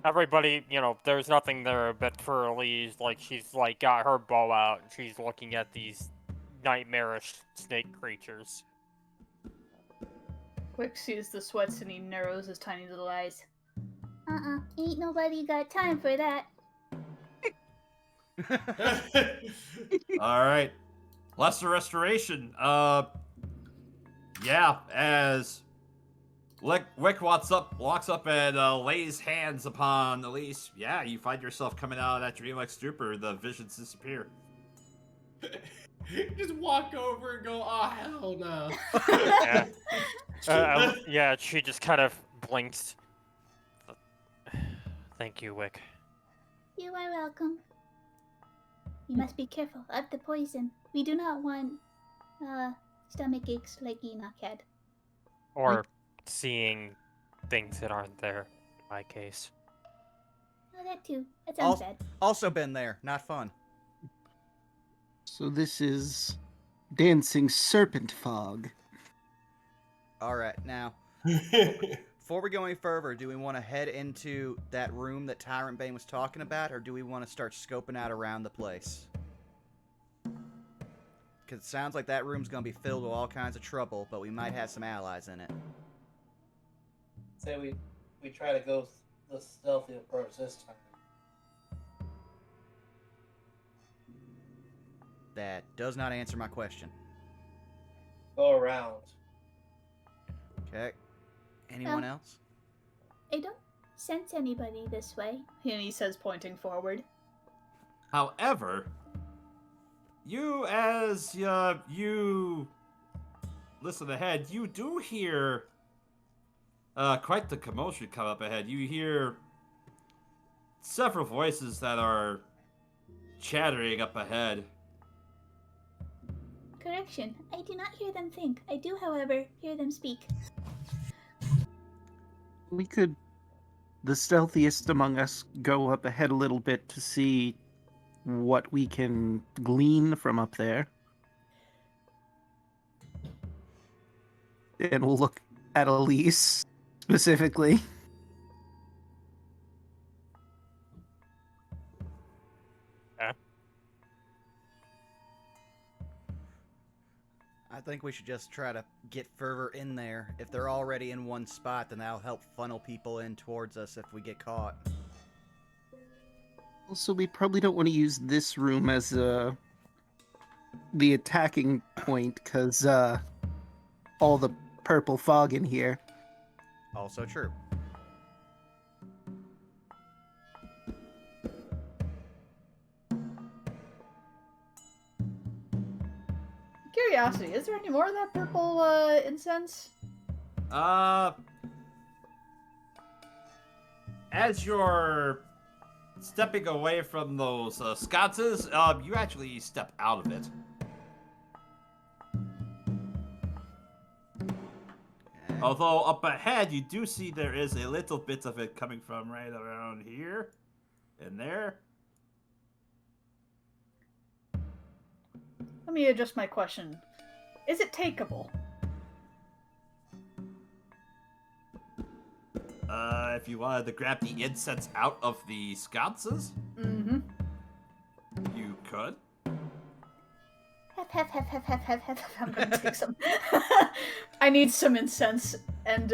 Everybody, there's nothing there but for Elise, like she's like got her bow out and she's looking at these nightmarish snake creatures. Quick sees the sweats and he narrows his tiny little eyes. Ain't nobody got time for that. Alright. Lesser Restoration. Yeah, as Wick walks up and lays hands upon Elise. Yeah, you find yourself coming out of that dreamlike stupor. The visions disappear. Just walk over and go, oh, hell no. Yeah, she just kind of blinks. Thank you, Wick. You are welcome. You must be careful of the poison. We do not want stomach aches like Enoch had. Or seeing things that aren't there, in my case. Oh, that too. That sounds bad. Also been there. Not fun. So this is dancing serpent fog. All right, now, before we go any further, do we want to head into that room that Tyrant Bane was talking about, or do we want to start scoping out around the place? Because it sounds like that room's going to be filled with all kinds of trouble, but we might have some allies in it. Say we try to go the stealthy approach this time. That does not answer my question. Go around. Okay. Anyone else? I don't sense anybody this way. And he says, pointing forward. However, as you listen ahead, you do hear quite the commotion come up ahead. You hear several voices that are chattering up ahead. Correction, I do not hear them think. I do, however, hear them speak. We could, the stealthiest among us, go up ahead a little bit to see what we can glean from up there. And we'll look at Elise specifically. I think we should just try to get further in there. If they're already in one spot, then that'll help funnel people in towards us if we get caught. Also, we probably don't want to use this room as the attacking point, because all the purple fog in here. Also true. Curiosity, is there any more of that purple incense? As you're stepping away from those sconces, you actually step out of it. Okay. Although up ahead, you do see there is a little bit of it coming from right around here and there. Let me adjust my question. Is it takeable? If you wanted to grab the incense out of the sconces, Mm-hmm. you could. I'm gonna take some. I need some incense, and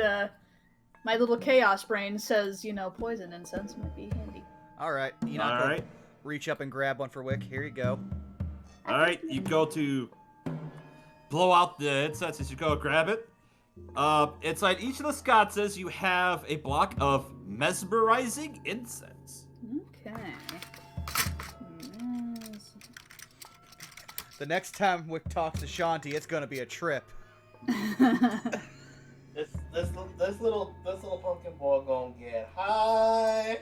my little chaos brain says, poison incense might be handy. Alright, Alright. reach up and grab one for Wick. Here you go. Alright, you go to blow out the incense as you go grab it. Inside each of the sconces, you have a block of mesmerizing incense. Okay. The next time Wick talks to Shanti, it's gonna be a trip. This little pumpkin boy gonna get high.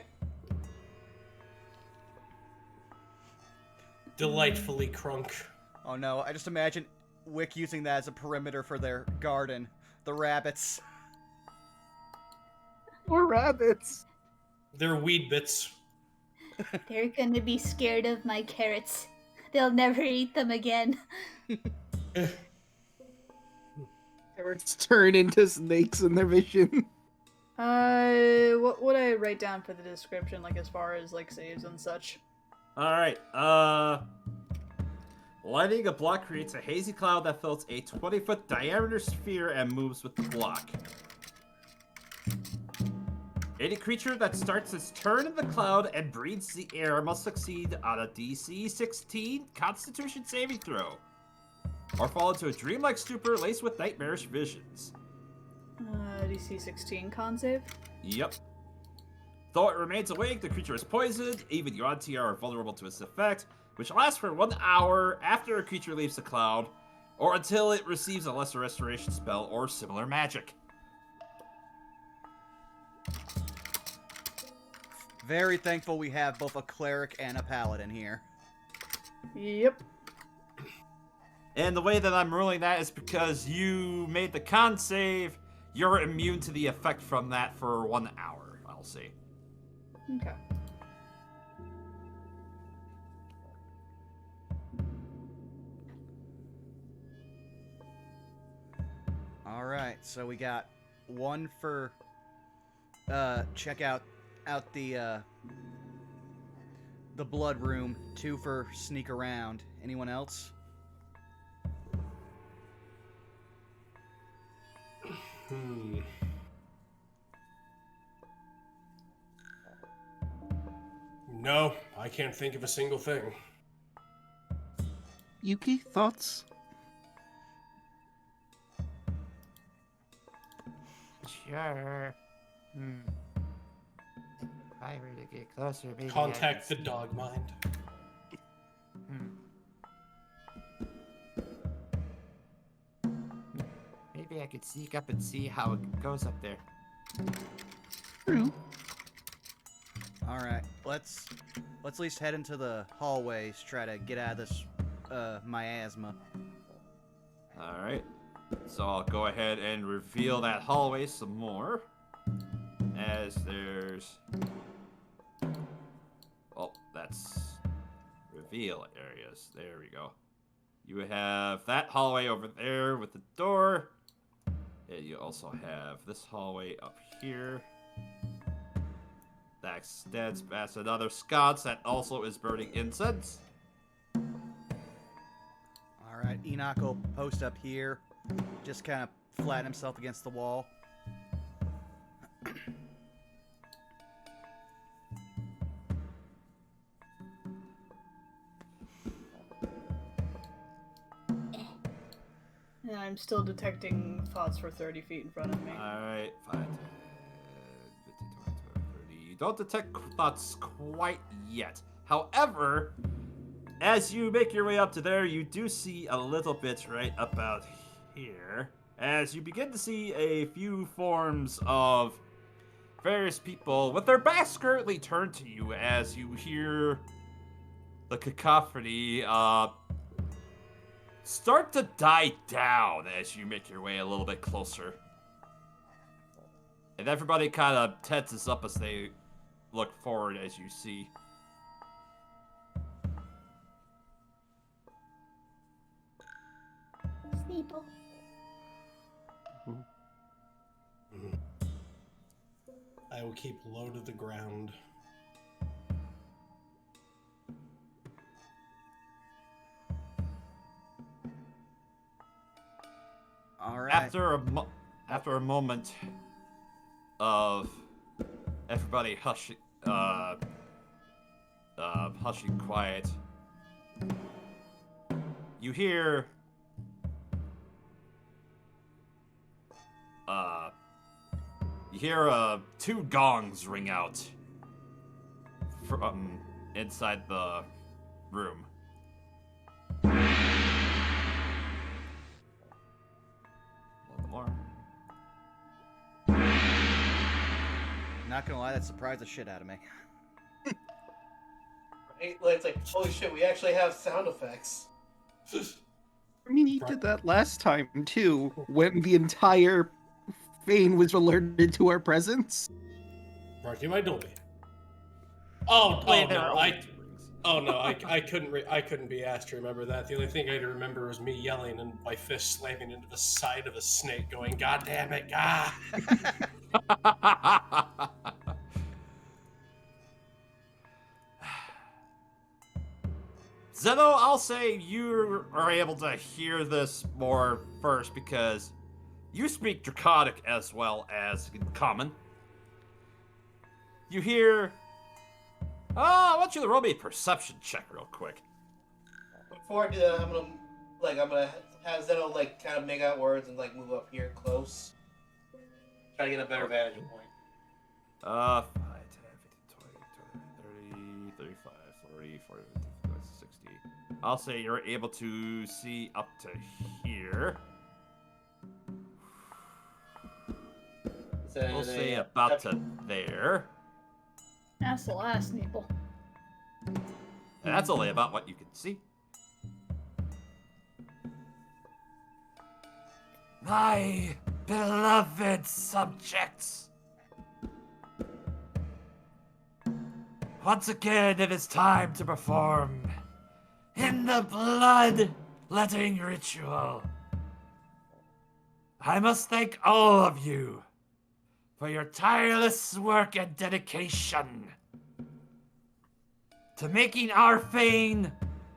Delightfully crunk. Oh no, I just imagine Wick using that as a perimeter for their garden. The rabbits. Or rabbits. They're weed bits. They're gonna be scared of my carrots. They'll never eat them again. Carrots turn into snakes in their vision. What would I write down for the description, like as far as like saves and such? Alright, lighting a block creates a hazy cloud that fills a 20-foot diameter sphere and moves with the block. Any creature that starts its turn in the cloud and breathes the air must succeed on a DC 16 Constitution saving throw, or fall into a dreamlike stupor laced with nightmarish visions. DC 16 con save? Yep. Though it remains awake, the creature is poisoned. Even you on TR are vulnerable to its effect, which lasts for 1 hour after a creature leaves the cloud, or until it receives a lesser restoration spell or similar magic. Very thankful we have both a cleric and a paladin here. Yep. And the way that I'm ruling that is because you made the con save, you're immune to the effect from that for 1 hour, I'll say. Okay. Alright, so we got one for check out the blood room, 2 for sneak around. Anyone else? No, I can't think of a single thing. Yuki, thoughts? Sure. If I were to get closer, maybe Contact the dog mind. Maybe I could sneak up and see how it goes up there. True. Alright, let's at least head into the hallways, try to get out of this miasma. Alright. So I'll go ahead and reveal that hallway some more. As there's... Oh, that's reveal areas. There we go. You have that hallway over there with the door. And you also have this hallway up here. That extends past another sconce that also is burning incense. Alright, Enoch will post up here. Just kind of flatten himself against the wall. And I'm still detecting thoughts for 30 feet in front of me. Alright, 5, 10, 15, 20, 30. You don't detect thoughts quite yet. However, as you make your way up to there, you do see a little bit right about here. As you begin to see a few forms of various people with their backs currently turned to you as you hear the cacophony start to die down as you make your way a little bit closer. And everybody kind of tenses up as they look forward as you see. Sneeple. I will keep low to the ground. All right. After a moment of everybody hushing quiet, you hear two gongs ring out from inside the room. not gonna lie, that surprised the shit out of me. Right? Like, it's like, holy shit, we actually have sound effects. I mean, he did that last time too, when the entire Fane was alerted to our presence. Brought to you by Dolby. Oh Play no, their own I rings. I couldn't be asked to remember that. The only thing I remember was me yelling and my fist slamming into the side of a snake, going, "God damn it, God!" Zeno, I'll say you are able to hear this more first because you speak Draconic as well as Common. You hear... Oh, I want you to roll me a perception check real quick. Before I do that, I'm gonna have Zeno like kind of make out words and like move up here close. Try to get a better vantage point. 5, 10, 15, 20, 30, 35, 40, 40, 50, 60. I'll say you're able to see up to here. We'll say about to there. That's the last nipple. And that's only about what you can see. My beloved subjects. Once again, it is time to perform in the blood-letting ritual. I must thank all of you for your tireless work and dedication to making our Fane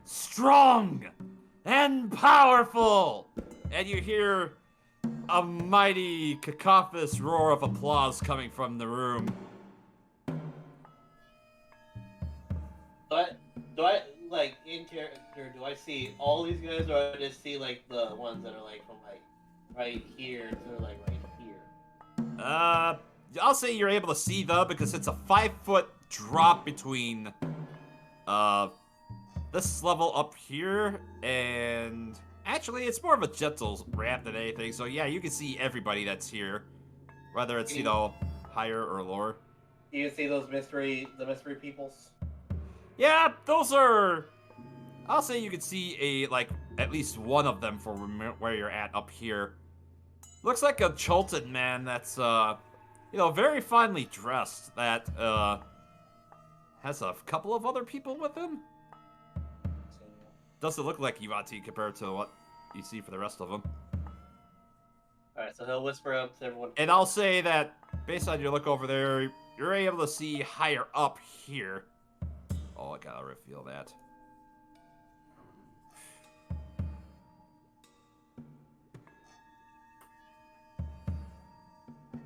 strong and powerful. And you hear a mighty cacophonous roar of applause coming from the room. Do I like in character? Do I see all these guys, or I just see like the ones that are like from like right here to like right here? I'll say you're able to see them because it's a 5-foot drop between this level up here and actually it's more of a gentle ramp than anything. So yeah, you can see everybody that's here, whether it's higher or lower. Do you see those mystery peoples? Yeah, those are. I'll say you can see at least one of them from where you're at up here. Looks like a Chulted man that's very finely dressed. That has a couple of other people with him. Doesn't look like Ivati compared to what you see for the rest of them. Alright, so he'll whisper up to everyone. And I'll say that based on your look over there, you're able to see higher up here. Oh, I gotta reveal that.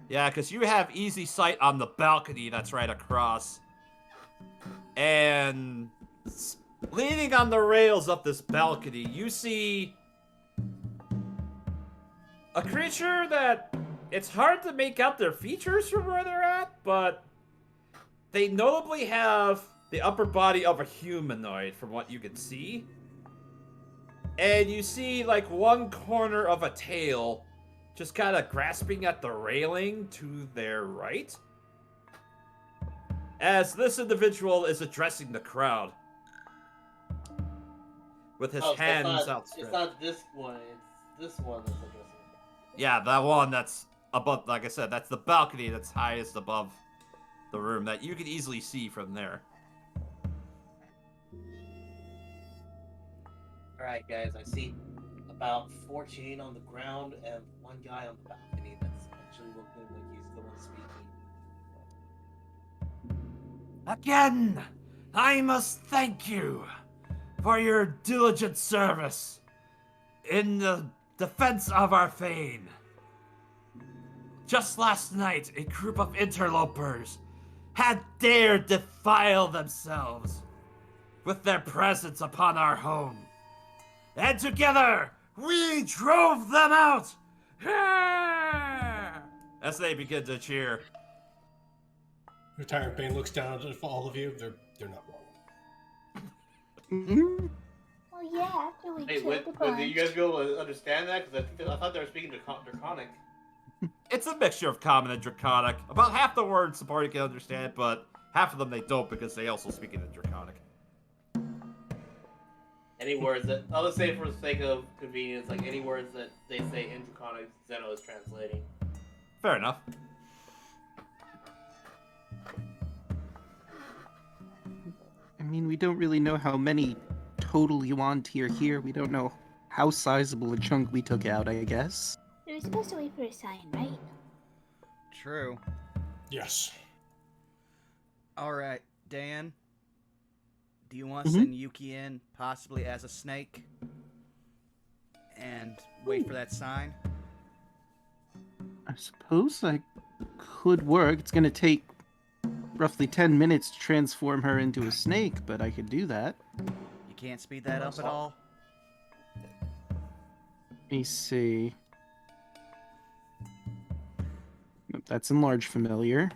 Yeah, because you have easy sight on the balcony that's right across. And leaning on the rails of this balcony, you see a creature that it's hard to make out their features from where they're at, but they notably have the upper body of a humanoid from what you can see. And you see like one corner of a tail just kind of grasping at the railing to their right, as this individual is addressing the crowd with his hands outstretched. It's not this one, it's this one that's addressing. Yeah, that one that's above, like I said, that's the balcony that's highest above the room that you can easily see from there. Alright guys, I see about 14 on the ground and one guy on the balcony that's actually looking like he's the one speaking. Again, I must thank you for your diligent service in the defense of our Fane. Just last night, a group of interlopers had dared defile themselves with their presence upon our home. And together, we drove them out! As they begin to cheer. Retired Bane looks down at all of you. They're not wrong. Well, yeah, after we Hey, killed a did bunch. you guys be able to understand that? Because I thought they were speaking to Draconic. it's a mixture of common and draconic. About half the words the party can understand, but half of them they don't because they also speak in the draconic. Any words that I'll just say for the sake of convenience, like any words that they say in Draconic, Zeno is translating. Fair enough. I mean, we don't really know how many total you want here. We don't know how sizable a chunk we took out, I guess. We were supposed to wait for a sign, right? True. Yes. All right, Dan. Do you want to send Yuki in, possibly as a snake, and wait for that sign? I suppose I could work. It's gonna take roughly 10 minutes to transform her into a snake, but I could do that. You can't speed that up at all? Let me see. Nope, that's enlarge familiar.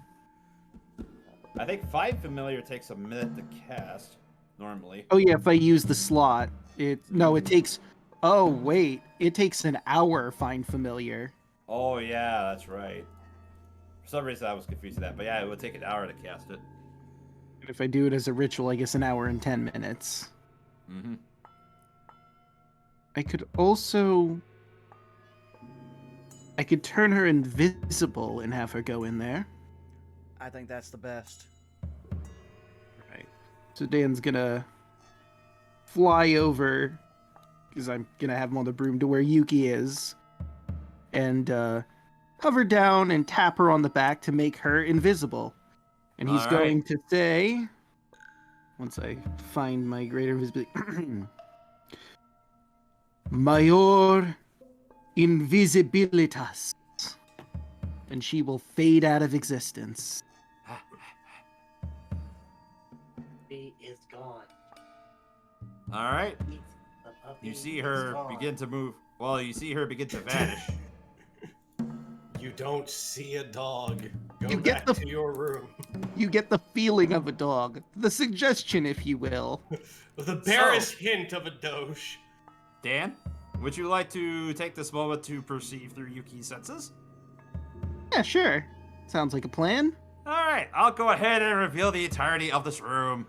I think 5 familiar takes a minute to cast, normally. Oh yeah, if I use the slot. It takes... Oh, wait. It takes an hour, find familiar. Oh yeah, that's right. For some reason I was confused with that, but yeah, it would take an hour to cast it. If I do it as a ritual, I guess an hour and 10 minutes. Mm-hmm. I could also... I could turn her invisible and have her go in there. I think that's the best. Right. So Dan's gonna fly over, because I'm gonna have him on the broom to where Yuki is, and hover down and tap her on the back to make her invisible. And he's All going right. to say, once I find my greater invisibility, Major Invisibilitas. And she will fade out of existence. He is gone. All right. The puppy You see is her gone. begin to move. Well, you see her begin to vanish. You don't see a dog. Go You get back the- to your room. You get the feeling of a dog. The suggestion, if you will. With the barest hint of a doge. Dan, would you like to take this moment to perceive through Yuki's senses? Yeah, sure. Sounds like a plan. All right, I'll go ahead and reveal the entirety of this room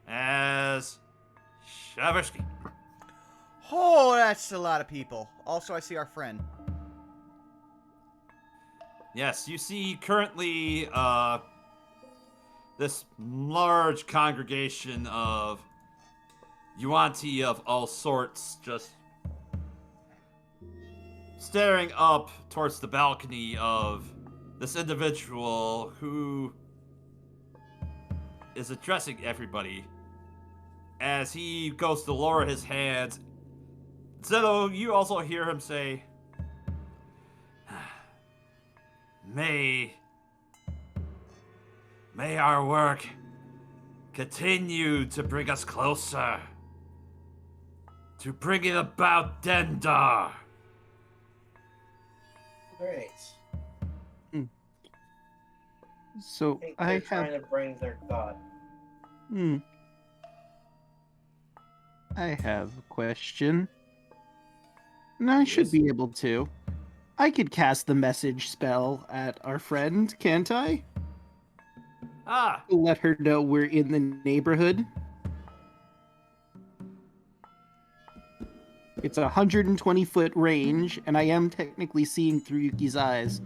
as Shavishki. Oh, that's a lot of people. Also, I see our friend. Yes, you see currently this large congregation of Yuanti of all sorts just staring up towards the balcony of this individual who is addressing everybody as he goes to lower his hands. Zeno, you also hear him say, May our work continue to bring us closer to bringing about Dendar. Great. So I think I they're have. trying to bring their god. I have a question. And I should Yes? be able to. I could cast the message spell at our friend, can't I? Ah, To let her know we're in the neighborhood. It's a 120-foot range, and I am technically seeing through Yuki's eyes.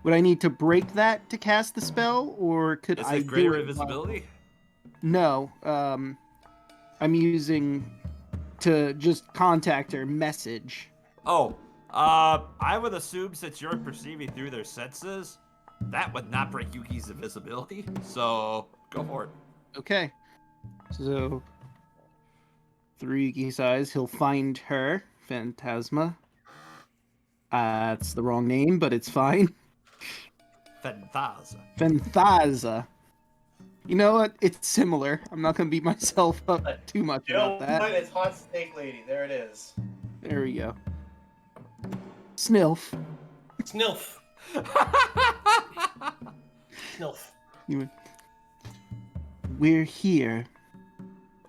Would I need to break that to cast the spell, or could is I it greater do it? invisibility? No. I'm using to just contact her message. Oh, I would assume since you're perceiving through their senses, that would not break Yuki's invisibility. So go for it. Okay. So through Yuki's eyes, he'll find her, Phantasma. It's the wrong name, but it's fine. Phantaza. Phanthaza. You know what? It's similar. I'm not gonna beat myself up too much You know about that. what? It's Hot Snake Lady. There it is. There we go. Snilf. Snilf. Snilf. We're here.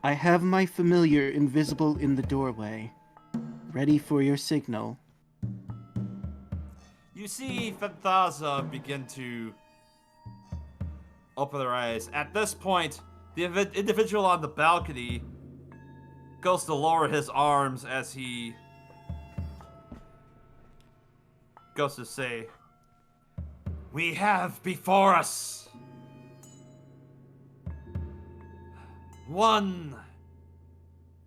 I have my familiar invisible in the doorway, ready for your signal. you see Fanthaza begin to open their eyes. At this point, the individual on the balcony goes to lower his arms as he goes to say, "We have before us one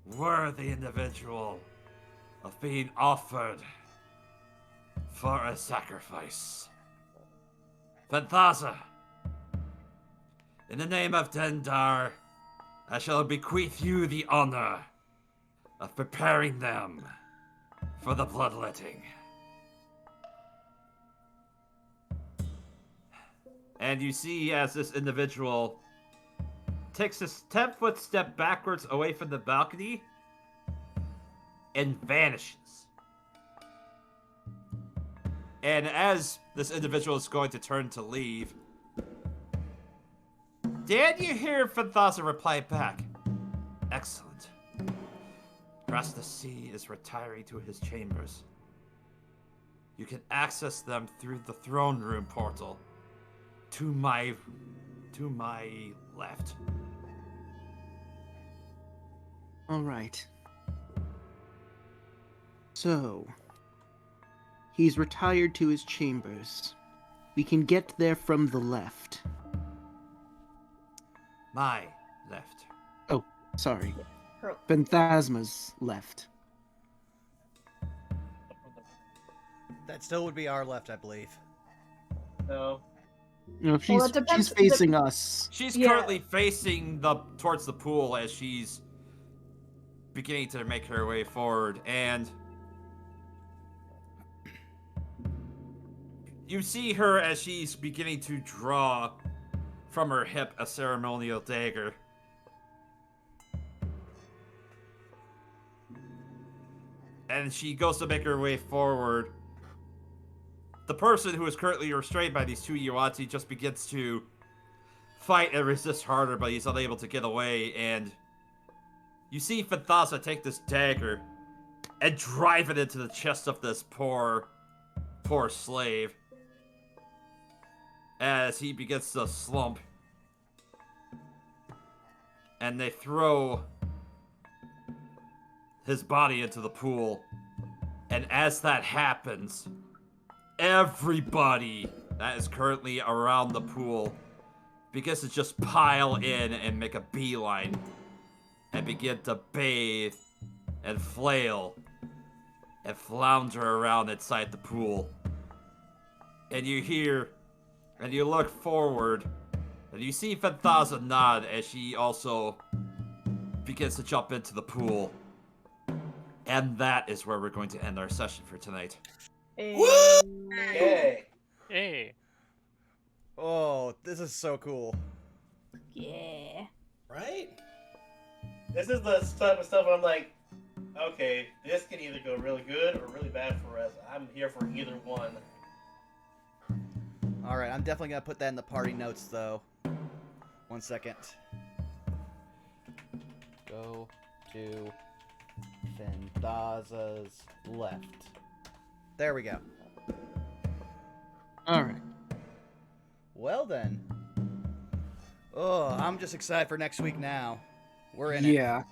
worthy individual of being offered for a sacrifice. Fanthaza, in the name of Dendar, I shall bequeath you the honor of preparing them for the bloodletting." And you see as this individual takes a 10-foot step backwards away from the balcony and vanishes. And as this individual is going to turn to leave, Dan, you hear Fanthaza reply back. "Excellent. Rastassi is retiring to his chambers. You can access them through the throne room portal to my left." All right. So, he's retired to his chambers. We can get there from the left. My left. Oh, sorry. Her- Phantasma's left. That still would be our left, I believe. No. No, she's, it depends- she's facing us. She's Yeah. currently facing towards the pool as she's beginning to make her way forward, and you see her as she's beginning to draw from her hip a ceremonial dagger. And she goes to make her way forward. The person who is currently restrained by these two Yuati just begins to fight and resist harder, but he's unable to get away, and you see Fanthaza take this dagger and drive it into the chest of this poor slave as he begins to slump. And they throw his body into the pool. And as that happens, everybody that is currently around the pool begins to just pile in and make a beeline and begin to bathe and flail and flounder around inside the pool. And you hear, and you look forward, and you see Fanthaza nod as she also begins to jump into the pool. And that is where we're going to end our session for tonight. Yay. Hey. Oh, this is so cool. Yeah. Right? This is the type of stuff I'm like, okay, this can either go really good or really bad for us. I'm here for either one. Alright, I'm definitely going to put that in the party notes, though. 1 second. Go to Fanthaza's left. There we go. All right. Well then. Oh, I'm just excited for next week now. We're in it. Yeah.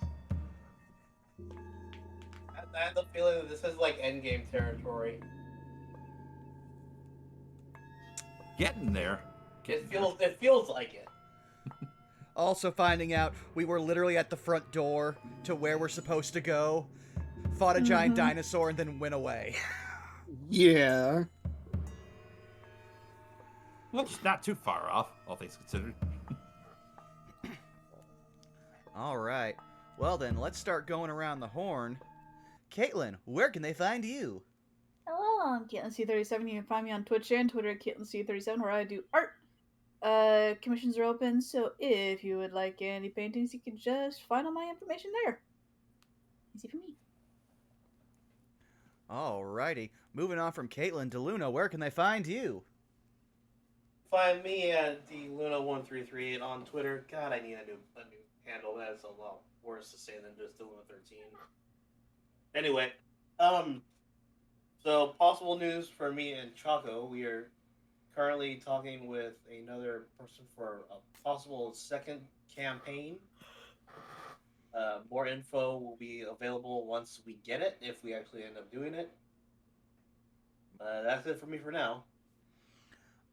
I have the feeling that this is like endgame territory. Getting there. It feels like it. Also finding out we were literally at the front door to where we're supposed to go, fought a giant dinosaur, and then went away. Yeah. Which not too far off, all things considered. Alright. Well then, let's start going around the horn. Caitlin, where can they find you? Hello, I'm CaitlynC37. You can find me on Twitch and Twitter at CaitlynC37, where I do art. Commissions are open, so if you would like any paintings, you can just find all my information there. Easy for me. Alrighty. Moving on from Caitlin to Luna, where can they find you? Find me at the Luna1338 on Twitter. God, I need a new handle. That is a lot worse to say than just the Luna13. Anyway, So, possible news for me and Chaco. We are currently talking with another person for a possible second campaign. More info will be available once we get it, if we actually end up doing it. That's it for me for now.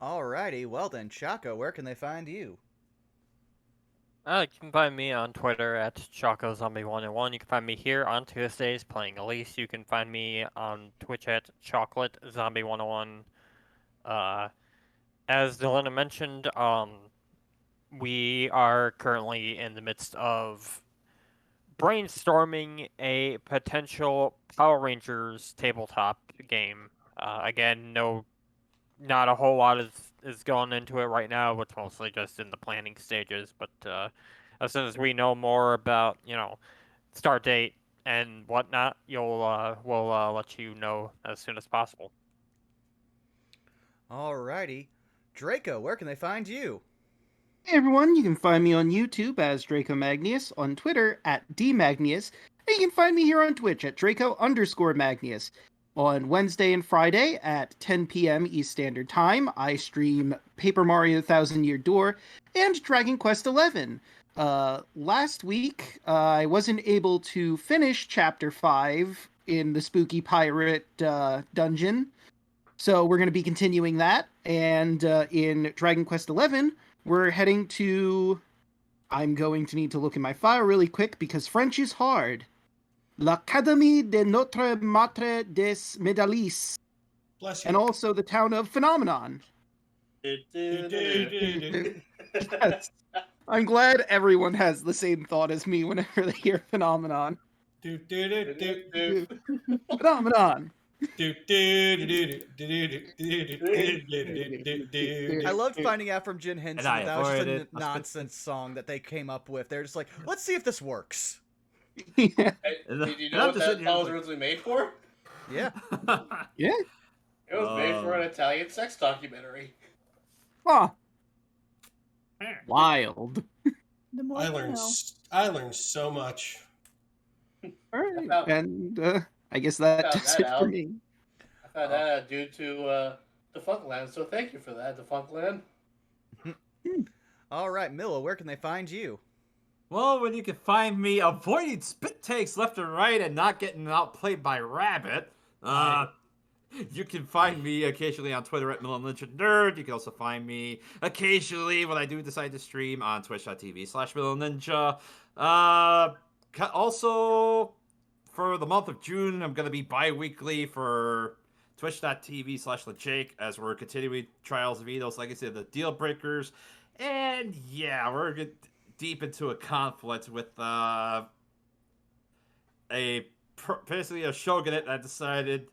Alrighty, well then, Chaco, where can they find you? You can find me on Twitter at ChocoZombie101. You can find me here on Tuesdays playing Elise. You can find me on Twitch at ChocolateZombie101. As Delena mentioned, we are currently in the midst of brainstorming a potential Power Rangers tabletop game. Again, not a whole lot is going into it right now. It's mostly just in the planning stages. But as soon as we know more about, start date and whatnot, we'll let you know as soon as possible. Alrighty. Draco, where can they find you? Hey everyone, you can find me on YouTube as Draco Magnius, on Twitter at DMagnius, and you can find me here on Twitch at Draco_Magnius. On Wednesday and Friday at 10 p.m. East Standard Time, I stream Paper Mario Thousand Year Door and Dragon Quest XI. Last week, I wasn't able to finish Chapter 5 in the Spooky Pirate dungeon, so we're going to be continuing that. And in Dragon Quest XI, we're heading to... I'm going to need to look in my file really quick because French is hard. L'Académie de Notre Matre des Médaillis. Bless you. And also the town of Phenomenon. Yes. I'm glad everyone has the same thought as me whenever they hear Phenomenon. Phenomenon. I loved finding out from Jin Henson And I that was just a avoided nonsense song that they came up with. They're just like, let's see if this works. Yeah. Hey, did you know what that song was originally made for? Yeah. Yeah. It was made for an Italian sex documentary. Huh. Wild. The more I you learned know. I learned so much. All right. About- And I guess that Found does that it for out. me. I found that out due to Defunctland, so thank you for that, Defunctland. All right, Milla, where can they find you? Well, when you can find me avoiding spit takes left and right and not getting outplayed by Rabbit, you can find me occasionally on Twitter at MillenNinjaNerd. You can also find me occasionally when I do decide to stream on twitch.tv/MillenNinja. Also, for the month of June, I'm going to be bi-weekly for twitch.tv/LeJake as we're continuing Trials of Eidos, Legacy of the Deal Breakers. And yeah, we're deep into a conflict with basically a shogunate that decided,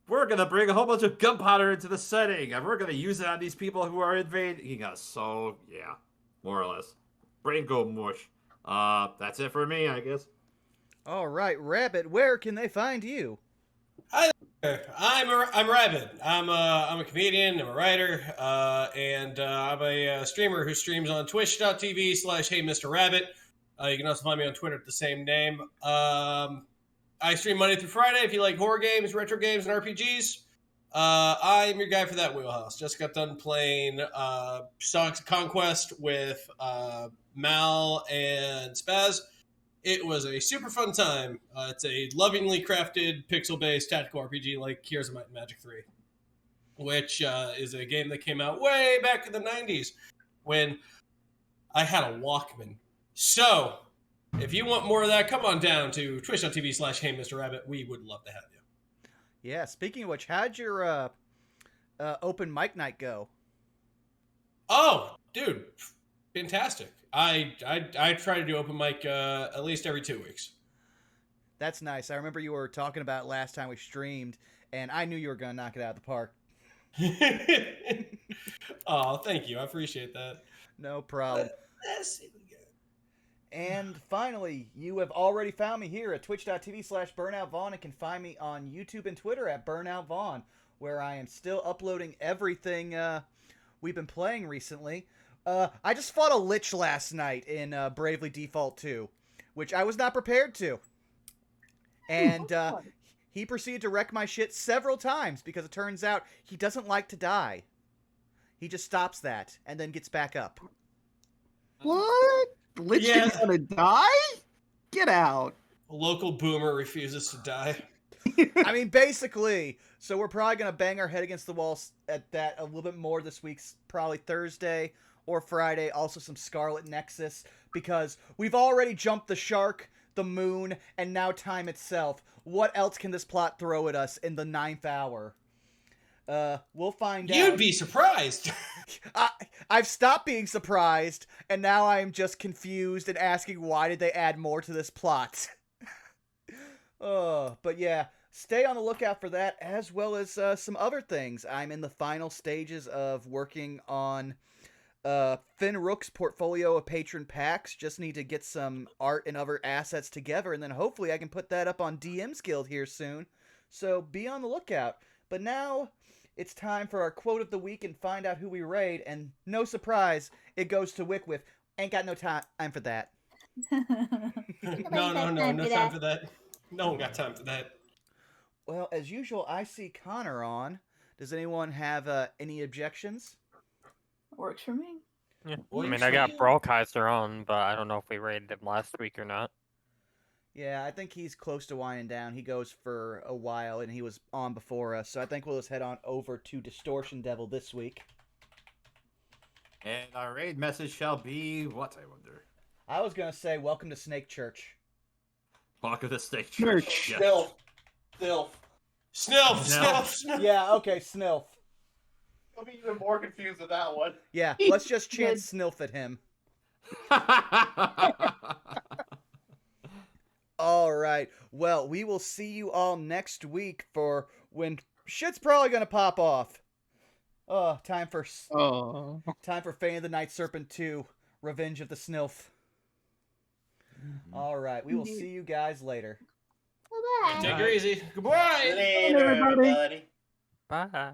we're gonna bring a whole bunch of gunpowder into the setting, and we're gonna use it on these people who are invading us. So yeah, more or less, brain go mush. That's it for me, I guess. All right, Rabbit, where can they find you? Hi there. I'm Rabbit. I'm a comedian. I'm a writer, and I'm a streamer who streams on Twitch.tv/Hey Mr. Rabbit. You can also find me on Twitter at the same name. I stream Monday through Friday. If you like horror games, retro games, and RPGs, I'm your guy for that wheelhouse. Just got done playing Sonic Conquest with Mal and Spaz. It was a super fun time. It's a lovingly crafted, pixel-based tactical RPG like Heroes of Might and Magic 3, which is a game that came out way back in the 90s when I had a Walkman. So, if you want more of that, come on down to twitch.tv/Hey Mr. Rabbit. We would love to have you. Yeah, speaking of which, how'd your open mic night go? Oh, dude, fantastic. I try to do open mic at least every 2 weeks. That's nice. I remember you were talking about it last time we streamed, and I knew you were going to knock it out of the park. Oh, thank you. I appreciate that. No problem. Let's see what we got. And finally, you have already found me here at twitch.tv/BurnoutVaughn and can find me on YouTube and Twitter at BurnoutVaughn, where I am still uploading everything we've been playing recently. I just fought a Lich last night in Bravely Default 2, which I was not prepared to. And he proceeded to wreck my shit several times because it turns out he doesn't like to die. He just stops that and then gets back up. What? The Lich Yeah. King's gonna die? Get out. A local boomer refuses to die. I mean, basically. So we're probably going to bang our head against the wall at that a little bit more this week, probably Thursday or Friday. Also some Scarlet Nexus, because we've already jumped the shark, the moon, and now time itself. What else can this plot throw at us in the 9th hour? We'll find out. You'd be surprised. I've stopped being surprised, and now I'm just confused and asking why did they add more to this plot. But yeah, stay on the lookout for that, as well as some other things. I'm in the final stages of working on Finn Rook's portfolio of patron packs. Just need to get some art and other assets together, and then hopefully I can put that up on DM's Guild here soon. So be on the lookout. But now it's time for our quote of the week and find out who we raid, and no surprise, it goes to Wickwith. Ain't got no time for that. No time for that. No one got time for that. Well, as usual, I see Connor on. Does anyone have any objections? Works for me. Yeah. What I are mean, you I got saying? Brolkaiser on, but I don't know if we raided him last week or not. Yeah, I think he's close to winding down. He goes for a while, and he was on before us, so I think we'll just head on over to Distortion Devil this week. And our raid message shall be what, I wonder? I was going to say, welcome to Snake Church. Walk of the Snake Church. Church. Yes. Still. Snilf. Yeah, okay, Snilf. I'll be even more confused with that one. Yeah, let's just chant Snilf at him. All right. Well, we will see you all next week for when shit's probably going to pop off. Time for Fane of the Night Serpent 2, Revenge of the Snilf. All right. We will see you guys later. Bye-bye. Take her easy. Goodbye. Later, everybody. everybody. Bye.